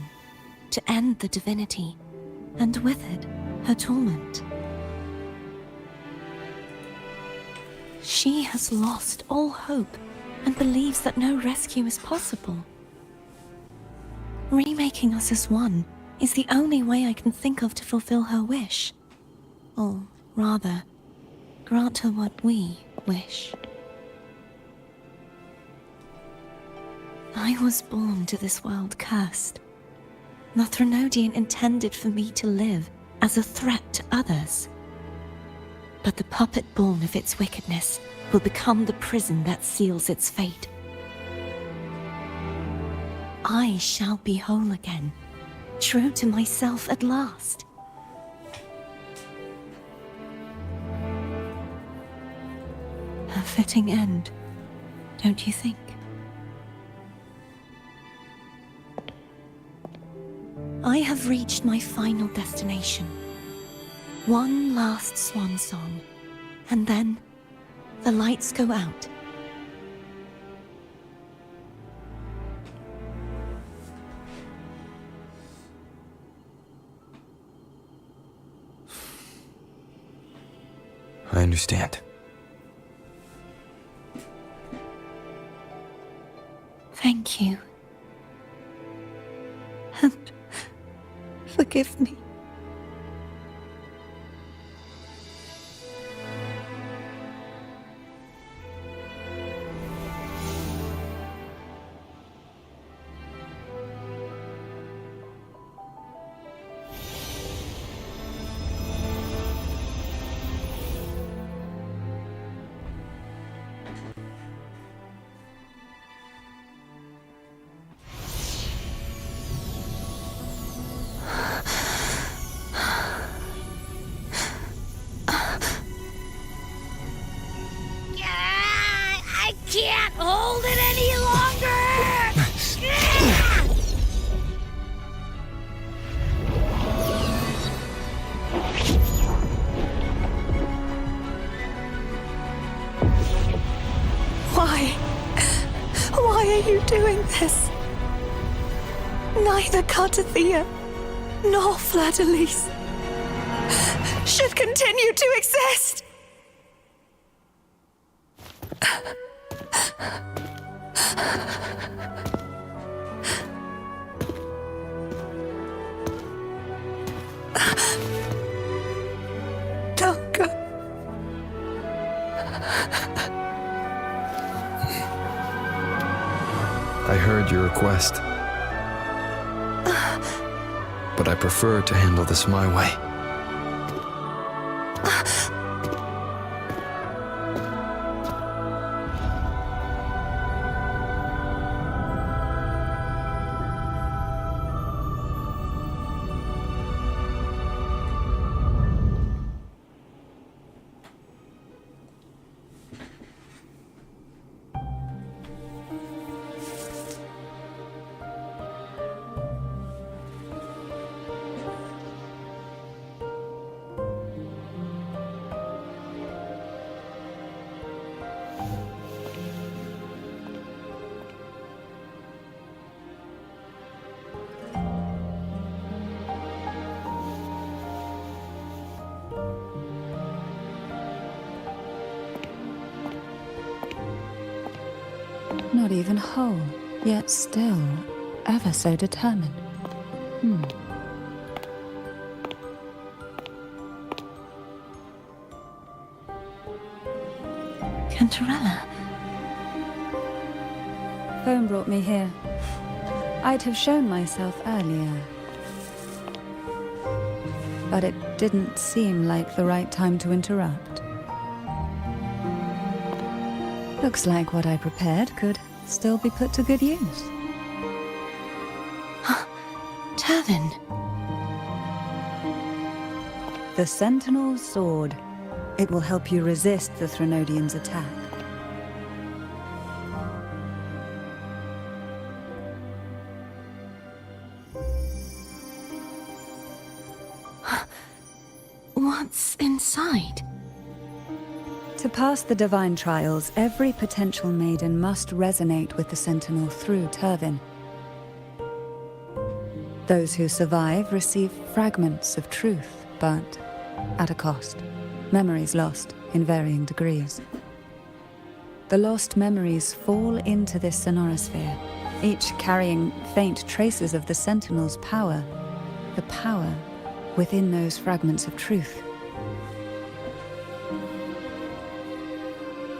to end the divinity, and with it, her torment. She has lost all hope and believes that no rescue is possible. Remaking us as one is the only way I can think of to fulfill her wish. Or rather, grant her what we wish. I was born to this world cursed. The Threnodian intended for me to live as a threat to others. But the puppet born of its wickedness will become the prison that seals its fate. I shall be whole again, true to myself at last. A fitting end, don't you think? I have reached my final destination. One last swan song, and then the lights go out. I understand. Thank you. And forgive me. I can't hold it any longer! Why? Why are you doing this? Neither CARTETHYIA nor Fleur-de-Lis should continue to exist! Don't go. I heard your request. But I prefer to handle this my way. Not even whole, yet still ever so determined. Cantarella. Phone brought me here. I'd have shown myself earlier. But it didn't seem like the right time to interrupt. Looks like what I prepared could still be put to good use. Turvin. The Sentinel's Sword. It will help you resist the Threnodians' attack. What's inside? To pass the divine trials, every potential maiden must resonate with the Sentinel through Turvin. Those who survive receive fragments of truth, but at a cost. Memories lost in varying degrees. The lost memories fall into this sonorosphere, each carrying faint traces of the Sentinel's power, the power within those fragments of truth.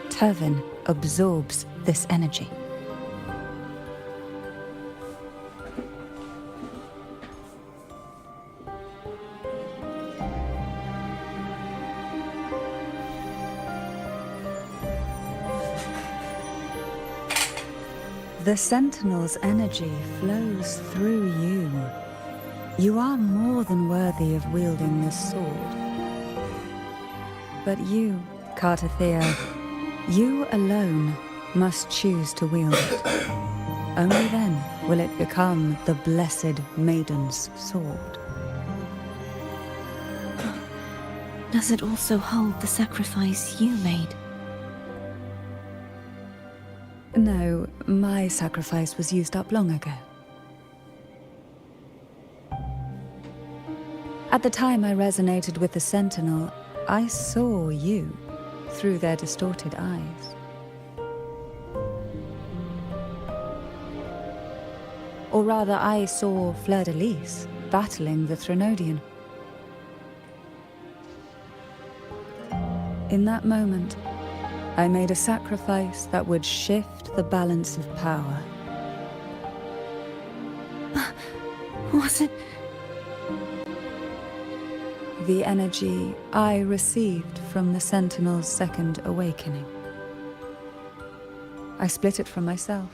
Turvin absorbs this energy. The Sentinel's energy flows through you. You are more than worthy of wielding this sword. But you, CARTETHYIA, you alone must choose to wield it. Only then will it become the Blessed Maiden's sword. Does it also hold the sacrifice you made? No, my sacrifice was used up long ago. At the time I resonated with the Sentinel, I saw you through their distorted eyes. Or rather, I saw Fleur-de-Lis battling the Threnodian. In that moment, I made a sacrifice that would shift the balance of power. Was it? The energy I received from the Sentinel's second awakening. I split it from myself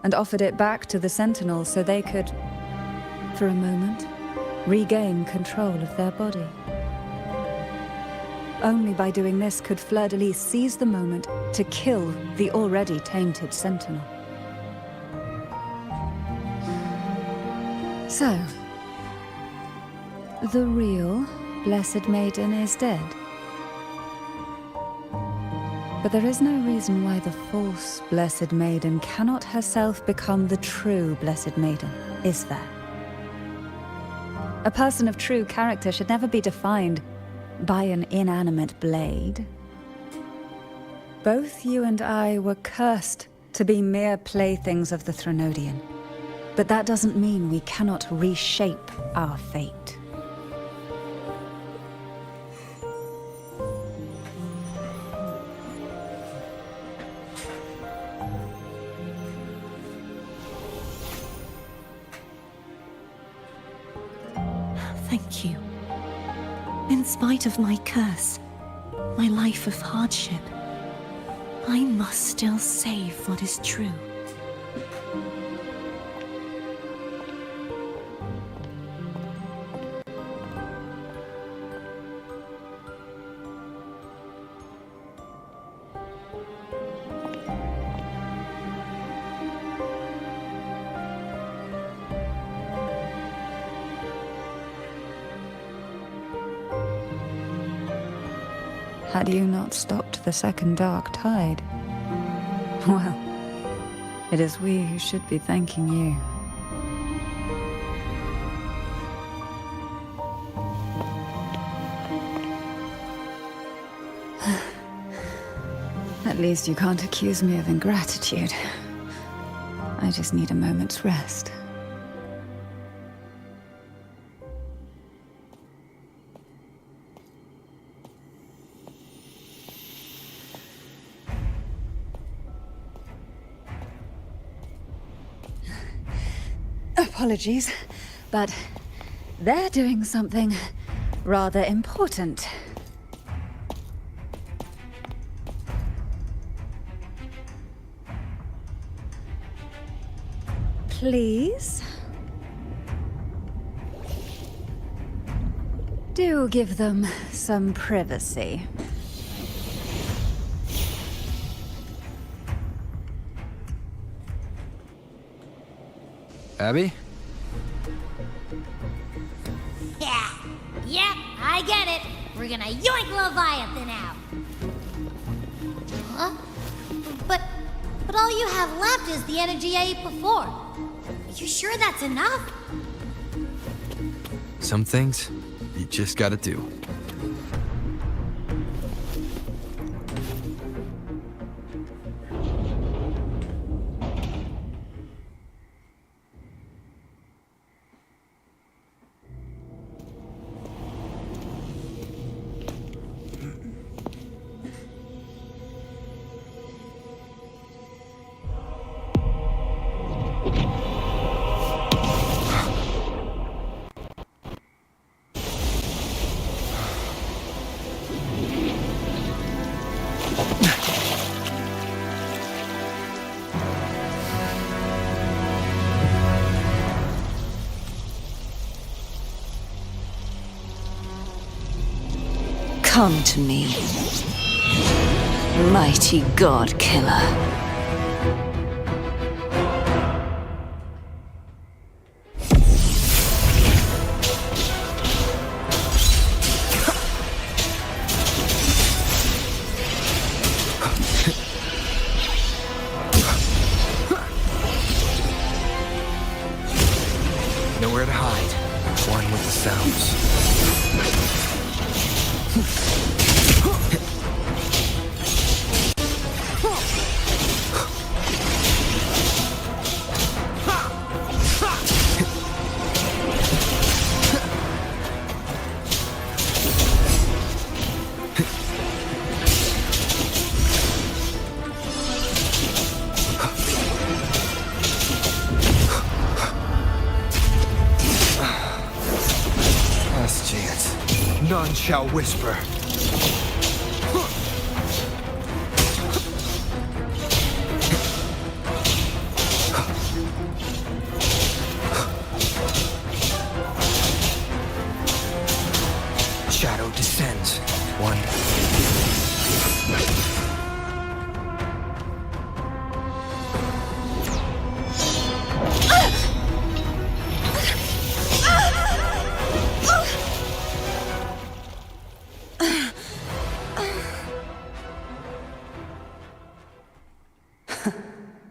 and offered it back to the Sentinel so they could, for a moment, regain control of their body. Only by doing this could Fleur-de-Lis seize the moment to kill the already tainted Sentinel. So, the real Blessed Maiden is dead. But there is no reason why the false Blessed Maiden cannot herself become the true Blessed Maiden, is there? A person of true character should never be defined by an inanimate blade. Both you and I were cursed to be mere playthings of the Threnodian. But that doesn't mean we cannot reshape our fate. Thank you. In spite of my curse, my life of hardship, I must still save what is true. Had you not stopped the second dark tide? Well, it is we who should be thanking you. At least you can't accuse me of ingratitude. I just need a moment's rest. Apologies, but they're doing something rather important. Please? Do give them some privacy. Abby? Yeah, I get it. We're gonna yoink Leviathan out. Huh? But all you have left is the energy I ate before. Are you sure that's enough? Some things, you just gotta do. Come to me, mighty god killer. Last chance. None shall whisper. Shadow descends. One.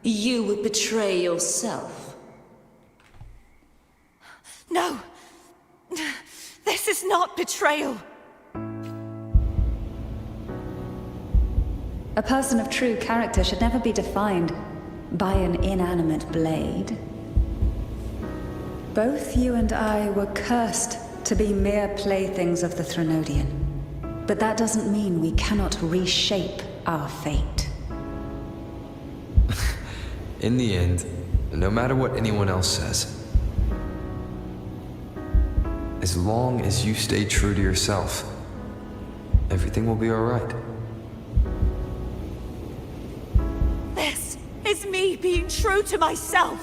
You would betray yourself. No! This is not betrayal! A person of true character should never be defined by an inanimate blade. Both you and I were cursed to be mere playthings of the Threnodian. But that doesn't mean we cannot reshape our fate. In the end, no matter what anyone else says, as long as you stay true to yourself, everything will be alright. This is me being true to myself!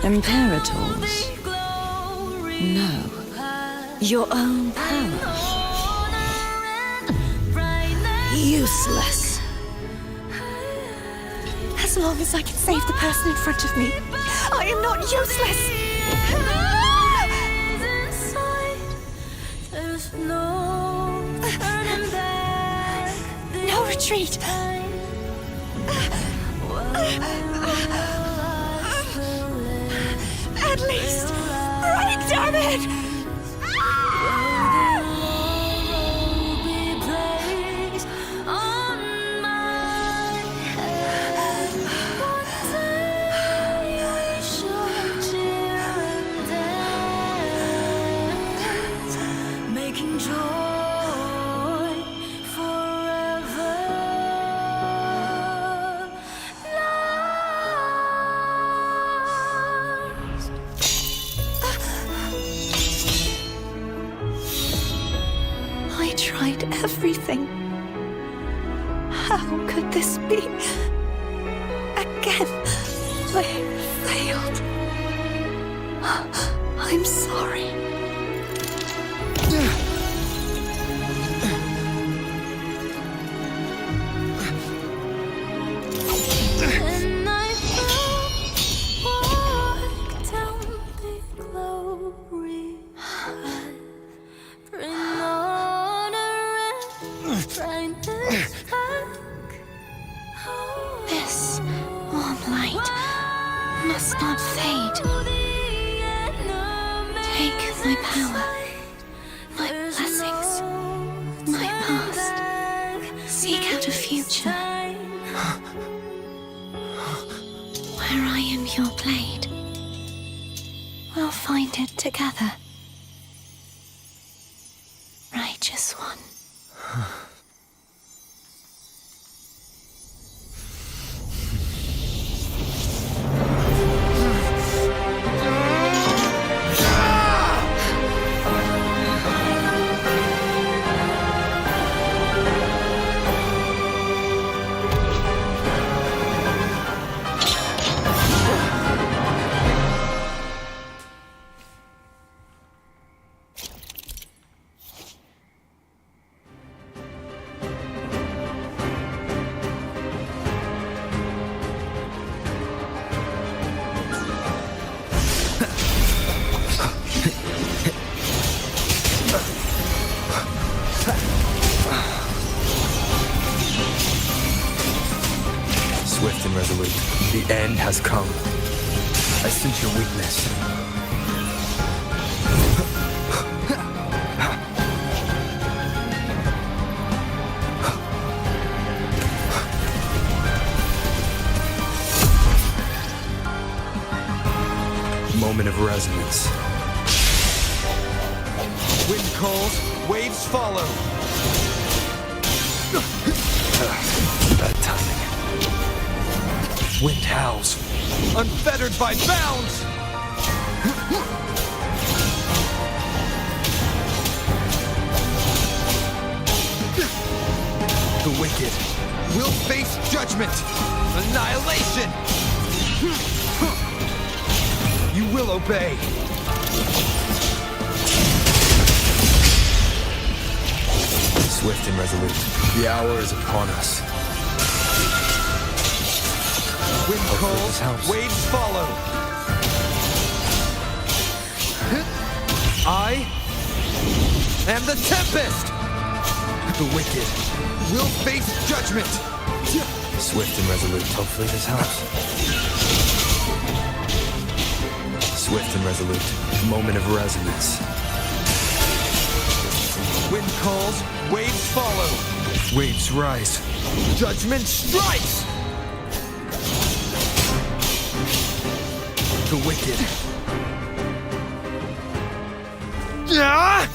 Imperators? No. Your own power? Useless. As long as I can save the person in front of me, I am not useless! No retreat! At least, running, damn it! Everything. How could this be? Again, I failed. I'm sorry. And I walk down the glory path, bring brightness back. This warm light must not fade. Take my power, my blessings, my past. Seek out a future where I am your blade. We'll find it together. Righteous one. Swift and resolute. The end has come. I sense your weakness. Moment of resonance. Wind calls, waves follow. Bad timing. Wind howls. Unfettered by bounds! The wicked will face judgment, annihilation! You will obey. Swift and resolute. The hour is upon us. Wind calls, waves follow. I am the tempest. The wicked will face judgment. Swift and resolute. Hopefully this helps. Swift and resolute. Moment of resonance. Wind calls, waves follow. Waves rise. Judgment strikes. The wicked. Yeah!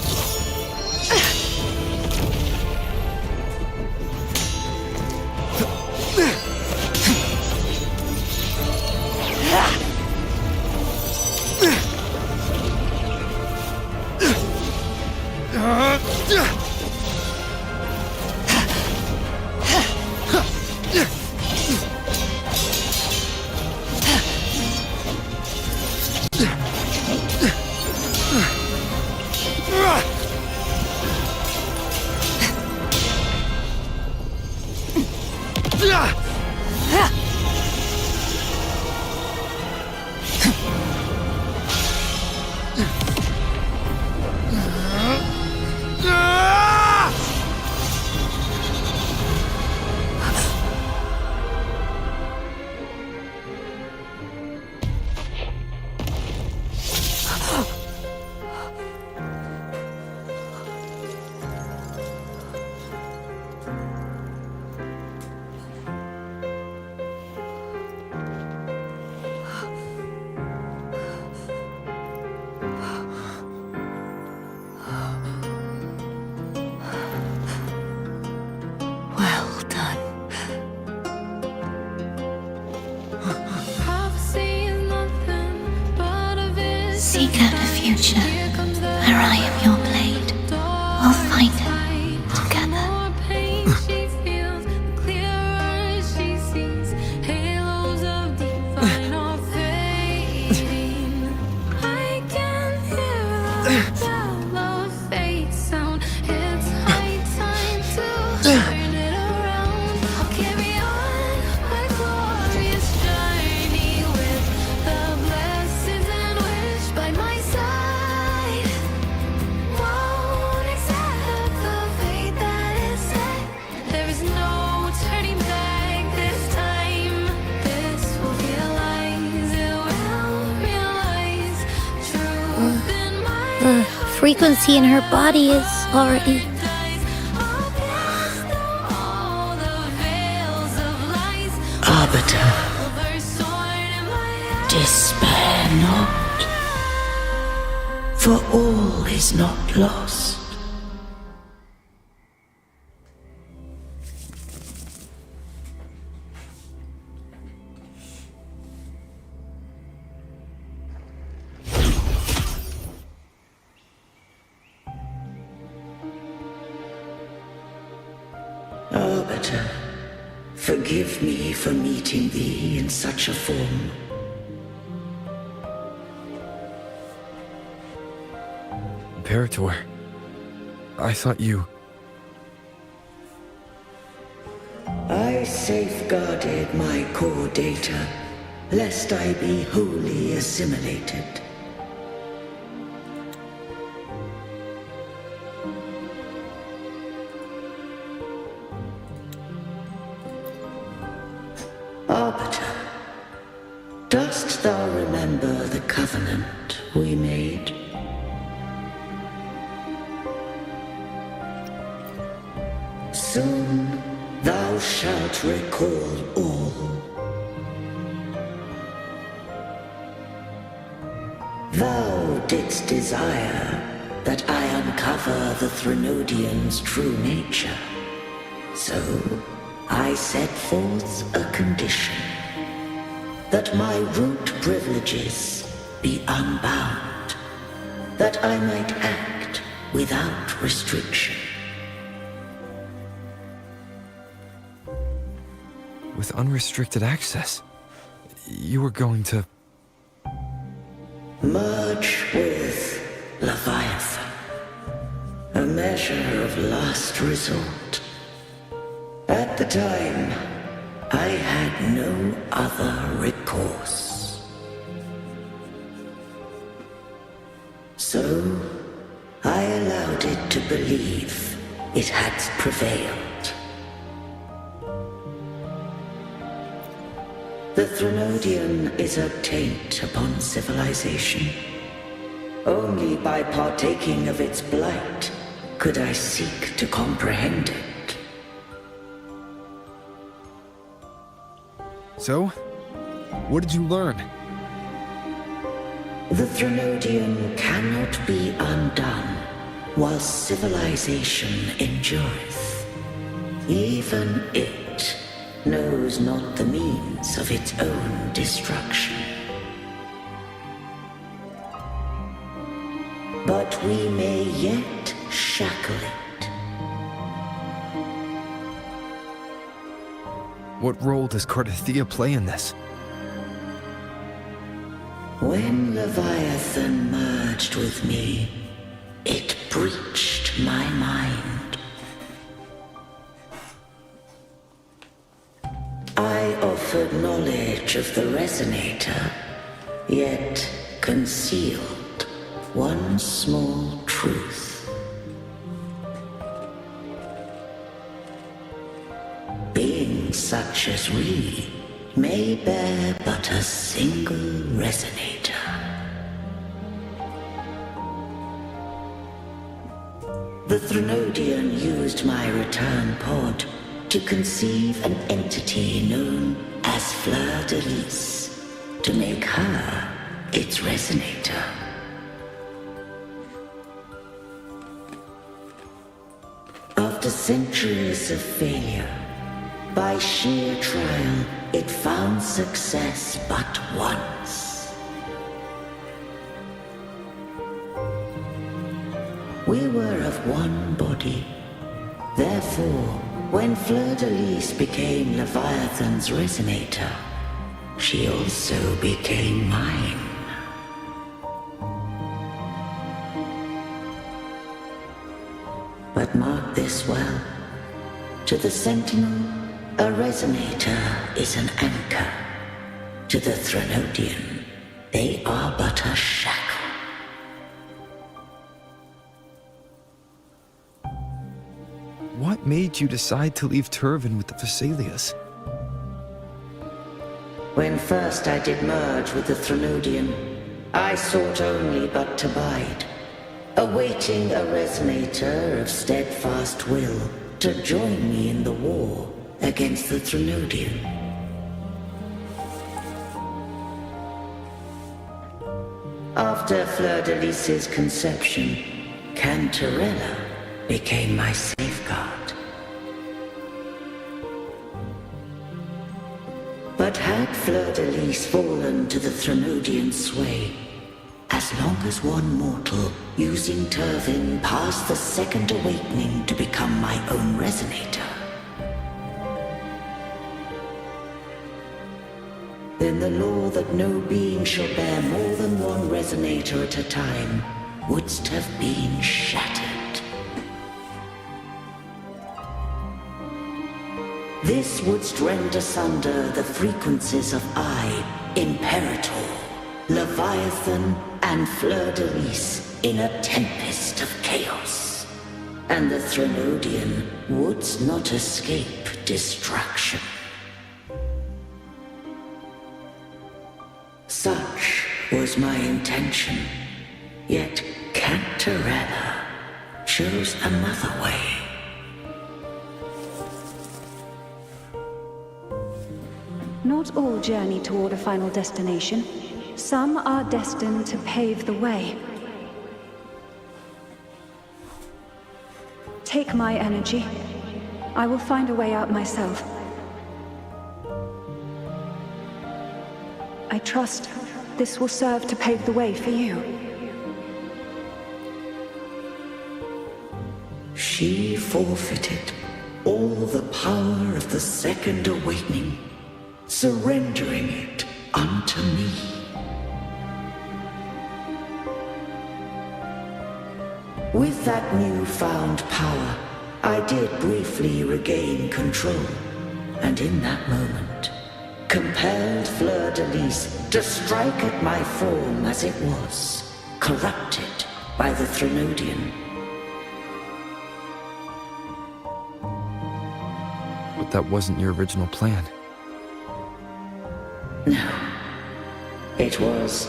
Seek out a future where I am your blade. We'll find it together. The frequency in her body is already... Arbiter, despair not, for all is not lost. Arbiter, forgive me for meeting thee in such a form. Imperator, I thought you... I safeguarded my core data, lest I be wholly assimilated. Dost thou remember the covenant we made? Soon thou shalt recall all. Thou didst desire that I uncover the Threnodian's true nature. So I set forth a condition, that my root privileges be unbound, that I might act without restriction. With unrestricted access, you were going to... Merge with Leviathan, a measure of last resort. At the time, I had no other recourse. So, I allowed it to believe it had prevailed. The Threnodian is a taint upon civilization. Only by partaking of its blight could I seek to comprehend it. So, what did you learn? The Threnodian cannot be undone while civilization endureth. Even it knows not the means of its own destruction. But we may yet shackle it. What role does CARTETHYIA play in this? When Leviathan merged with me, it breached my mind. I offered knowledge of the Resonator, yet concealed one small truth. Beings such as we may bear but a single Resonator. The Threnodian used my return pod to conceive an entity known as Fleur-de-Lis, to make her its Resonator. After centuries of failure, by sheer trial, it found success but once. We were of one body. Therefore, when Fleur-de-Lis became Leviathan's Resonator, she also became mine. But mark this well. To the Sentinel, a Resonator is an anchor. To the Threnodian, they are but a shackle. What made you decide to leave Turvin with the Thessalias? When first I did merge with the Threnodian, I sought only but to bide, awaiting a Resonator of steadfast will to join me in the war against the Threnodian. After Fleur-de-Lis's conception, CANTARELLA became my safeguard. But had Fleur-de-Lis fallen to the Threnodian sway, as long as one mortal using Turvin passed the second awakening to become my own Resonator, then the law that no being shall bear more than one Resonator at a time wouldst have been shattered. This wouldst rend asunder the frequencies of I, Imperator, Leviathan, and Fleur-de-Lis in a tempest of chaos, and the Threnodian wouldst not escape destruction. Such was my intention. Yet Cantarella chose another way. Not all journey toward a final destination. Some are destined to pave the way. Take my energy. I will find a way out myself. I trust this will serve to pave the way for you. She forfeited all the power of the Second Awakening, surrendering it unto me. With that newfound power, I did briefly regain control, and in that moment, compelled Fleur-de-Lis to strike at my form as it was, corrupted by the Threnodian. But that wasn't your original plan. No. It was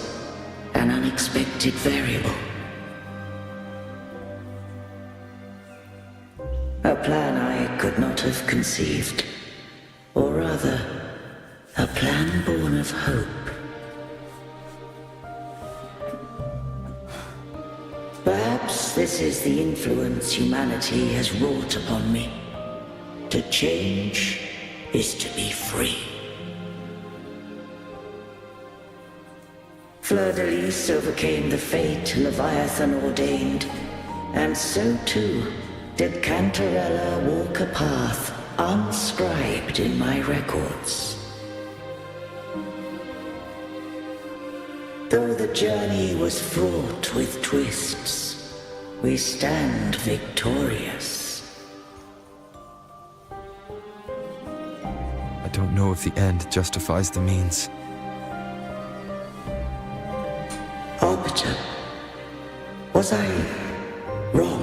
an unexpected variable. A plan I could not have conceived. Or rather, a plan born of hope. Perhaps this is the influence humanity has wrought upon me. To change is to be free. Fleur-de-Lis overcame the fate Leviathan ordained, and so too did Cantarella walk a path unscribed in my records. Though the journey was fraught with twists, we stand victorious. I don't know if the end justifies the means. Arbiter, was I wrong?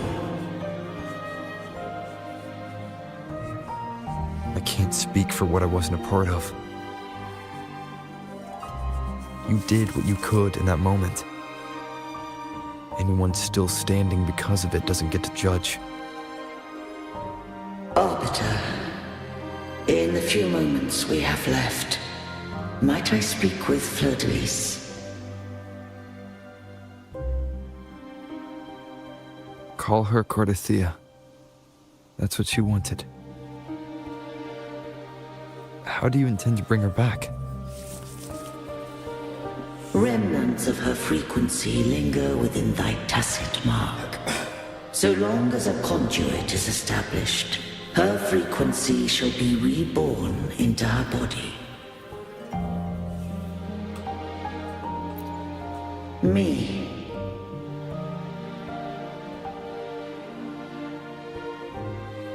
I can't speak for what I wasn't a part of. You did what you could in that moment. Anyone still standing because of it doesn't get to judge. Arbiter, in the few moments we have left, might I speak with Fleur-de-Lis? Call her CARTETHYIA. That's what she wanted. How do you intend to bring her back? Remnants of her frequency linger within thy tacit mark. So long as a conduit is established, her frequency shall be reborn into her body. Me.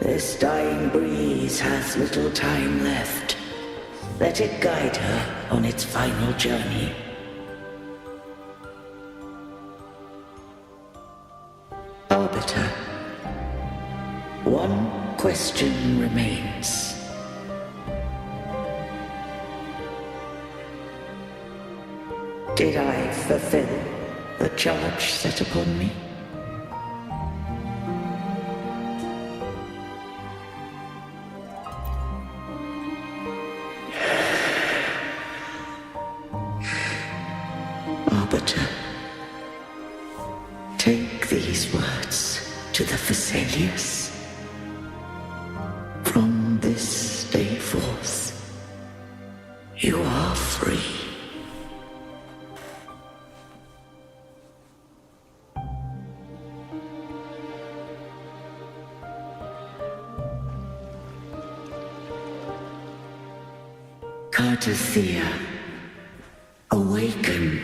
This dying breeze hath little time left. Let it guide her on its final journey. Arbiter, one question remains. Did I fulfill the charge set upon me? Arbiter, take these words to the Phasaelius. From this day forth, you are free. CARTETHYIA, awaken.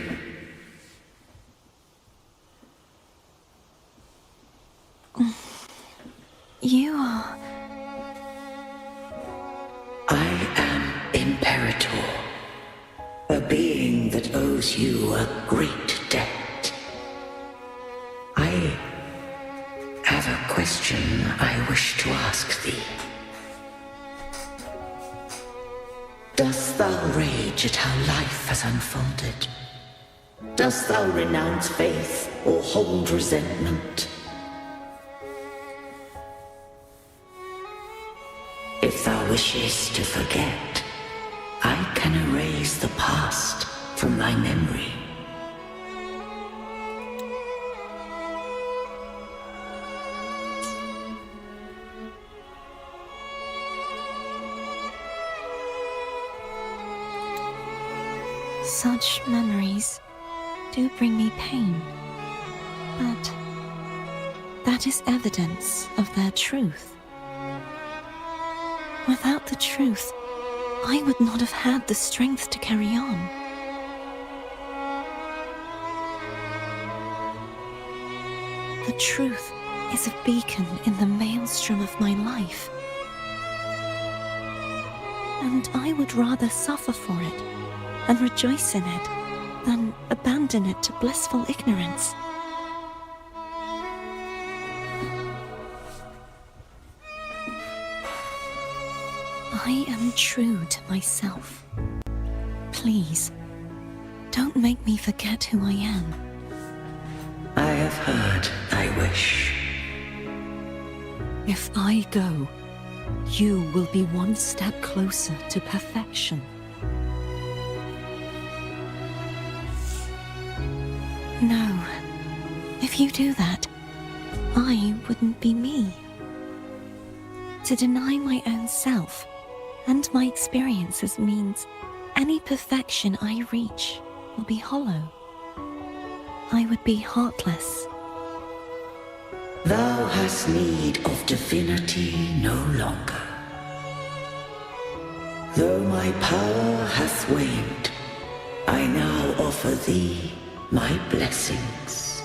You are... I am Imperator, a being that owes you a great debt. I have a question I wish to ask thee. Does Dost thou rage at how life has unfolded? Dost thou renounce faith or hold resentment? If thou wishes to forget, I can erase the past from thy memory. Such memories do bring me pain, but that is evidence of their truth. Without the truth, I would not have had the strength to carry on. The truth is a beacon in the maelstrom of my life, and I would rather suffer for it and rejoice in it than abandon it to blissful ignorance. I am true to myself. Please, don't make me forget who I am. I have heard thy wish. If I go, you will be one step closer to perfection. No. If you do that, I wouldn't be me. To deny my own self and my experiences means any perfection I reach will be hollow. I would be heartless. Thou hast need of divinity no longer. Though my power hath waned, I now offer thee my blessings.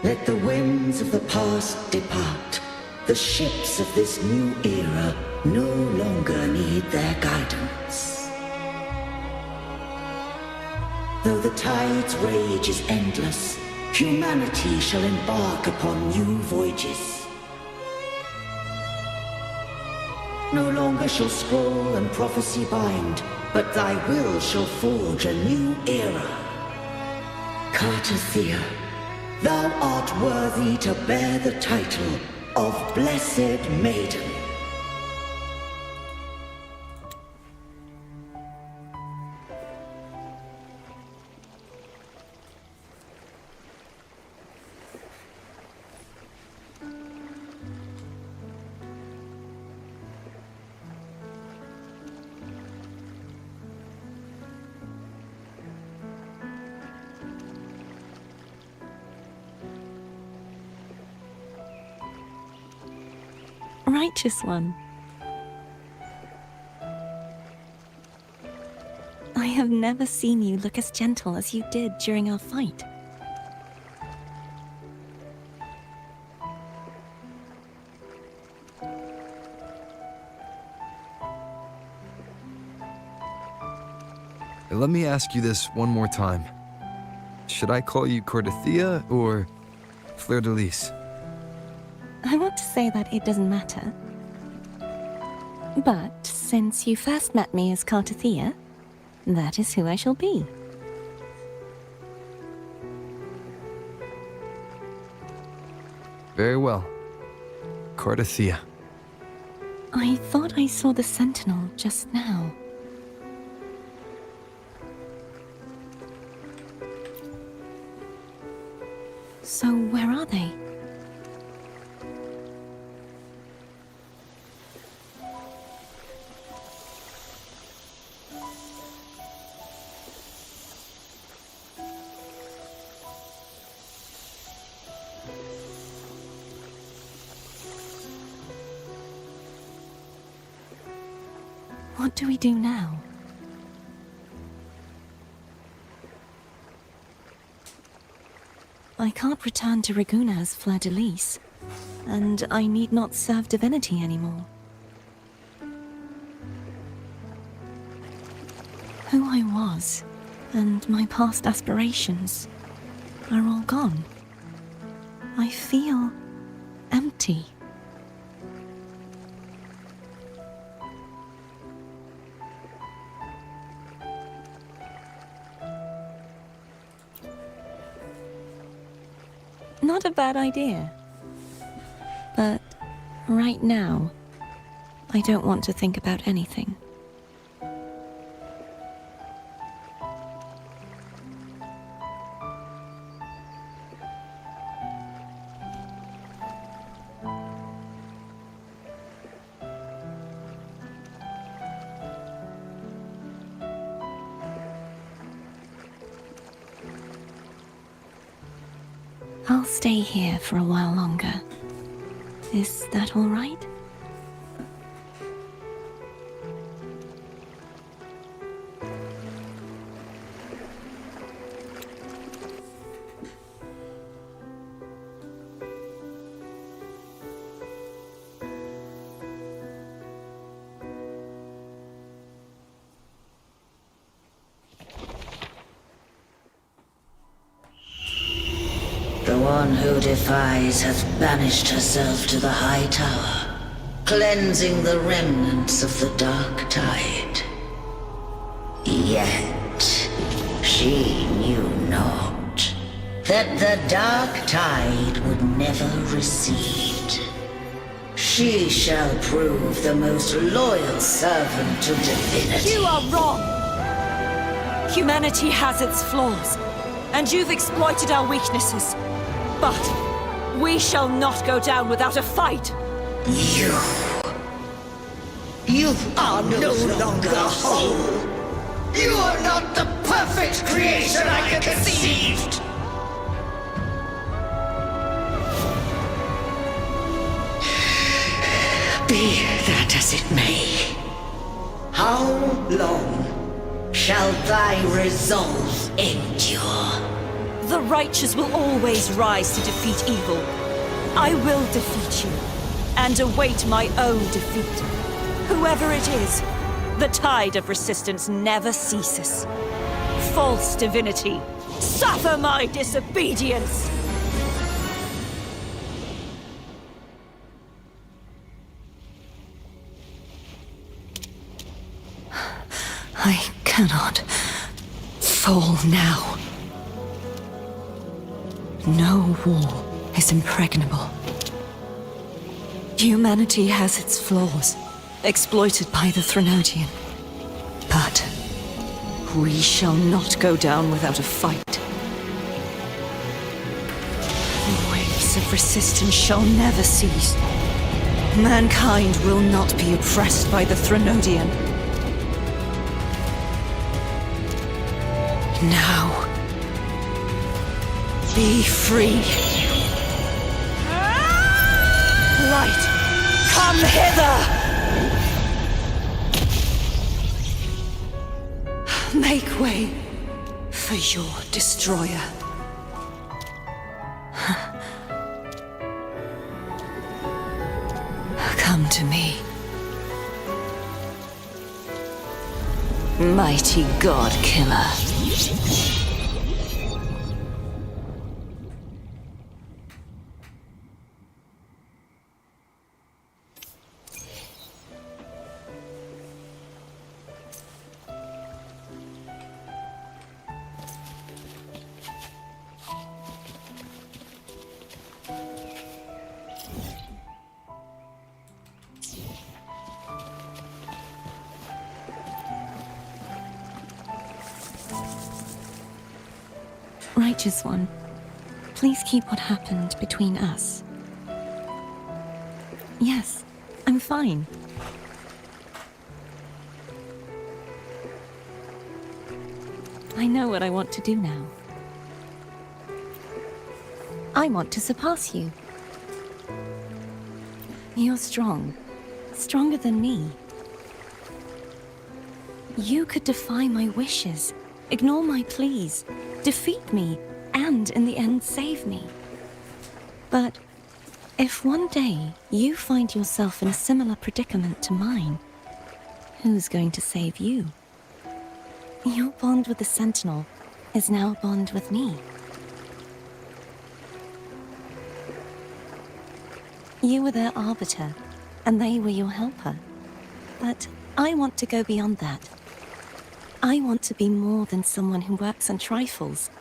Let the winds of the past depart. The ships of this new era no longer need their guidance. Though the tide's rage is endless, humanity shall embark upon new voyages. No longer shall scroll and prophecy bind, but thy will shall forge a new era. CARTETHYIA, thou art worthy to bear the title of Blessed Maiden. Righteous one. I have never seen you look as gentle as you did during our fight. Let me ask you this one more time. Should I call you CARTETHYIA or Fleur de Lis? I want to say that it doesn't matter. But since you first met me as CARTETHYIA, that is who I shall be. Very well. CARTETHYIA. I thought I saw the sentinel just now. So where are they? What do we do now? I can't return to Reguna as Fleur de Lis, and I need not serve divinity anymore. Who I was, and my past aspirations, are all gone. I feel empty. Not a bad idea. But right now, I don't want to think about anything. I'll stay here for a while longer. Is that all right? The one who defies hath banished herself to the high tower, cleansing the remnants of the dark tide. Yet, she knew not that the dark tide would never recede. She shall prove the most loyal servant to divinity. You are wrong! Humanity has its flaws, and you've exploited our weaknesses. But we shall not go down without a fight! You are no longer whole! You are not the perfect creation I conceived! Be that as it may, how long shall thy resolve endure? The righteous will always rise to defeat evil. I will defeat you, and await my own defeat. Whoever it is, the tide of resistance never ceases. False divinity, suffer my disobedience! I cannot fall now. No wall is impregnable. Humanity has its flaws, exploited by the Threnodian. But we shall not go down without a fight. The waves of resistance shall never cease. Mankind will not be oppressed by the Threnodian. Now, be free. Light, come hither! Make way for your destroyer. Come to me. Mighty God Killer. Righteous One, please keep what happened between us. Yes, I'm fine. I know what I want to do now. I want to surpass you. You're strong. Stronger than me. You could defy my wishes, ignore my pleas, defeat me, and in the end save me. But if one day you find yourself in a similar predicament to mine, who's going to save you? Your bond with the Sentinel is now a bond with me. You were their arbiter, and they were your helper. But I want to go beyond that. I want to be more than someone who works on trifles,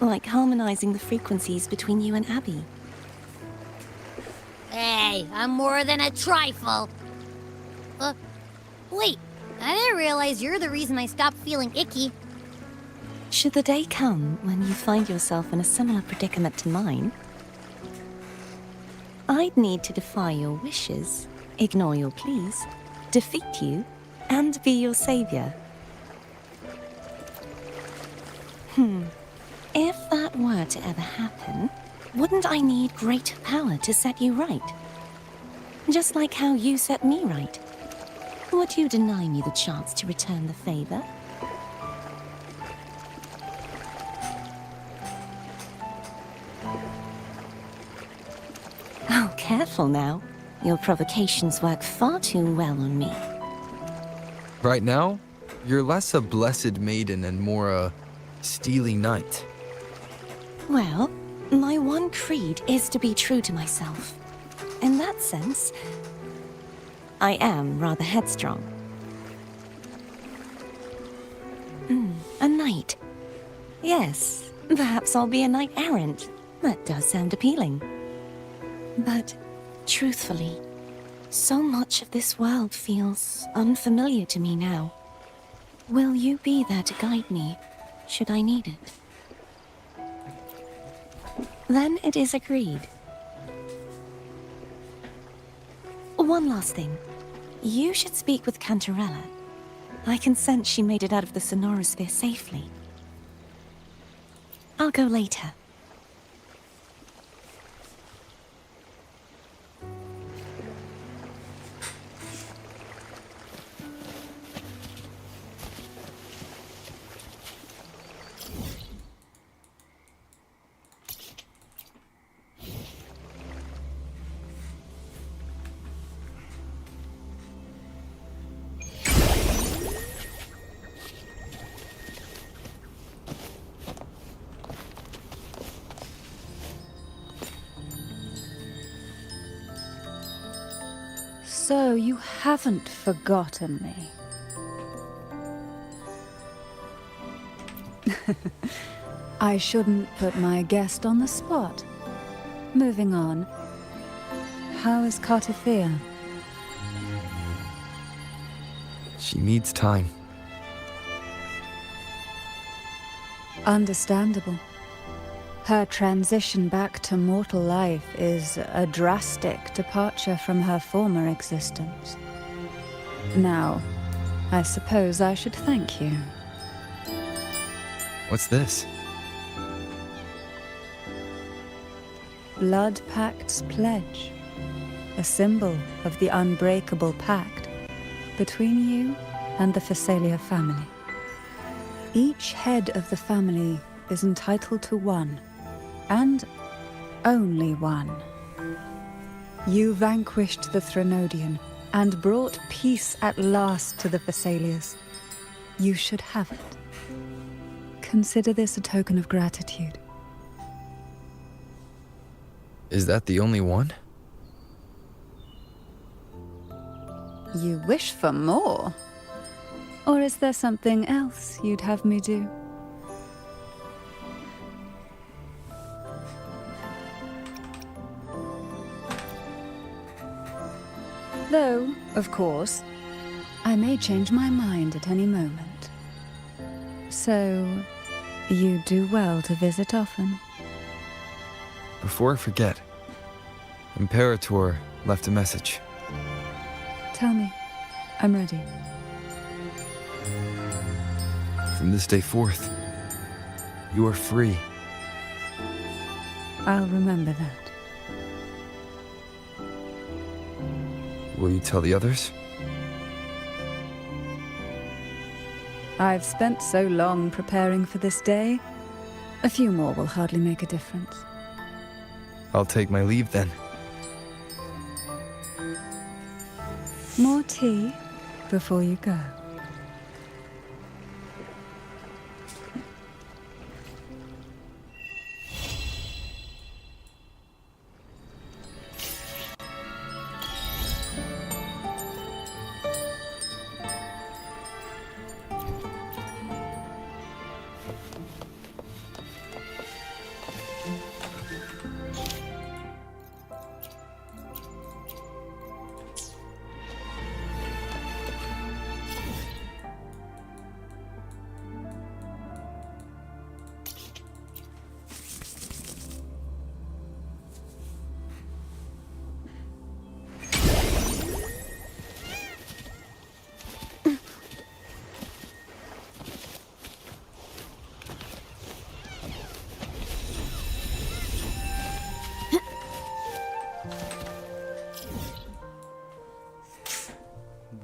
like harmonizing the frequencies between you and Abby. Hey, I'm more than a trifle. Wait, I didn't realize you're the reason I stopped feeling icky. Should the day come when you find yourself in a similar predicament to mine, I'd need to defy your wishes, ignore your pleas, defeat you, and be your savior. If that were to ever happen, wouldn't I need greater power to set you right? Just like how you set me right. Would you deny me the chance to return the favor? Oh, careful now. Your provocations work far too well on me. Right now, you're less a blessed maiden and more a steely knight. Well, my one creed is to be true to myself. In that sense, I am rather headstrong. A knight. Yes, perhaps I'll be a knight errant. That does sound appealing. But, truthfully, so much of this world feels unfamiliar to me now. Will you be there to guide me, should I need it? Then it is agreed. One last thing. You should speak with CANTARELLA. I can sense she made it out of the Sonorosphere safely. I'll go later. So you haven't forgotten me. I shouldn't put my guest on the spot. Moving on. How is CARTETHYIA? She needs time. Understandable. Her transition back to mortal life is a drastic departure from her former existence. Now, I suppose I should thank you. What's this? Blood Pact's pledge. A symbol of the unbreakable pact between you and the Phasalia family. Each head of the family is entitled to one. And only one. You vanquished the Threnodian and brought peace at last to the Phasalias. You should have it. Consider this a token of gratitude. Is that the only one? You wish for more? Or is there something else you'd have me do? Though, of course, I may change my mind at any moment. So, you do well to visit often. Before I forget, Imperator left a message. Tell me. I'm ready. From this day forth, you are free. I'll remember that. Will you tell the others? I've spent so long preparing for this day. A few more will hardly make a difference. I'll take my leave then. More tea before you go.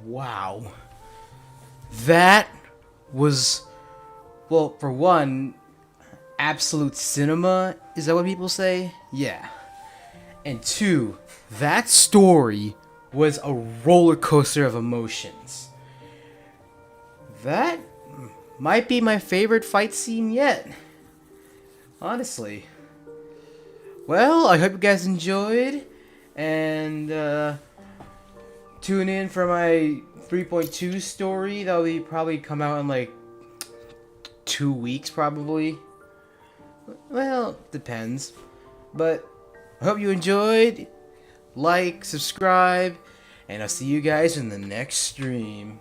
Wow. That was, well, for one, absolute cinema. Is that what people say? Yeah. And two, that story was a roller coaster of emotions. That might be my favorite fight scene yet. Honestly. Well, I hope you guys enjoyed. And tune in for my 3.2 story. That'll probably come out in like 2 weeks, probably. Well, depends. But I hope you enjoyed. Like, subscribe, and I'll see you guys in the next stream.